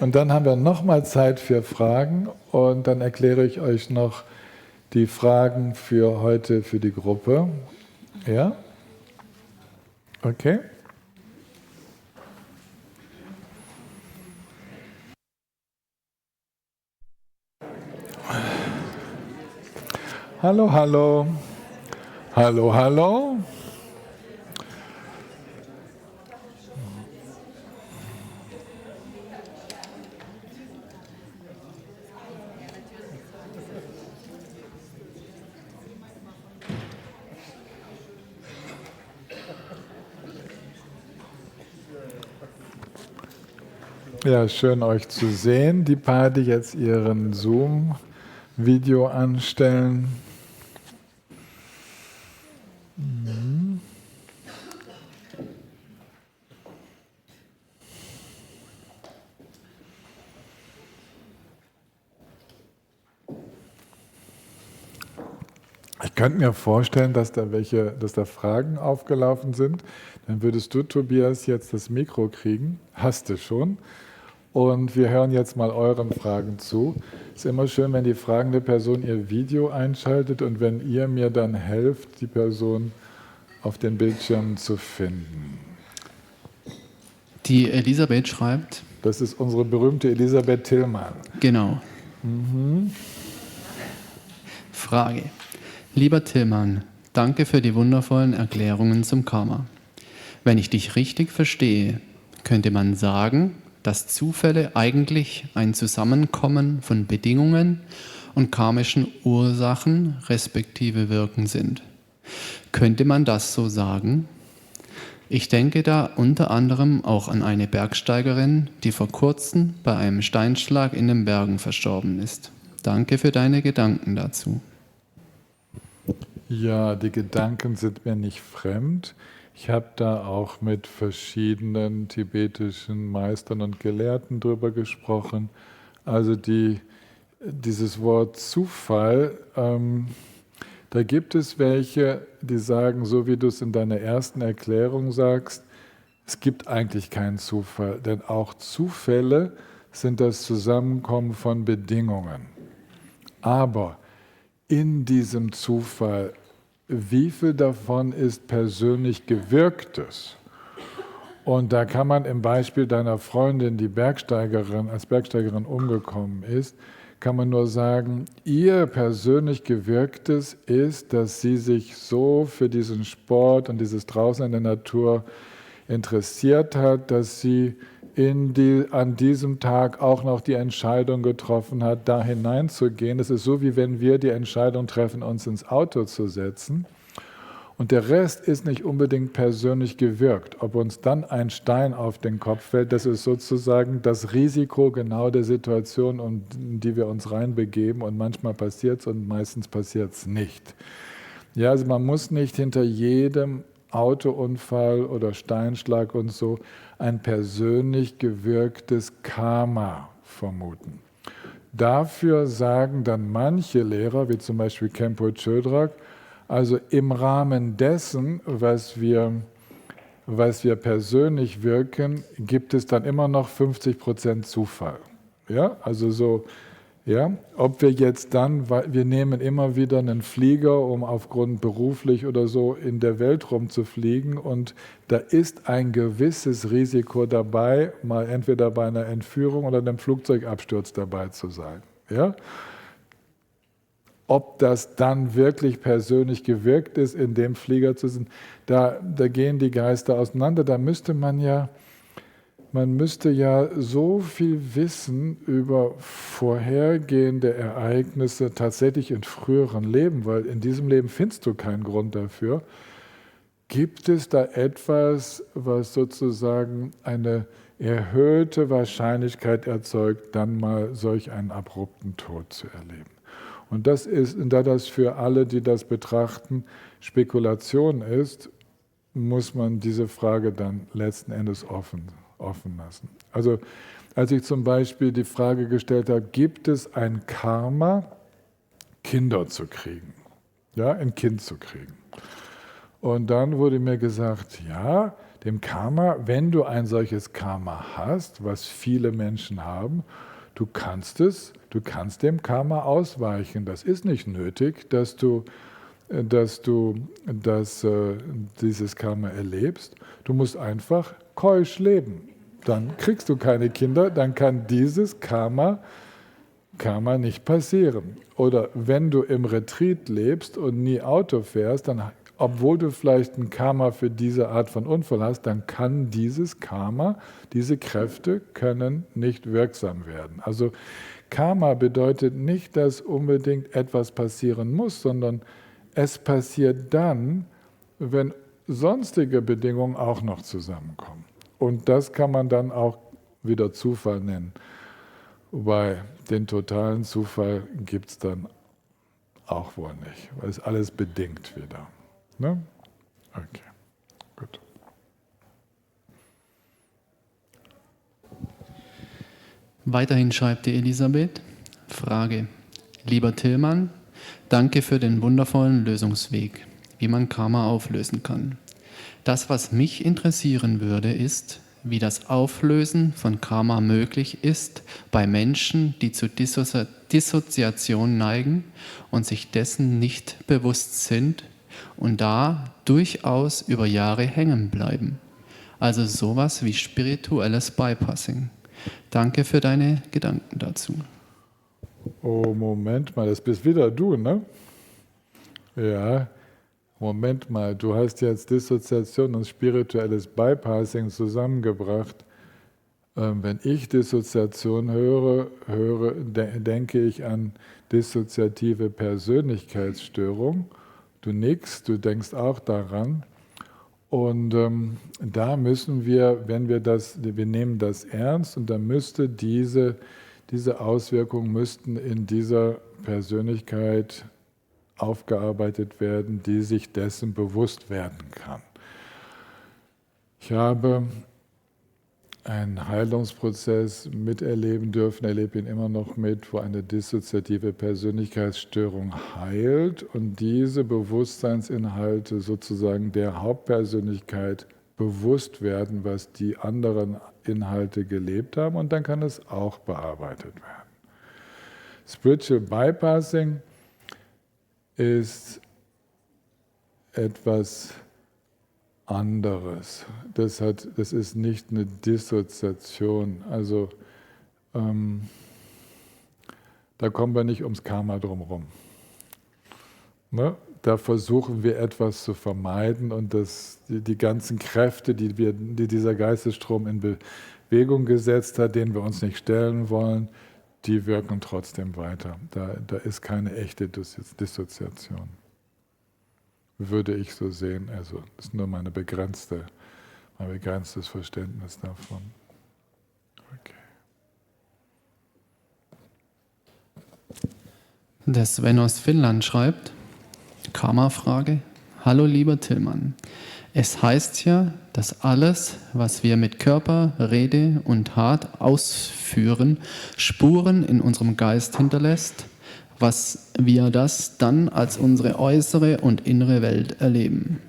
Speaker 1: Und dann haben wir nochmal Zeit für Fragen und dann erkläre ich euch noch die Fragen für heute für die Gruppe. Ja? Okay? Hallo, hallo. Hallo, hallo. Ja, schön euch zu sehen. Die paar, die jetzt ihren Zoom-Video anstellen. Ich könnte mir vorstellen, dass da Fragen aufgelaufen sind. Dann würdest du, Tobias, jetzt das Mikro kriegen. Hast du schon. Und wir hören jetzt mal euren Fragen zu. Es ist immer schön, wenn die fragende Person ihr Video einschaltet und wenn ihr mir dann helft, die Person auf den Bildschirmen zu finden.
Speaker 6: Die Elisabeth schreibt.
Speaker 1: Das ist unsere berühmte Elisabeth Tillmann.
Speaker 6: Genau. Frage. Lieber Tillmann, danke für die wundervollen Erklärungen zum Karma. Wenn ich dich richtig verstehe, könnte man sagen, dass Zufälle eigentlich ein Zusammenkommen von Bedingungen und karmischen Ursachen respektive Wirken sind. Könnte man das so sagen? Ich denke da unter anderem auch an eine Bergsteigerin, die vor kurzem bei einem Steinschlag in den Bergen verstorben ist. Danke für deine Gedanken dazu.
Speaker 1: Ja, die Gedanken sind mir nicht fremd. Ich habe da auch mit verschiedenen tibetischen Meistern und Gelehrten drüber gesprochen. Also dieses Wort Zufall, da gibt es welche, die sagen, so wie du es in deiner ersten Erklärung sagst, es gibt eigentlich keinen Zufall, denn auch Zufälle sind das Zusammenkommen von Bedingungen. Aber in diesem Zufall, wie viel davon ist persönlich Gewirktes? Und da kann man im Beispiel deiner Freundin, die als Bergsteigerin umgekommen ist, kann man nur sagen, ihr persönlich Gewirktes ist, dass sie sich so für diesen Sport und dieses Draußen in der Natur interessiert hat, dass sie an diesem Tag auch noch die Entscheidung getroffen hat, da hineinzugehen. Es ist so, wie wenn wir die Entscheidung treffen, uns ins Auto zu setzen. Und der Rest ist nicht unbedingt persönlich gewirkt. Ob uns dann ein Stein auf den Kopf fällt, das ist sozusagen das Risiko genau der Situation, in die wir uns reinbegeben. Und manchmal passiert es und meistens passiert es nicht. Ja, also man muss nicht hinter jedem Autounfall oder Steinschlag und so ein persönlich gewirktes Karma vermuten. Dafür sagen dann manche Lehrer, wie zum Beispiel Khenpo Chodrak, also im Rahmen dessen, was wir persönlich wirken, gibt es dann immer noch 50% Zufall. Ja, also so, ja, ob wir jetzt dann, wir nehmen immer wieder einen Flieger, um aufgrund beruflich oder so in der Welt rumzufliegen, und da ist ein gewisses Risiko dabei, mal entweder bei einer Entführung oder einem Flugzeugabsturz dabei zu sein. Ja? Ob das dann wirklich persönlich gewirkt ist, in dem Flieger zu sein, da gehen die Geister auseinander. Da müsste man müsste ja so viel wissen über vorhergehende Ereignisse tatsächlich in früheren Leben, weil in diesem Leben findest du keinen Grund dafür. Gibt es da etwas, was sozusagen eine erhöhte Wahrscheinlichkeit erzeugt, dann mal solch einen abrupten Tod zu erleben? Und da das für alle, die das betrachten, Spekulation ist, muss man diese Frage dann letzten Endes offen lassen. Also als ich zum Beispiel die Frage gestellt habe, gibt es ein Karma, Kinder zu kriegen, ja, ein Kind zu kriegen? Und dann wurde mir gesagt, ja, dem Karma, wenn du ein solches Karma hast, was viele Menschen haben, du kannst dem Karma ausweichen. Das ist nicht nötig, dass du dieses Karma erlebst. Du musst einfach keusch leben. Dann kriegst du keine Kinder, dann kann dieses Karma nicht passieren. Oder wenn du im Retreat lebst und nie Auto fährst, dann, obwohl du vielleicht ein Karma für diese Art von Unfall hast, dann kann dieses Karma, diese Kräfte können nicht wirksam werden. Also Karma bedeutet nicht, dass unbedingt etwas passieren muss, sondern es passiert dann, wenn sonstige Bedingungen auch noch zusammenkommen. Und das kann man dann auch wieder Zufall nennen. Wobei den totalen Zufall gibt es dann auch wohl nicht, weil es alles bedingt wieder. Ne? Okay, gut.
Speaker 6: Weiterhin schreibt die Elisabeth, Frage, lieber Tillmann, danke für den wundervollen Lösungsweg, wie man Karma auflösen kann. Das, was mich interessieren würde, ist, wie das Auflösen von Karma möglich ist bei Menschen, die zu Dissoziation neigen und sich dessen nicht bewusst sind und da durchaus über Jahre hängen bleiben. Also sowas wie spirituelles Bypassing. Danke für deine Gedanken dazu.
Speaker 1: Oh, Moment mal, das bist wieder du, ne? Ja, Moment mal, du hast jetzt Dissoziation und spirituelles Bypassing zusammengebracht. Wenn ich Dissoziation höre, denke ich an dissoziative Persönlichkeitsstörung. Du nickst, du denkst auch daran. Und da müssen wir, wir nehmen das ernst, und dann müsste diese Auswirkungen müssten in dieser Persönlichkeit aufgearbeitet werden, die sich dessen bewusst werden kann. Ich habe einen Heilungsprozess miterleben dürfen, erlebe ihn immer noch mit, wo eine dissoziative Persönlichkeitsstörung heilt und diese Bewusstseinsinhalte sozusagen der Hauptpersönlichkeit bewusst werden, was die anderen Inhalte gelebt haben, und dann kann es auch bearbeitet werden. Spiritual Bypassing ist etwas anderes. Das ist nicht eine Dissoziation. Also da kommen wir nicht ums Karma drumherum. Ne? Da versuchen wir etwas zu vermeiden und die ganzen Kräfte, die dieser Geistesstrom in Bewegung gesetzt hat, denen wir uns nicht stellen wollen, die wirken trotzdem weiter. Da ist keine echte Dissoziation. Würde ich so sehen. Also das ist nur mein begrenztes Verständnis davon. Okay.
Speaker 6: Der Sven aus Finnland schreibt, Karma-Frage. Hallo lieber Tillmann, es heißt ja, dass alles, was wir mit Körper, Rede und Tat ausführen, Spuren in unserem Geist hinterlässt, was wir das dann als unsere äußere und innere Welt erleben.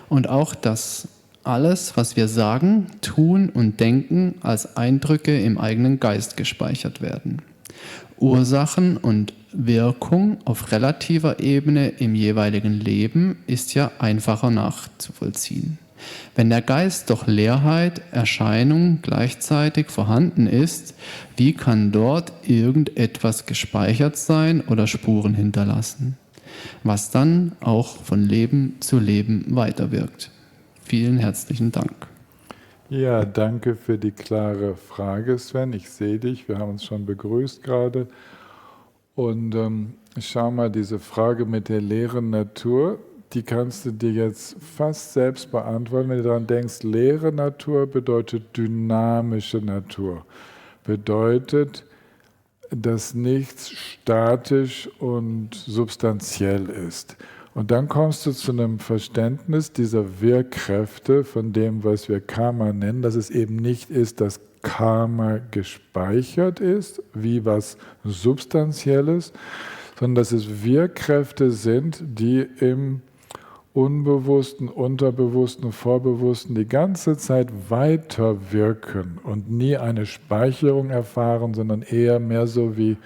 Speaker 6: Und auch, dass alles, was wir sagen, tun und denken, als Eindrücke im eigenen Geist gespeichert werden. Ursachen und Wirkung auf relativer Ebene im jeweiligen Leben ist ja einfacher nachzuvollziehen. Wenn der Geist durch Leerheit, Erscheinung gleichzeitig vorhanden ist, wie kann dort irgendetwas gespeichert sein oder Spuren hinterlassen, was dann auch von Leben zu Leben weiterwirkt? Vielen herzlichen Dank.
Speaker 1: Ja, danke für die klare Frage, Sven. Ich sehe dich, wir haben uns schon begrüßt gerade. Und schau mal, diese Frage mit der leeren Natur, die kannst du dir jetzt fast selbst beantworten, wenn du daran denkst, leere Natur bedeutet dynamische Natur. Bedeutet, dass nichts statisch und substanziell ist. Und dann kommst du zu einem Verständnis dieser Wirkkräfte, von dem, was wir Karma nennen, dass es eben nicht ist, dass Karma gespeichert ist, wie was Substanzielles, sondern dass es Wirkkräfte sind, die im Unbewussten, Unterbewussten, Vorbewussten die ganze Zeit weiterwirken und nie eine Speicherung erfahren, sondern eher mehr so wie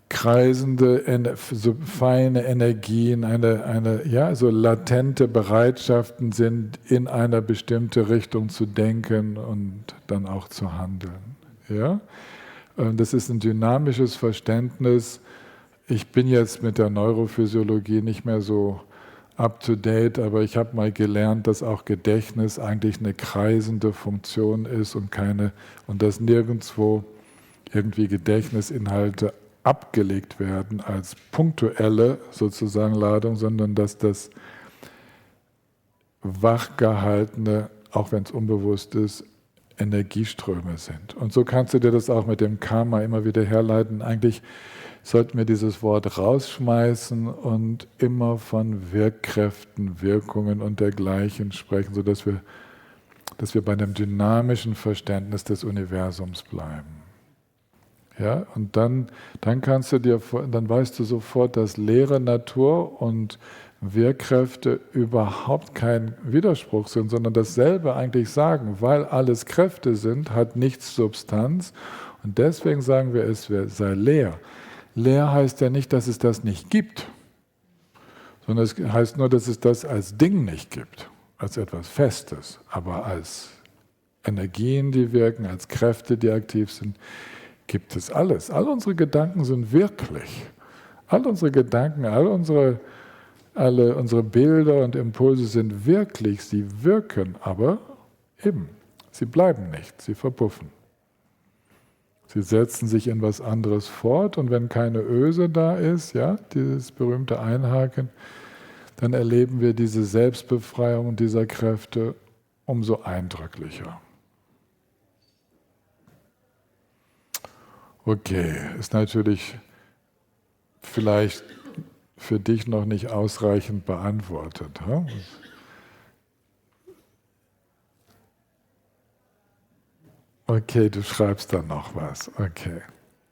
Speaker 1: kreisende, so feine Energien, so latente Bereitschaften sind, in einer bestimmte Richtung zu denken und dann auch zu handeln. Ja? Das ist ein dynamisches Verständnis. Ich bin jetzt mit der Neurophysiologie nicht mehr so up-to-date, aber ich habe mal gelernt, dass auch Gedächtnis eigentlich eine kreisende Funktion ist und dass nirgendwo irgendwie Gedächtnisinhalte abgelegt werden als punktuelle sozusagen Ladung, sondern dass das wachgehaltene, auch wenn es unbewusst ist, Energieströme sind. Und so kannst du dir das auch mit dem Karma immer wieder herleiten. Eigentlich sollten wir dieses Wort rausschmeißen und immer von Wirkkräften, Wirkungen und dergleichen sprechen, sodass wir bei einem dynamischen Verständnis des Universums bleiben. Ja, und dann weißt du sofort, dass leere Natur und Wirkkräfte überhaupt kein Widerspruch sind, sondern dasselbe eigentlich sagen, weil alles Kräfte sind, hat nichts Substanz und deswegen sagen wir, es sei leer. Leer heißt ja nicht, dass es das nicht gibt, sondern es heißt nur, dass es das als Ding nicht gibt, als etwas Festes, aber als Energien, die wirken, als Kräfte, die aktiv sind, gibt es alles. All unsere Gedanken sind wirklich. All unsere Gedanken, alle unsere Bilder und Impulse sind wirklich. Sie wirken, aber eben, sie bleiben nicht, sie verpuffen. Sie setzen sich in was anderes fort und wenn keine Öse da ist, ja, dieses berühmte Einhaken, dann erleben wir diese Selbstbefreiung dieser Kräfte umso eindrücklicher. Okay, ist natürlich vielleicht für dich noch nicht ausreichend beantwortet. Hm? Okay, du schreibst dann noch was. Okay,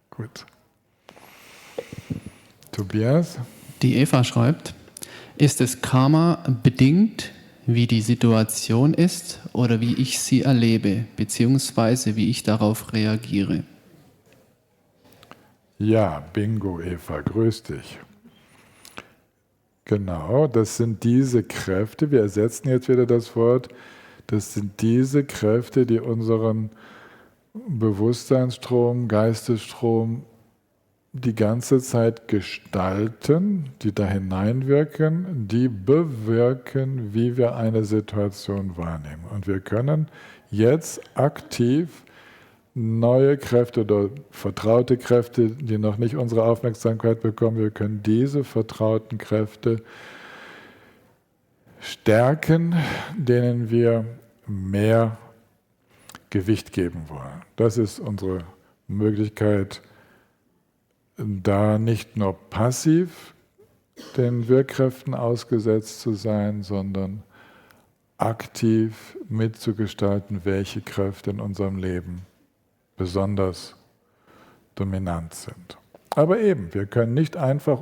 Speaker 1: gut. Tobias?
Speaker 6: Die Eva schreibt, ist es Karma bedingt, wie die Situation ist oder wie ich sie erlebe, beziehungsweise wie ich darauf reagiere?
Speaker 1: Ja, bingo, Eva, grüß dich. Genau, das sind diese Kräfte, wir ersetzen jetzt wieder das Wort, das sind diese Kräfte, die unseren Bewusstseinsstrom, Geistesstrom die ganze Zeit gestalten, die da hineinwirken, die bewirken, wie wir eine Situation wahrnehmen. Und wir können jetzt aktiv neue Kräfte oder vertraute Kräfte, die noch nicht unsere Aufmerksamkeit bekommen, wir können diese vertrauten Kräfte stärken, denen wir mehr Gewicht geben wollen. Das ist unsere Möglichkeit, da nicht nur passiv den Wirkkräften ausgesetzt zu sein, sondern aktiv mitzugestalten, welche Kräfte in unserem Leben besonders dominant sind. Aber eben, wir können nicht einfach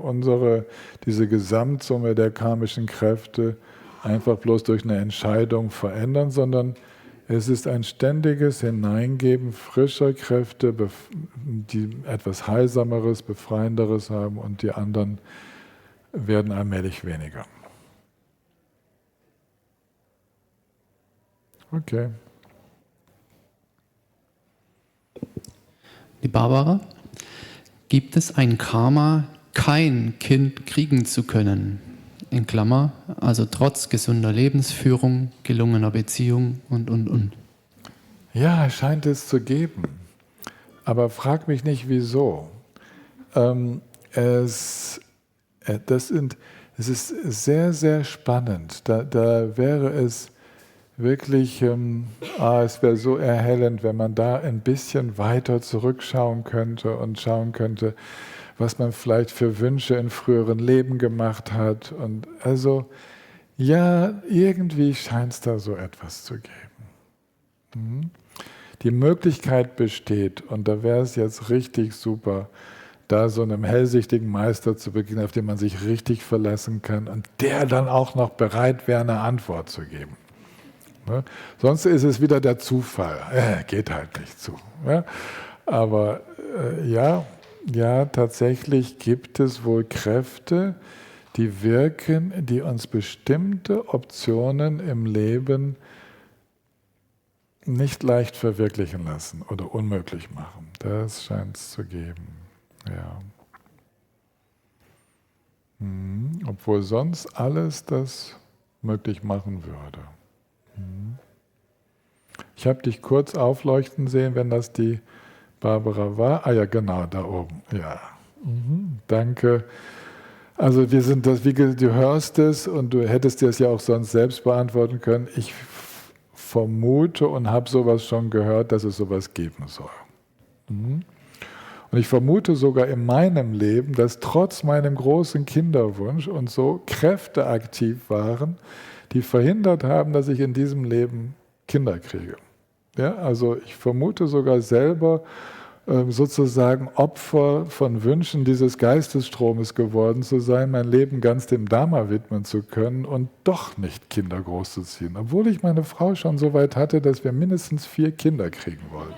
Speaker 1: diese Gesamtsumme der karmischen Kräfte einfach bloß durch eine Entscheidung verändern, sondern es ist ein ständiges Hineingeben frischer Kräfte, die etwas Heilsameres, Befreienderes haben, und die anderen werden allmählich weniger. Okay.
Speaker 6: Die Barbara, gibt es ein Karma, kein Kind kriegen zu können? In Klammer, also trotz gesunder Lebensführung, gelungener Beziehung und.
Speaker 1: Ja, scheint es zu geben. Aber frag mich nicht, wieso. Es ist sehr, sehr spannend. Da wäre es wirklich, es wäre so erhellend, wenn man da ein bisschen weiter zurückschauen könnte und schauen könnte, was man vielleicht für Wünsche in früheren Leben gemacht hat. Und also, ja, irgendwie scheint es da so etwas zu geben. Die Möglichkeit besteht, und da wäre es jetzt richtig super, da so einem hellsichtigen Meister zu begegnen, auf den man sich richtig verlassen kann und der dann auch noch bereit wäre, eine Antwort zu geben. Ne? Sonst ist es wieder der Zufall. Geht halt nicht zu. Ja? Aber ja, tatsächlich gibt es wohl Kräfte, die wirken, die uns bestimmte Optionen im Leben nicht leicht verwirklichen lassen oder unmöglich machen. Das scheint es zu geben. Ja. Obwohl sonst alles das möglich machen würde. Ich habe dich kurz aufleuchten sehen, wenn das die Barbara war. Ah ja, genau, da oben. Ja. Danke. Also wir sind das, du hörst es und du hättest dir es ja auch sonst selbst beantworten können. Ich vermute und habe sowas schon gehört, dass es sowas geben soll. Und ich vermute sogar in meinem Leben, dass trotz meinem großen Kinderwunsch und so Kräfte aktiv waren, die verhindert haben, dass ich in diesem Leben Kinder kriege. Ja, also ich vermute sogar selber sozusagen Opfer von Wünschen dieses Geistesstromes geworden zu sein, mein Leben ganz dem Dharma widmen zu können und doch nicht Kinder großzuziehen. Obwohl ich meine Frau schon so weit hatte, dass wir mindestens 4 Kinder kriegen wollten.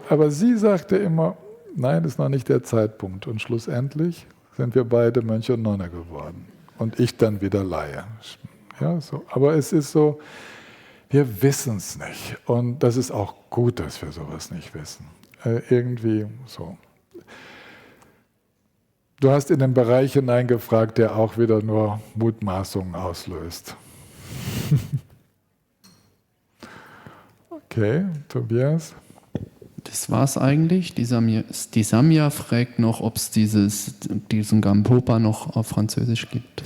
Speaker 1: Aber sie sagte immer, nein, ist noch nicht der Zeitpunkt. Und schlussendlich sind wir beide Mönch und Nonne geworden. Und ich dann wieder Laie. Ja, so. Aber es ist so, wir wissen es nicht. Und das ist auch gut, dass wir sowas nicht wissen. Irgendwie so. Du hast in den Bereich hineingefragt, der auch wieder nur Mutmaßungen auslöst. Okay, Tobias?
Speaker 6: Das war's eigentlich. Die Samia fragt noch, ob es diesen Gampopa noch auf Französisch gibt.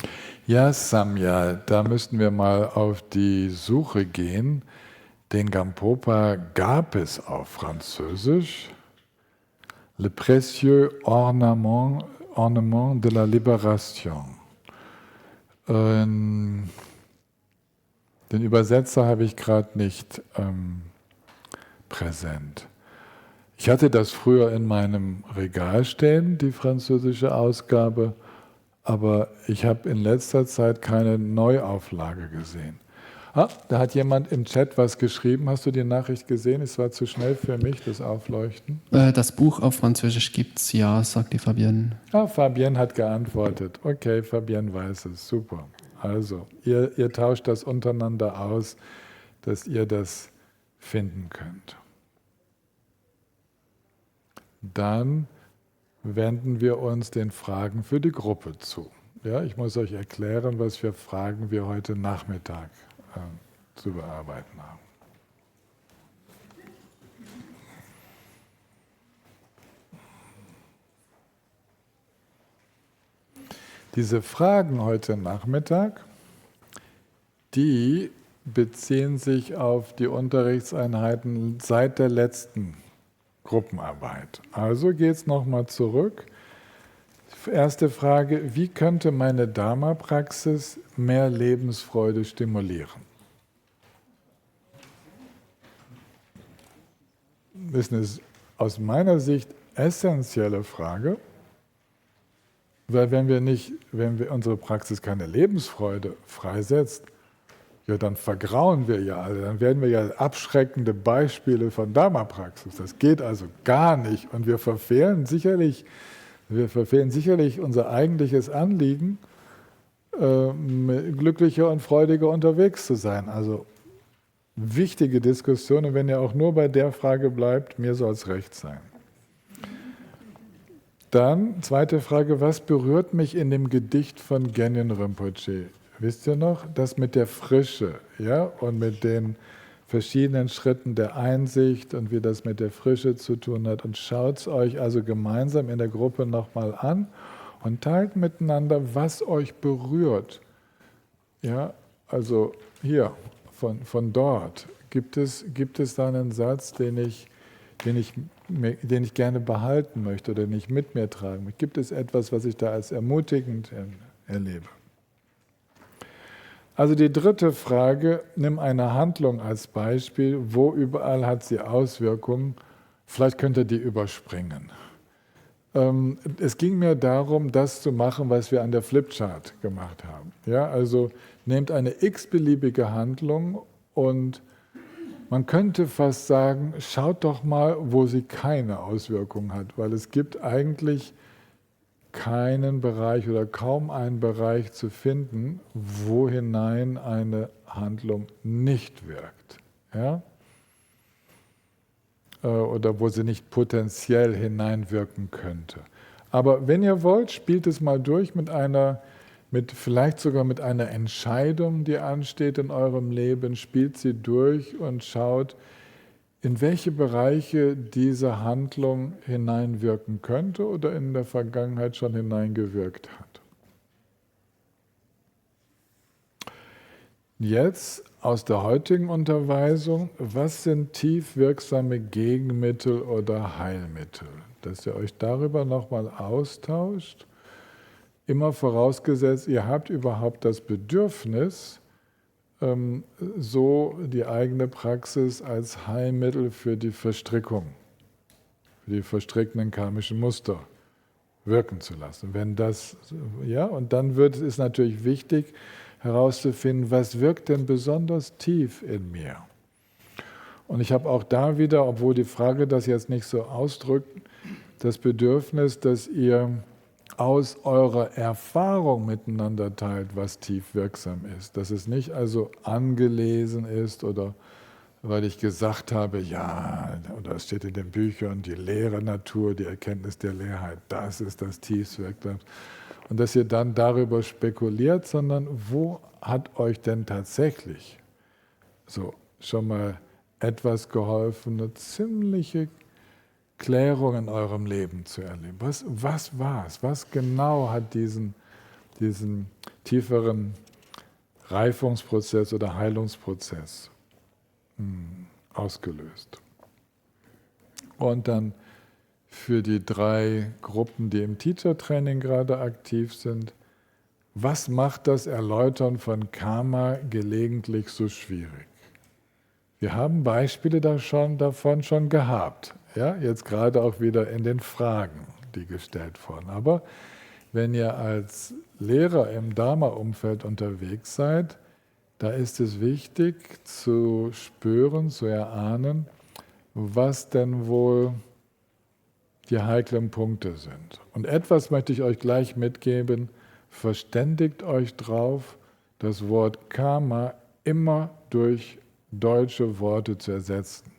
Speaker 1: Ja, Samia, da müssten wir mal auf die Suche gehen. Den Gampopa gab es auf Französisch. Le précieux ornement de la libération. Den Übersetzer habe ich gerade nicht präsent. Ich hatte das früher in meinem Regal stehen, die französische Ausgabe, aber ich habe in letzter Zeit keine Neuauflage gesehen. Da hat jemand im Chat was geschrieben. Hast du die Nachricht gesehen? Es war zu schnell für mich, das Aufleuchten.
Speaker 6: Das Buch auf Französisch gibt's, ja, sagt die Fabienne.
Speaker 1: Fabienne hat geantwortet. Okay, Fabienne weiß es. Super. Also, ihr tauscht das untereinander aus, dass ihr das finden könnt. Dann wenden wir uns den Fragen für die Gruppe zu. Ja, ich muss euch erklären, was für Fragen wir heute Nachmittag zu bearbeiten haben. Diese Fragen heute Nachmittag, die beziehen sich auf die Unterrichtseinheiten seit der letzten Gruppenarbeit. Also geht es nochmal zurück. Erste Frage, wie könnte meine Dharma-Praxis mehr Lebensfreude stimulieren? Das ist eine aus meiner Sicht essentielle Frage, weil wenn unsere Praxis keine Lebensfreude freisetzt, ja, dann vergrauen wir ja alle, dann werden wir ja abschreckende Beispiele von Dharma-Praxis. Das geht also gar nicht und wir verfehlen sicherlich unser eigentliches Anliegen, glücklicher und freudiger unterwegs zu sein. Also wichtige Diskussion, und wenn ihr auch nur bei der Frage bleibt, mir soll es recht sein. Dann, zweite Frage, was berührt mich in dem Gedicht von Genjen Rinpoche? Wisst ihr noch? Das mit der Frische, ja, und mit den verschiedenen Schritten der Einsicht und wie das mit der Frische zu tun hat. Und schaut es euch also gemeinsam in der Gruppe nochmal an und teilt miteinander, was euch berührt. Ja, also hier, von dort, gibt es da einen Satz, den ich gerne behalten möchte oder den ich mit mir tragen möchte? Gibt es etwas, was ich da als ermutigend erlebe? Also die dritte Frage, nimm eine Handlung als Beispiel, wo überall hat sie Auswirkungen, vielleicht könnt ihr die überspringen. Es ging mir darum, das zu machen, was wir an der Flipchart gemacht haben. Ja, also nehmt eine x-beliebige Handlung und man könnte fast sagen, schaut doch mal, wo sie keine Auswirkung hat, weil es gibt eigentlich keinen Bereich oder kaum einen Bereich zu finden, wo hinein eine Handlung nicht wirkt. Ja? Oder wo sie nicht potenziell hineinwirken könnte. Aber wenn ihr wollt, spielt es mal durch vielleicht sogar mit einer Entscheidung, die ansteht in eurem Leben, spielt sie durch und schaut, in welche Bereiche diese Handlung hineinwirken könnte oder in der Vergangenheit schon hineingewirkt hat. Jetzt aus der heutigen Unterweisung, was sind tief wirksame Gegenmittel oder Heilmittel? Dass ihr euch darüber nochmal austauscht, immer vorausgesetzt, ihr habt überhaupt das Bedürfnis, so die eigene Praxis als Heilmittel für die Verstrickung, für die verstrickenden karmischen Muster wirken zu lassen. Wenn das, ja, und dann ist natürlich wichtig herauszufinden, was wirkt denn besonders tief in mir. Und ich habe auch da wieder, obwohl die Frage das jetzt nicht so ausdrückt, das Bedürfnis, dass ihr aus eurer Erfahrung miteinander teilt, was tief wirksam ist. Dass es nicht also angelesen ist oder weil ich gesagt habe, ja, oder es steht in den Büchern, die leere Natur, die Erkenntnis der Leerheit, das ist das tiefst wirksam. Und dass ihr dann darüber spekuliert, sondern wo hat euch denn tatsächlich so schon mal etwas geholfen, eine ziemliche Klärung in eurem Leben zu erleben. Was war es? Was genau hat diesen tieferen Reifungsprozess oder Heilungsprozess ausgelöst? Und dann für die 3 Gruppen, die im Teacher-Training gerade aktiv sind, was macht das Erläutern von Karma gelegentlich so schwierig? Wir haben Beispiele davon schon gehabt. Ja, jetzt gerade auch wieder in den Fragen, die gestellt wurden. Aber wenn ihr als Lehrer im Dharma-Umfeld unterwegs seid, da ist es wichtig zu spüren, zu erahnen, was denn wohl die heiklen Punkte sind. Und etwas möchte ich euch gleich mitgeben, verständigt euch drauf, das Wort Karma immer durch deutsche Worte zu ersetzen.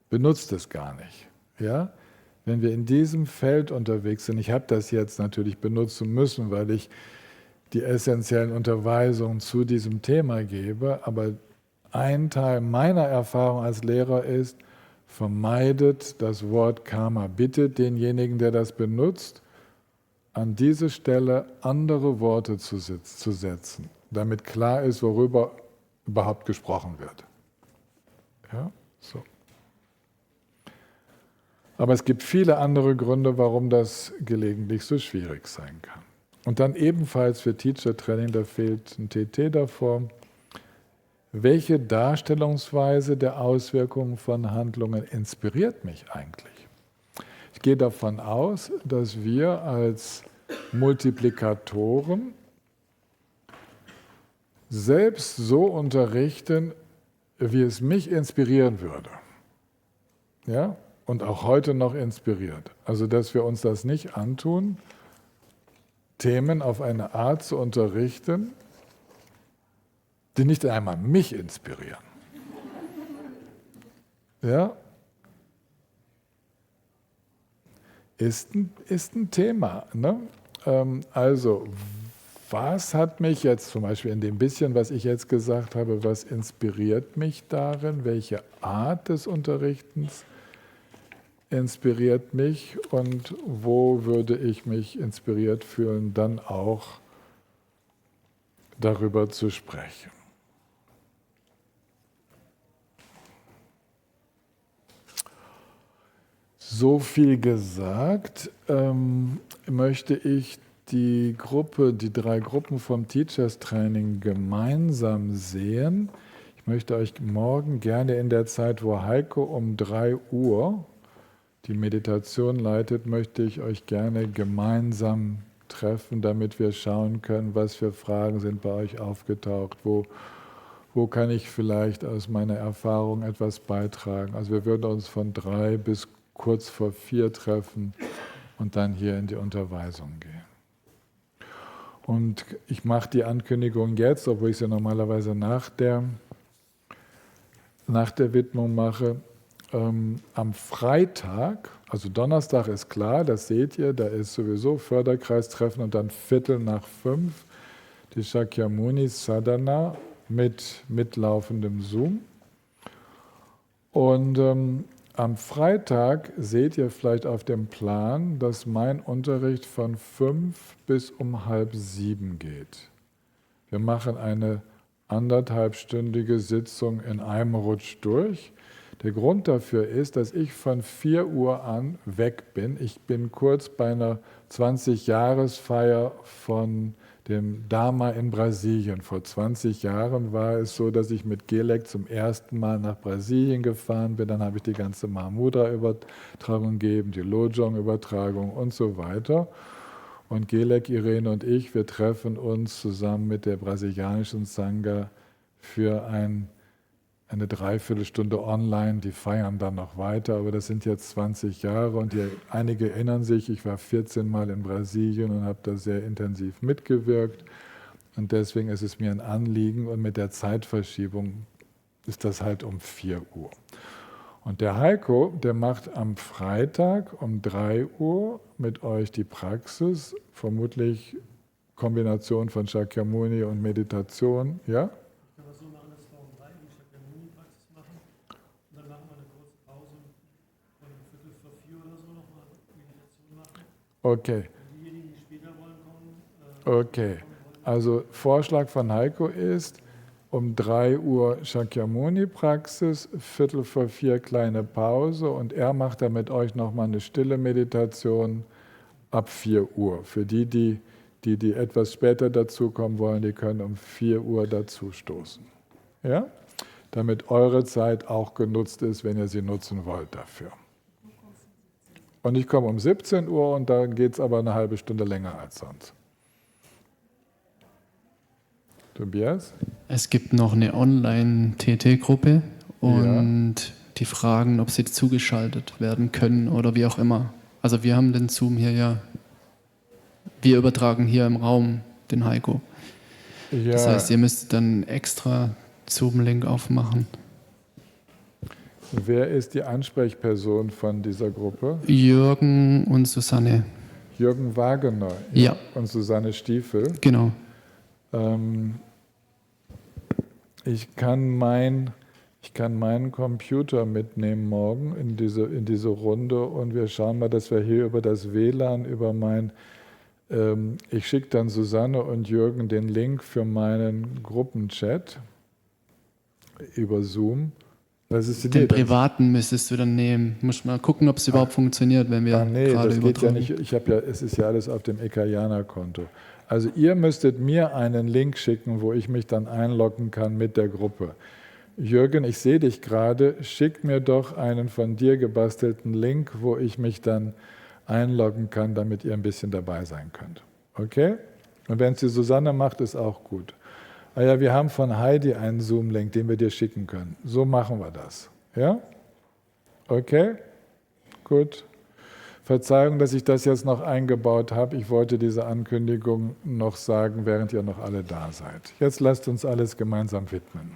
Speaker 1: Benutzt es gar nicht. Ja? wenn wir in diesem Feld unterwegs sind, ich habe das jetzt natürlich benutzen müssen, weil ich die essentiellen Unterweisungen zu diesem Thema gebe, aber ein Teil meiner Erfahrung als Lehrer ist, vermeidet das Wort Karma. Bittet denjenigen, der das benutzt, an diese Stelle andere Worte zu setzen, damit klar ist, worüber überhaupt gesprochen wird. Ja, so. Aber es gibt viele andere Gründe, warum das gelegentlich so schwierig sein kann. Und dann ebenfalls für Teacher Training, da fehlt ein TT davor. Welche Darstellungsweise der Auswirkungen von Handlungen inspiriert mich eigentlich? Ich gehe davon aus, dass wir als Multiplikatoren selbst so unterrichten, wie es mich inspirieren würde. Ja? Und auch heute noch inspiriert. Also, dass wir uns das nicht antun, Themen auf eine Art zu unterrichten, die nicht einmal mich inspirieren. Ja? Ist ein Thema. Ne? Also, was hat mich jetzt zum Beispiel in dem bisschen, was ich jetzt gesagt habe, was inspiriert mich darin? Welche Art des Unterrichtens inspiriert mich und wo würde ich mich inspiriert fühlen, dann auch darüber zu sprechen? So viel gesagt, möchte ich die drei Gruppen vom Teachers Training gemeinsam sehen. Ich möchte euch morgen gerne in der Zeit, wo Heiko um 3 Uhr die Meditation leitet, möchte ich euch gerne gemeinsam treffen, damit wir schauen können, was für Fragen sind bei euch aufgetaucht, wo kann ich vielleicht aus meiner Erfahrung etwas beitragen. Also wir würden uns von 3 bis kurz vor 4 treffen und dann hier in die Unterweisung gehen. Und ich mache die Ankündigung jetzt, obwohl ich sie normalerweise nach der Widmung mache. Am Freitag, also Donnerstag ist klar, das seht ihr, da ist sowieso Förderkreistreffen und dann 4:45 die Shakyamuni Sadhana mit mitlaufendem Zoom. Und am Freitag seht ihr vielleicht auf dem Plan, dass mein Unterricht von 5 bis um 6:30 geht. Wir machen eine 1,5-stündige Sitzung in einem Rutsch durch. Der Grund dafür ist, dass ich von 4 Uhr an weg bin. Ich bin kurz bei einer 20-Jahresfeier von dem Dharma in Brasilien. Vor 20 Jahren war es so, dass ich mit Gelek zum ersten Mal nach Brasilien gefahren bin. Dann habe ich die ganze Mahamudra-Übertragung gegeben, die Lojong-Übertragung und so weiter. Und Gelek, Irene und ich, wir treffen uns zusammen mit der brasilianischen Sangha für eine Dreiviertelstunde online, die feiern dann noch weiter, aber das sind jetzt 20 Jahre und einige erinnern sich, ich war 14 Mal in Brasilien und habe da sehr intensiv mitgewirkt und deswegen ist es mir ein Anliegen und mit der Zeitverschiebung ist das halt um 4 Uhr. Und der Heiko, der macht am Freitag um 3 Uhr mit euch die Praxis, vermutlich Kombination von Shakyamuni und Meditation, ja? Okay. Okay. Also Vorschlag von Heiko ist, um 3 Uhr Shakyamuni-Praxis, 3:45 kleine Pause und er macht dann mit euch nochmal eine stille Meditation ab 4 Uhr. Für die etwas später dazukommen wollen, die können um 4 Uhr dazu stoßen. Ja? Damit eure Zeit auch genutzt ist, wenn ihr sie nutzen wollt dafür. Und ich komme um 17 Uhr und dann geht es aber eine halbe Stunde länger als sonst. Tobias?
Speaker 6: Es gibt noch eine Online-TT-Gruppe und die fragen, ob sie zugeschaltet werden können oder wie auch immer. Also wir haben den Zoom hier ja, wir übertragen hier im Raum den Heiko. Ja. Das heißt, ihr müsst dann extra Zoom-Link aufmachen.
Speaker 1: Wer ist die Ansprechperson von dieser Gruppe?
Speaker 6: Jürgen und Susanne.
Speaker 1: Jürgen Wagener
Speaker 6: Ja.
Speaker 1: und Susanne Stiefel.
Speaker 6: Genau.
Speaker 1: Ich kann meinen Computer mitnehmen morgen in diese Runde und wir schauen mal, dass wir hier über das WLAN, ich schicke dann Susanne und Jürgen den Link für meinen Gruppenchat über Zoom. Das ist die
Speaker 6: Den
Speaker 1: Idee.
Speaker 6: privaten müsstest du dann nehmen. Muss mal gucken, ob es überhaupt funktioniert, wenn wir
Speaker 1: Nee,
Speaker 6: gerade
Speaker 1: das geht ja
Speaker 6: übertragen.
Speaker 1: nicht. Es ist ja alles auf dem Ekayana-Konto. Also ihr müsstet mir einen Link schicken, wo ich mich dann einloggen kann mit der Gruppe. Jürgen, ich sehe dich gerade, schick mir doch einen von dir gebastelten Link, wo ich mich dann einloggen kann, damit ihr ein bisschen dabei sein könnt. Okay? Und wenn es die Susanne macht, ist auch gut. Ah ja, wir haben von Heidi einen Zoom-Link, den wir dir schicken können. So machen wir das. Ja? Okay? Gut. Verzeihung, dass ich das jetzt noch eingebaut habe. Ich wollte diese Ankündigung noch sagen, während ihr noch alle da seid. Jetzt lasst uns alles gemeinsam widmen.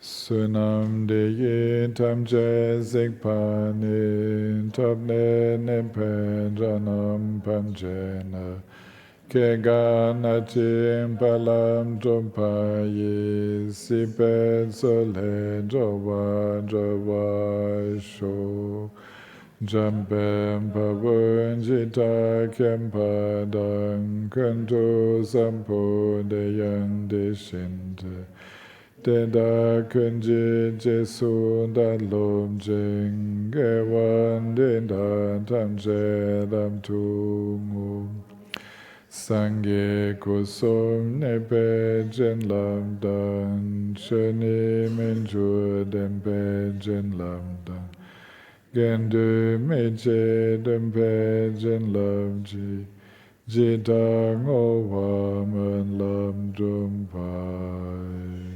Speaker 1: Sunam de tam jesik panin tabne nepen janam pamjena Keganatim palam tumpayi sipet sole jawa jawa sho Jambem pavun jita kempadang kanto sampo deyang deshinte Deda kunji jesu da lom jing ewan deda tam jedam tungum Sangye kusum nepe jen lamdan shani minju dempe jen lamdan Gendu meche dempe jen lamji jitang owaman lamdum pai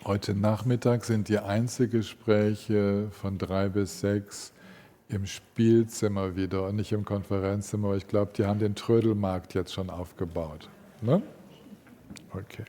Speaker 1: Heute Nachmittag sind die Einzelgespräche von 3 bis 6 im Spielzimmer wieder und nicht im Konferenzzimmer. Ich glaube, die haben den Trödelmarkt jetzt schon aufgebaut. Ne? Okay.